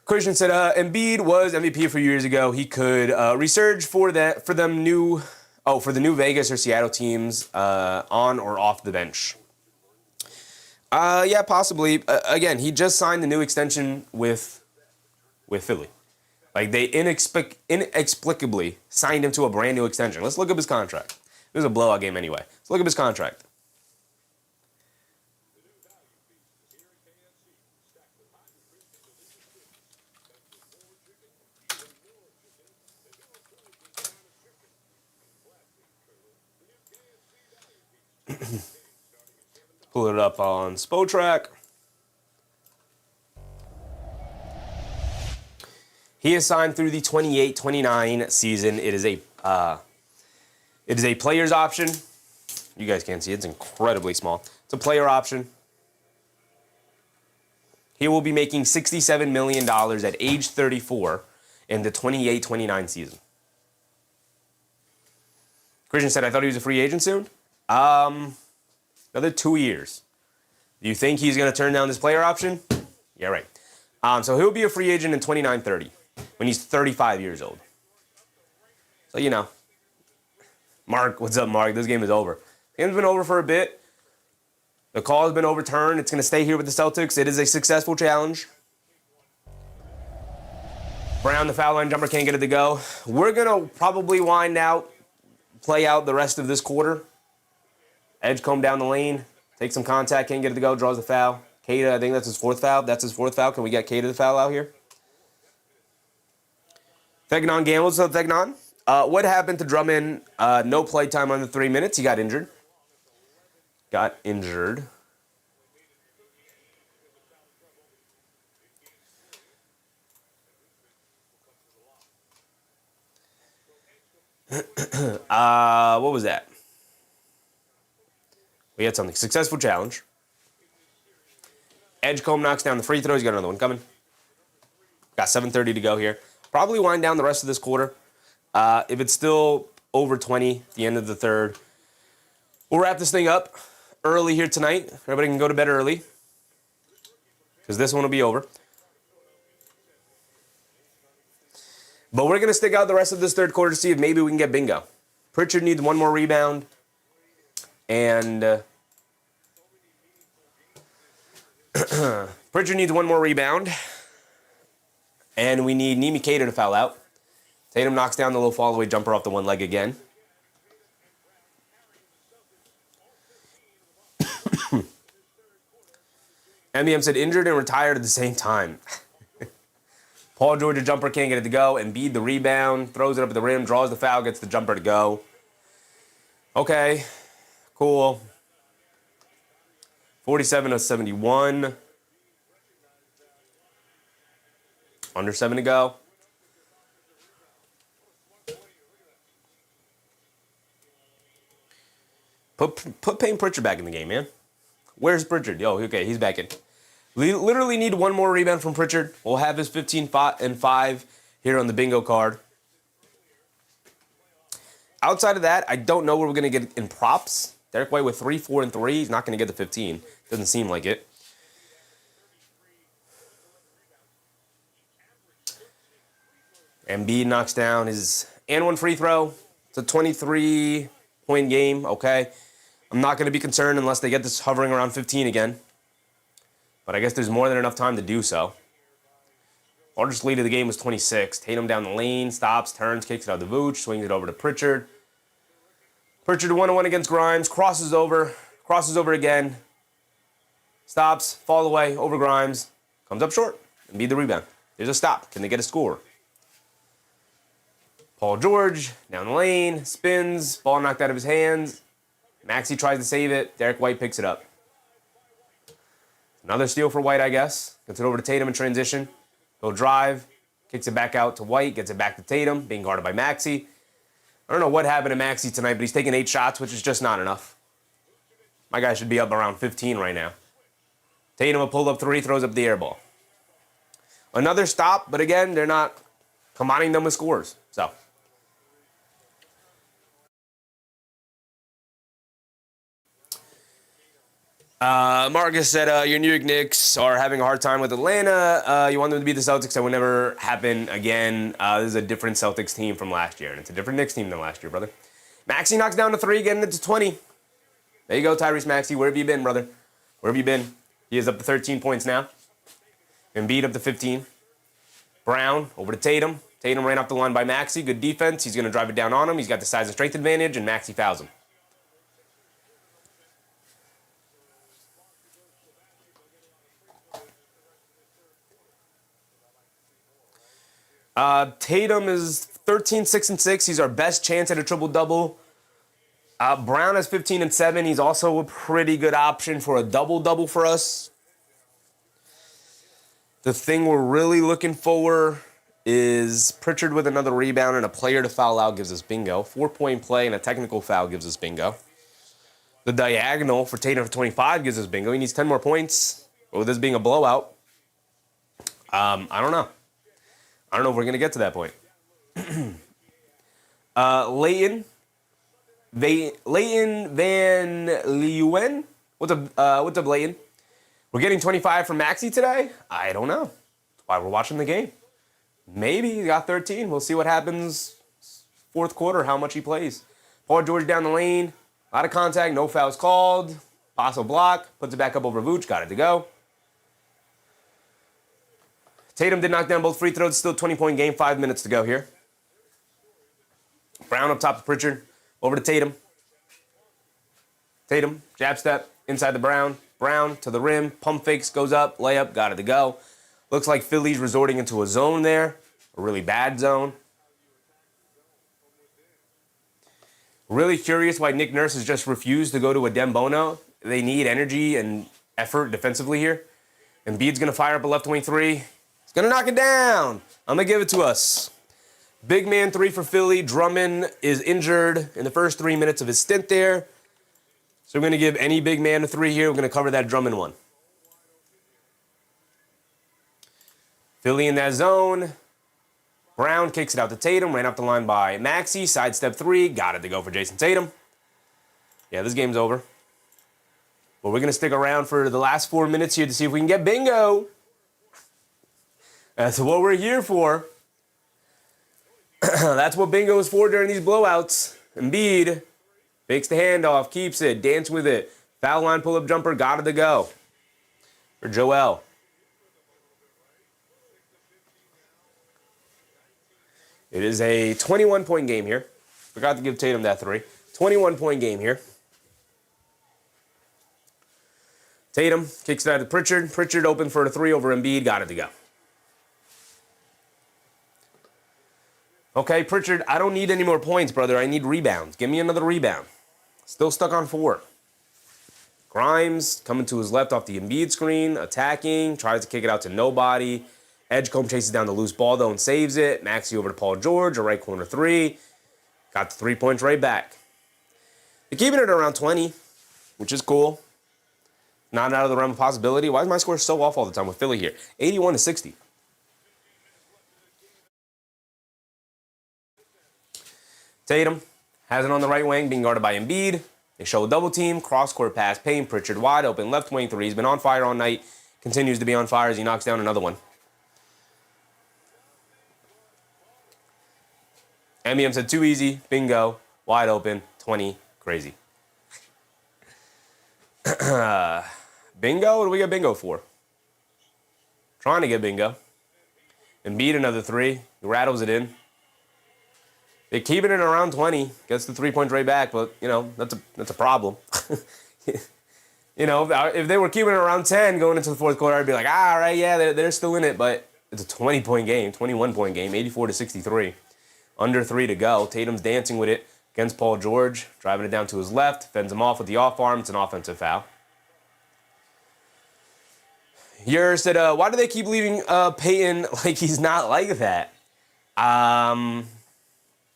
Christian said Embiid was MVP a few years ago. He could resurge for the new Vegas or Seattle teams on or off the bench. Yeah, possibly. Again, he just signed the new extension with Philly. Like, they inexplicably signed him to a brand new extension. Let's look up his contract. It was a blowout game anyway. Let's look up his contract. Pull it up on Spotrac. He is signed through the 28-29 season. It is a player's option. You guys can't see it. It's incredibly small. It's a player option. He will be making $67 million at age 34 in the 28-29 season. Christian said, I thought he was a free agent soon. Another 2 years. Do you think he's going to turn down this player option? Yeah, right. So he'll be a free agent in 29-30 when he's 35 years old. So, Mark, what's up, Mark? This game is over. The game's been over for a bit. The call has been overturned. It's going to stay here with the Celtics. It is a successful challenge. Brown, the foul line jumper, can't get it to go. We're going to probably play out the rest of this quarter. Edgecombe down the lane, takes some contact, can't get it to go, draws the foul. Kada, I think that's his fourth foul. That's his fourth foul. Can we get Kada the foul out here? Thegnon gambles. So Thegnon, what happened to Drummond? No play time under 3 minutes. He got injured. What was that? We had something. Successful challenge. Edgecombe knocks down the free throws. You got another one coming. Got 7:30 to go here. Probably wind down the rest of this quarter. If it's still over 20 at the end of the third, we'll wrap this thing up early here tonight. Everybody can go to bed early because this one will be over. But we're going to stick out the rest of this third quarter to see if maybe we can get bingo. Pritchard needs one more rebound. And Pritchard needs one more rebound. And we need Nimi Kada to foul out. Tatum knocks down the low fall-away jumper off the one leg again. MBM said injured and retired at the same time. Paul George, a jumper, can't get it to go. Embiid, the rebound, throws it up at the rim, draws the foul, gets the jumper to go. Okay, cool. 47-71. Under 7 to go. Put Payne Pritchard back in the game, man. Where's Pritchard? Yo, okay, he's back in. We literally need one more rebound from Pritchard. We'll have his 15-5 here on the bingo card. Outside of that, I don't know where we're going to get in props. Derek White with 3, 4, and 3. He's not going to get the 15. Doesn't seem like it. Embiid knocks down his and one free throw. It's a 23-point game, okay. I'm not going to be concerned unless they get this hovering around 15 again. But I guess there's more than enough time to do so. Largest lead of the game was 26. Tatum down the lane, stops, turns, kicks it out to Vooch, swings it over to Pritchard. Pritchard 1-on-1 against Grimes, crosses over again. Stops, fall away, over Grimes, comes up short, and beat the rebound. There's a stop. Can they get a score? Paul George, down the lane, spins, ball knocked out of his hands. Maxey tries to save it. Derek White picks it up. Another steal for White, I guess. Gets it over to Tatum in transition. He'll drive, kicks it back out to White, gets it back to Tatum, being guarded by Maxey. I don't know what happened to Maxey tonight, but he's taking 8 shots, which is just not enough. My guy should be up around 15 right now. Tatum, a pull-up 3, throws up the air ball. Another stop, but again, they're not combining them with scores. So. Marcus said, your New York Knicks are having a hard time with Atlanta. You want them to beat the Celtics. That would never happen again. This is a different Celtics team from last year, and it's a different Knicks team than last year, brother. Maxey knocks down to 3, getting it to 20. There you go, Tyrese Maxey. Where have you been, brother? Where have you been? He is up to 13 points now. Embiid up to 15. Brown over to Tatum. Tatum ran off the line by Maxey. Good defense. He's going to drive it down on him. He's got the size and strength advantage, and Maxey fouls him. Tatum is 13, 6, and 6. He's our best chance at a triple-double. Brown has 15 and 7. He's also a pretty good option for a double-double for us. The thing we're really looking for is Pritchard with another rebound and a player to foul out gives us bingo. 4-point play and a technical foul gives us bingo. The diagonal for Tatum for 25 gives us bingo. He needs 10 more points. But with this being a blowout, I don't know. I don't know if we're going to get to that point. Leighton Van Leeuwen. What's up, Leighton? We're getting 25 from Maxey today? I don't know. That's why we're watching the game. Maybe he got 13. We'll see what happens fourth quarter, how much he plays. Paul George down the lane. A lot of contact. No fouls called. Paso block. Puts it back up over Vooch. Got it to go. Tatum did knock down both free throws. Still 20-point game. 5 minutes to go here. Brown up top to Pritchard. Over to Tatum. Tatum, jab step, inside the Brown. Brown to the rim. Pump fakes, goes up. Layup, got it to go. Looks like Philly's resorting into a zone there. A really bad zone. Really curious why Nick Nurse has just refused to go to a Dembono. They need energy and effort defensively here. Embiid's going to fire up a left wing 3. He's going to knock it down. I'm going to give it to us. Big man 3 for Philly. Drummond is injured in the first 3 minutes of his stint there. So we're going to give any big man a 3 here. We're going to cover that Drummond one. Philly in that zone. Brown kicks it out to Tatum. Ran up the line by Maxey. Sidestep 3. Got it to go for Jayson Tatum. Yeah, this game's over. But we're going to stick around for the last 4 minutes here to see if we can get bingo. That's what we're here for. That's what bingo is for during these blowouts. Embiid fakes the handoff, keeps it, dance with it. Foul line pull-up jumper, got it to go. For Joel. It is a 21-point game here. Forgot to give Tatum that 3. 21-point game here. Tatum kicks it out to Pritchard. Pritchard open for a 3 over Embiid. Got it to go. Okay, Pritchard, I don't need any more points, brother. I need rebounds. Give me another rebound. Still stuck on 4. Grimes coming to his left off the Embiid screen, attacking, tries to kick it out to nobody. Edgecombe chases down the loose ball, though, and saves it. Maxey over to Paul George, a right corner 3. Got the 3 points right back. They're keeping it around 20, which is cool. Not out of the realm of possibility. Why is my score so off all the time with Philly here? 81 to 60. Tatum has it on the right wing, being guarded by Embiid. They show a double team, cross-court pass, Payne, Pritchard wide open, left wing 3. He's been on fire all night, continues to be on fire as he knocks down another one. MEM said too easy, bingo, wide open, 20, crazy. Bingo? What do we get bingo for? Trying to get bingo. Embiid another 3, he rattles it in. They're keeping it around 20, gets the 3 points right back, but, you know, that's a problem. You know, if they were keeping it around 10 going into the fourth quarter, I'd be like, all right, yeah, they're still in it, but it's a 20-point game, 21-point game, 84 to 63. Under 3 to go. Tatum's dancing with it against Paul George, driving it down to his left, fends him off with the off arm. It's an offensive foul. Yer said, why do they keep leaving Payton like he's not like that?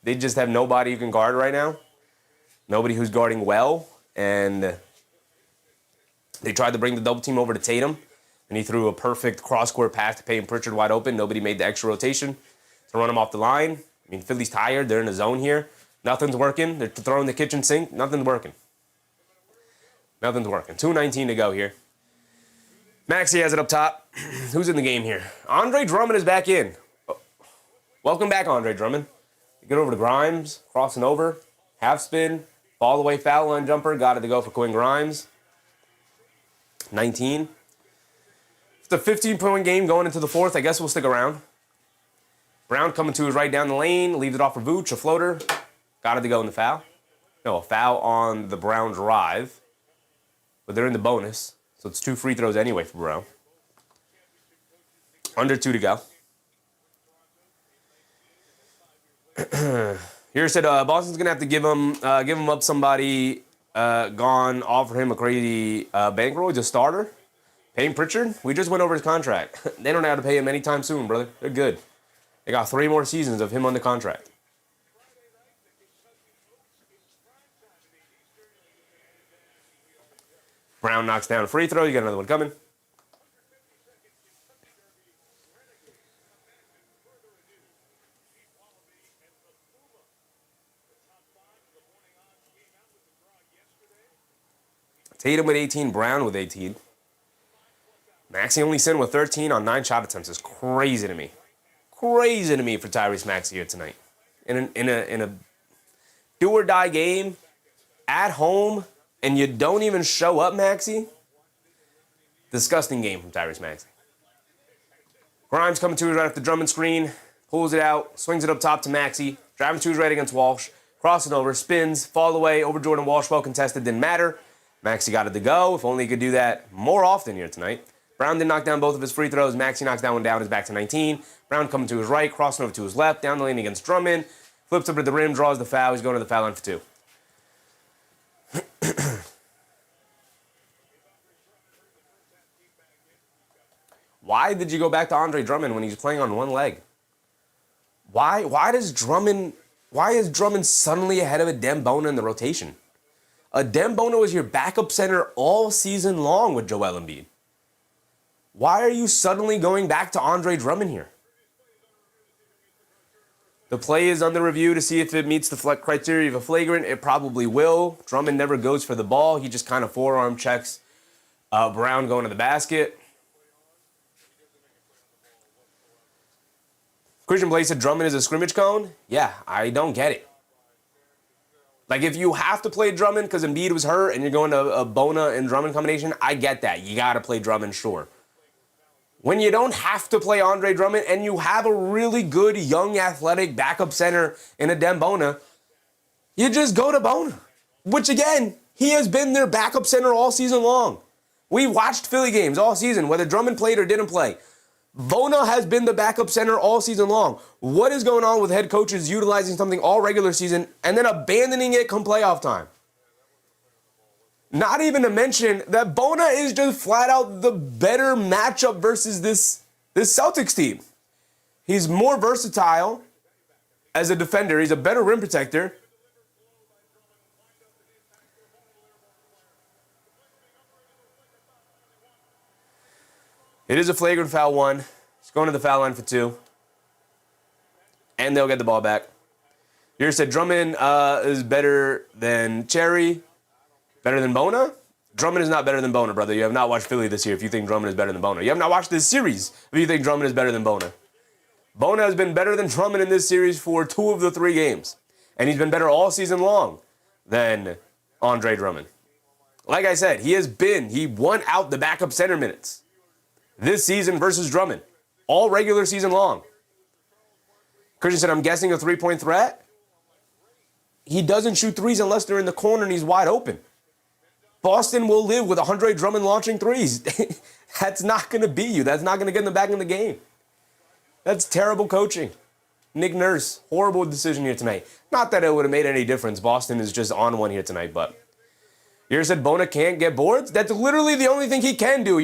They just have nobody who can guard right now. Nobody who's guarding well. And they tried to bring the double team over to Tatum. And he threw a perfect cross-court pass to Payton Pritchard wide open. Nobody made the extra rotation to run him off the line. I mean, Philly's tired. They're in the zone here. Nothing's working. They're throwing the kitchen sink. Nothing's working. Nothing's working. 2:19 to go here. Maxey has it up top. Who's in the game here? Andre Drummond is back in. Oh. Welcome back, Andre Drummond. Get over to Grimes, crossing over, half spin, fall away foul line jumper, got it to go for Quinn Grimes. 19. It's a 15-point game going into the fourth. I guess we'll stick around. Brown coming to his right down the lane, leaves it off for Vooch, a floater. Got it to go in the foul. No, a foul on the Brown drive. But they're in the bonus, so it's 2 free throws anyway for Brown. Under 2 to go. Here said Boston's gonna have to give him up somebody gone, offer him a crazy bankroll. He's a starter. Payne Pritchard. We just went over his contract. They don't have to pay him anytime soon, brother. They're good. They got 3 more seasons of him on the contract. Brown knocks down a free throw. You got another one coming. Tatum with 18, Brown with 18. Maxey only sitting with 13 on 9 shot attempts is crazy to me. Crazy to me for Tyrese Maxey here tonight. In a do or die game at home, and you don't even show up, Maxey. Disgusting game from Tyrese Maxey. Grimes coming to his right off the Drummond screen, pulls it out, swings it up top to Maxey, driving to his right against Walsh, crossing over, spins, fall away over Jordan Walsh, well contested, didn't matter. Maxey got it to go. If only he could do that more often here tonight. Brown did knock down both of his free throws. Maxey knocks that one down, is back to 19. Brown coming to his right, crossing over to his left, down the lane against Drummond, flips over to the rim, draws the foul. He's going to the foul line for 2. Why did you go back to Andre Drummond when he's playing on one leg? Why is Drummond suddenly ahead of a Dembona in the rotation? A Dembona was your backup center all season long with Joel Embiid. Why are you suddenly going back to Andre Drummond here? The play is under review to see if it meets the criteria of a flagrant. It probably will. Drummond never goes for the ball. He just kind of forearm checks Brown going to the basket. Christian Blake said Drummond is a scrimmage cone. Yeah, I don't get it. Like, if you have to play Drummond because Embiid was hurt and you're going to a Bona and Drummond combination, I get that. You got to play Drummond, sure. When you don't have to play Andre Drummond and you have a really good, young, athletic backup center in a Dembona, you just go to Bona. Which, again, he has been their backup center all season long. We watched Philly games all season, whether Drummond played or didn't play. Bona has been the backup center all season long. What is going on with head coaches utilizing something all regular season and then abandoning it come playoff time? Not even to mention that Bona is just flat out the better matchup versus this Celtics team. He's more versatile as a defender. He's a better rim protector. It is a flagrant foul 1. He's going to the foul line for 2. And they'll get the ball back. You said Drummond is better than Cherry. Better than Bona? Drummond is not better than Bona, brother. You have not watched Philly this year if you think Drummond is better than Bona. You have not watched this series if you think Drummond is better than Bona. Bona has been better than Drummond in this series for 2 of the 3 games. And he's been better all season long than Andre Drummond. Like I said, he won out the backup center minutes this season versus Drummond. All regular season long. Christian said, I'm guessing a 3-point threat. He doesn't shoot threes unless they're in the corner and he's wide open. Boston will live with Andre Drummond launching threes. That's not going to beat you. That's not going to get them back in the game. That's terrible coaching. Nick Nurse, horrible decision here tonight. Not that it would have made any difference. Boston is just on one here tonight, but you said Bona can't get boards? That's literally the only thing he can do,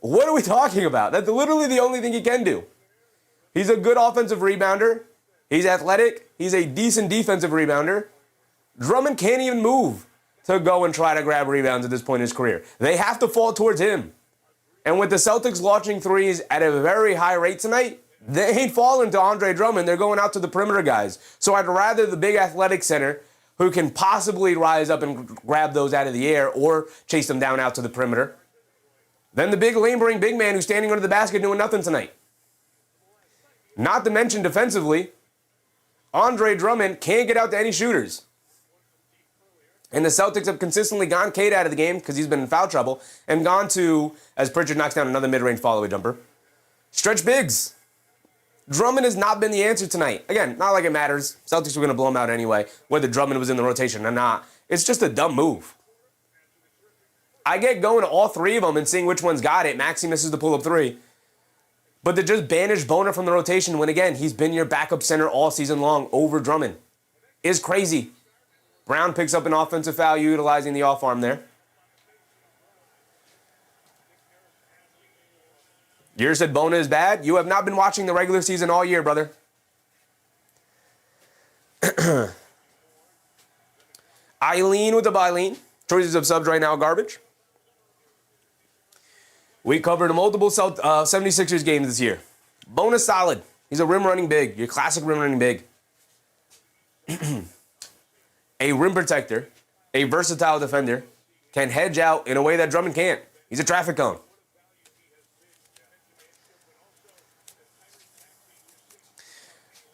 What are we talking about? That's literally the only thing he can do. He's a good offensive rebounder. He's athletic. He's a decent defensive rebounder. Drummond can't even move to go and try to grab rebounds at this point in his career. They have to fall towards him. And with the Celtics launching threes at a very high rate tonight, they ain't falling to Andre Drummond. They're going out to the perimeter guys. So I'd rather the big athletic center who can possibly rise up and grab those out of the air or chase them down out to the perimeter than the big laboring big man who's standing under the basket doing nothing tonight. Not to mention defensively, Andre Drummond can't get out to any shooters. And the Celtics have consistently gone Cade out of the game because he's been in foul trouble and gone to, as Pritchard knocks down another mid-range follow-away jumper, stretch bigs. Drummond has not been the answer tonight. Again, not like it matters. Celtics were going to blow him out anyway, whether Drummond was in the rotation or not. It's just a dumb move. I get going to all 3 of them and seeing which one's got it. Maxey misses the pull-up 3. But to just banish Bona from the rotation when, again, he's been your backup center all season long over Drummond is crazy. Brown picks up an offensive foul utilizing the off-arm there. You said Bona is bad? You have not been watching the regular season all year, brother. Eileen with the Bylene. Choices of subs right now, garbage. We covered multiple 76ers games this year. Bona's solid. He's a rim running big. Your classic rim running big. A rim protector, a versatile defender, can hedge out in a way that Drummond can't. He's a traffic cone.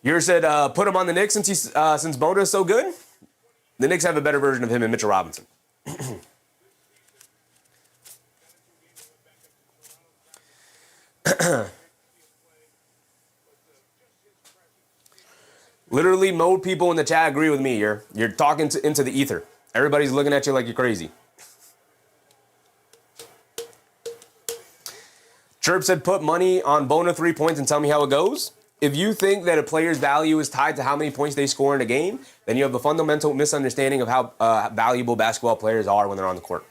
You said put him on the Knicks since Bona is so good. The Knicks have a better version of him in Mitchell Robinson. Literally, most people in the chat agree with me. You're talking into the ether. Everybody's looking at you like you're crazy. Chirp said, put money on Bona 3 points and tell me how it goes. If you think that a player's value is tied to how many points they score in a game, then you have a fundamental misunderstanding of how valuable basketball players are when they're on the court.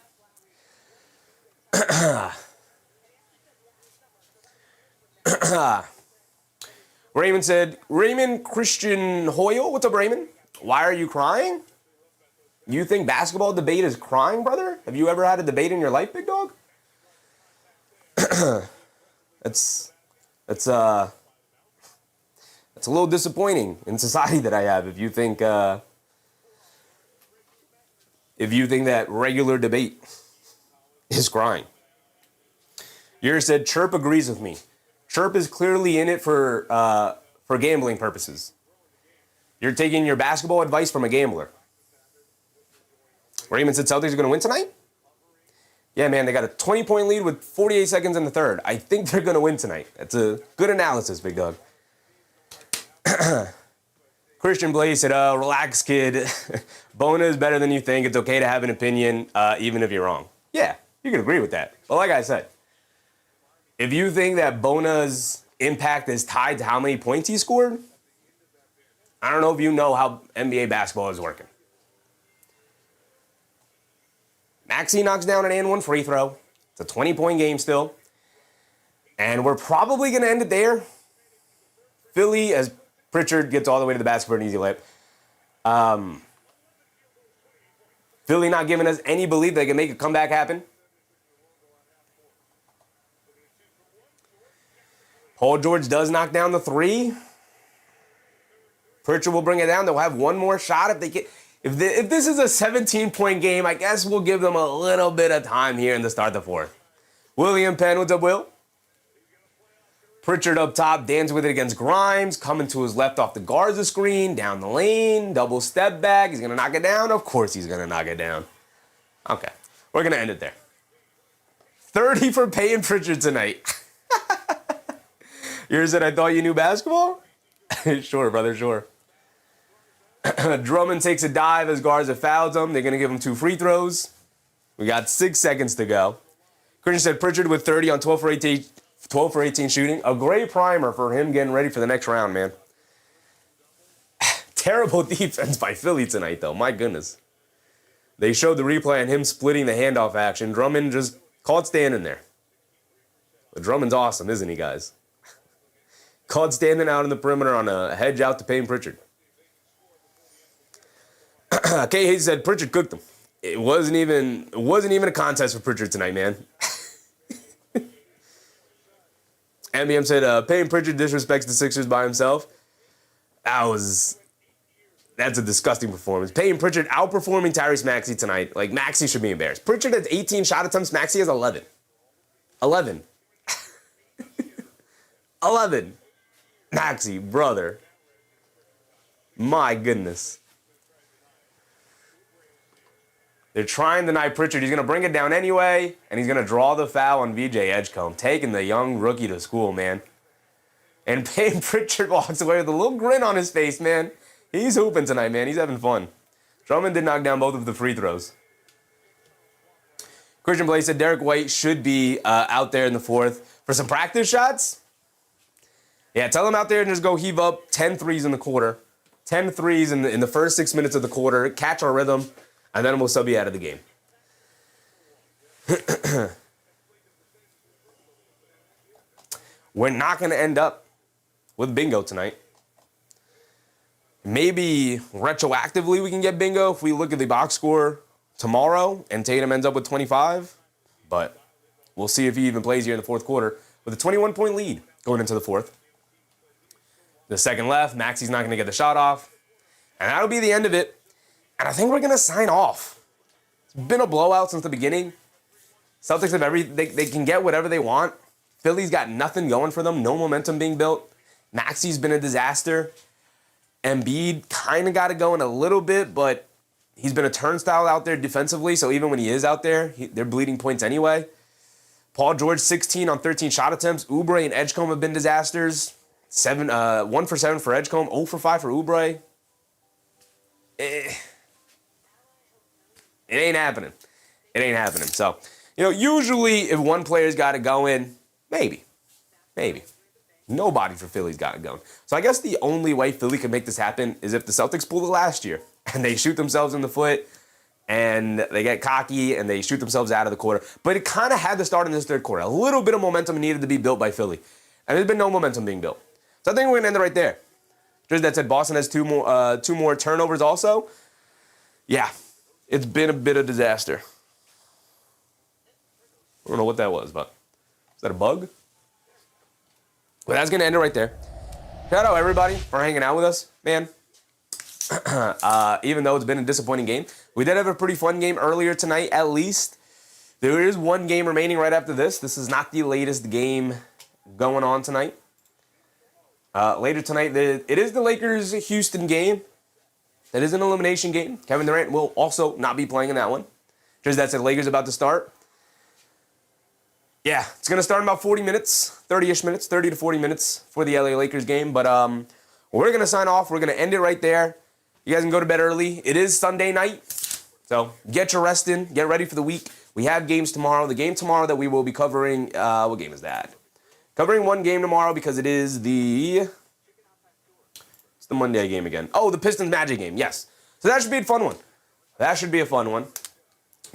Raymond said, Raymond Christian Hoyle, what's up, Raymond? Why are you crying? You think basketball debate is crying, brother? Have you ever had a debate in your life, big dog? It's a little disappointing in society that I have if you think that regular debate is crying. Yours said Chirp agrees with me. Chirp is clearly in it for gambling purposes. You're taking your basketball advice from a gambler. Raymond said Celtics are going to win tonight? Yeah, man, they got a 20-point lead with 48 seconds in the third. I think they're going to win tonight. That's a good analysis, big dog. Christian Blaze said, relax, kid. Bona is better than you think. It's okay to have an opinion, even if you're wrong. Yeah, You can agree with that. But like I said, if you think that Bona's impact is tied to how many points he scored, I don't know if you know how NBA basketball is working. Maxey knocks down an and one free throw. It's a 20-point game still. And we're probably going to end it there. Philly, as Pritchard gets all the way to the basket for an easy layup. Philly not giving us any belief they can make a comeback happen. Paul George does knock down the three. Pritchard will bring it down. They'll have one more shot if they get. If this is a 17-point game, I guess we'll give them a little bit of time here in the start of the fourth. William Penn, what's up, Will? Pritchard up top, dancing with it against Grimes, coming to his left off the Garza screen, down the lane, double step back. He's going to knock it down? Of course he's going to knock it down. Okay, we're going to end it there. 30 for Payton Pritchard tonight. Yours said, I thought you knew basketball? Sure, brother, sure. Drummond takes a dive as Garza fouls him. They're going to give him 2 free throws. We got 6 seconds to go. Christian said Pritchard with 30 on 12 for 18 shooting. A great primer for him getting ready for the next round, man. Terrible defense by Philly tonight, though. My goodness. They showed the replay on him splitting the handoff action. Drummond just caught standing there. But Drummond's awesome, isn't he, guys? Caught standing out in the perimeter on a hedge out to Payton Pritchard. Kay Hayes said Pritchard cooked him. It wasn't even a contest for Pritchard tonight, man. MBM said Payton Pritchard disrespects the Sixers by himself. That's a disgusting performance. Payton Pritchard outperforming Tyrese Maxey tonight. Like, Maxey should be embarrassed. Pritchard has 18 shot attempts. Maxey has 11. 11. 11. Maxey, brother. My goodness. They're trying to deny Pritchard. He's going to bring it down anyway, and he's going to draw the foul on VJ Edgecombe, taking the young rookie to school, man. And Payton Pritchard walks away with a little grin on his face, man. He's hooping tonight, man. He's having fun. Drummond did knock down both of the free throws. Christian Blake said Derek White should be out there in the fourth for some practice shots. Yeah, tell him out there and just go heave up 10 threes in the quarter. 10 threes in the first 6 minutes of the quarter. Catch our rhythm. And then we'll sub you out of the game. We're not going to end up with bingo tonight. Maybe retroactively we can get bingo if we look at the box score tomorrow and Tatum ends up with 25. But we'll see if he even plays here in the fourth quarter with a 21-point lead going into the fourth. The second left, Maxey's not going to get the shot off. And that'll be the end of it. And I think we're going to sign off. It's been a blowout since the beginning. Celtics have they can get whatever they want. Philly's got nothing going for them, no momentum being built. Maxey's been a disaster. Embiid kind of got it going a little bit, but he's been a turnstile out there defensively, so even when he is out there, they're bleeding points anyway. Paul George, 16 on 13 shot attempts. Oubre and Edgecombe have been disasters. 1 for 7 for Edgecombe, 0 for 5 for Oubre. It ain't happening. It ain't happening. So, usually if one player's got it going, maybe. Nobody for Philly's got it going. So I guess the only way Philly can make this happen is if the Celtics pull it last year and they shoot themselves in the foot and they get cocky and they shoot themselves out of the quarter. But it kind of had to start in this third quarter. A little bit of momentum needed to be built by Philly. And there's been no momentum being built. So I think we're going to end it right there. Just that said, Boston has two more turnovers also. Yeah. It's been a bit of disaster. I don't know what that was, but is that a bug? But that's going to end it right there. Shout out everybody for hanging out with us, man. Even though it's been a disappointing game, we did have a pretty fun game earlier tonight, at least. There is one game remaining right after this. This is not the latest game going on tonight. Later tonight, it is the Lakers-Houston game. That is an elimination game. Kevin Durant will also not be playing in that one. Just that said, Lakers about to start. Yeah, it's going to start in about 40 minutes, 30-ish minutes, 30 to 40 minutes for the LA Lakers game. But we're going to sign off. We're going to end it right there. You guys can go to bed early. It is Sunday night. So get your rest in. Get ready for the week. We have games tomorrow. The game tomorrow that we will be covering, what game is that? Covering one game tomorrow because it is the Monday game again. Oh, the Pistons Magic game, yes. So that should be a fun one. That should be a fun one.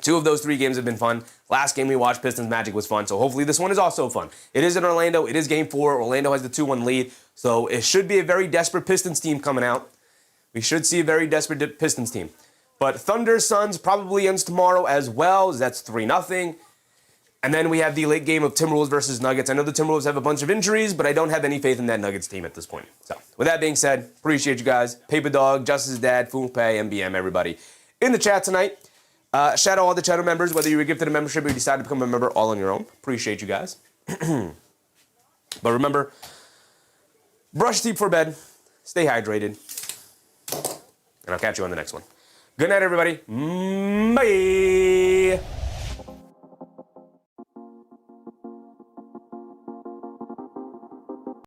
2 of those 3 games have been fun. Last game we watched, Pistons Magic, was fun. So hopefully this one is also fun. It is in Orlando. It is game 4. Orlando has the 2-1 lead. So it should be a very desperate Pistons team coming out. We should see a very desperate Pistons team. But Thunder Suns probably ends tomorrow as well. That's 3-0. And then we have the late game of Timberwolves versus Nuggets. I know the Timberwolves have a bunch of injuries, but I don't have any faith in that Nuggets team at this point. So with that being said, appreciate you guys. Paper Dog, Justice's Dad, Fool Pay, MBM, everybody in the chat tonight. Shout out all the channel members, whether you were gifted a membership or you decided to become a member all on your own. Appreciate you guys. But remember, brush your teeth for bed, stay hydrated, and I'll catch you on the next one. Good night, everybody. Bye.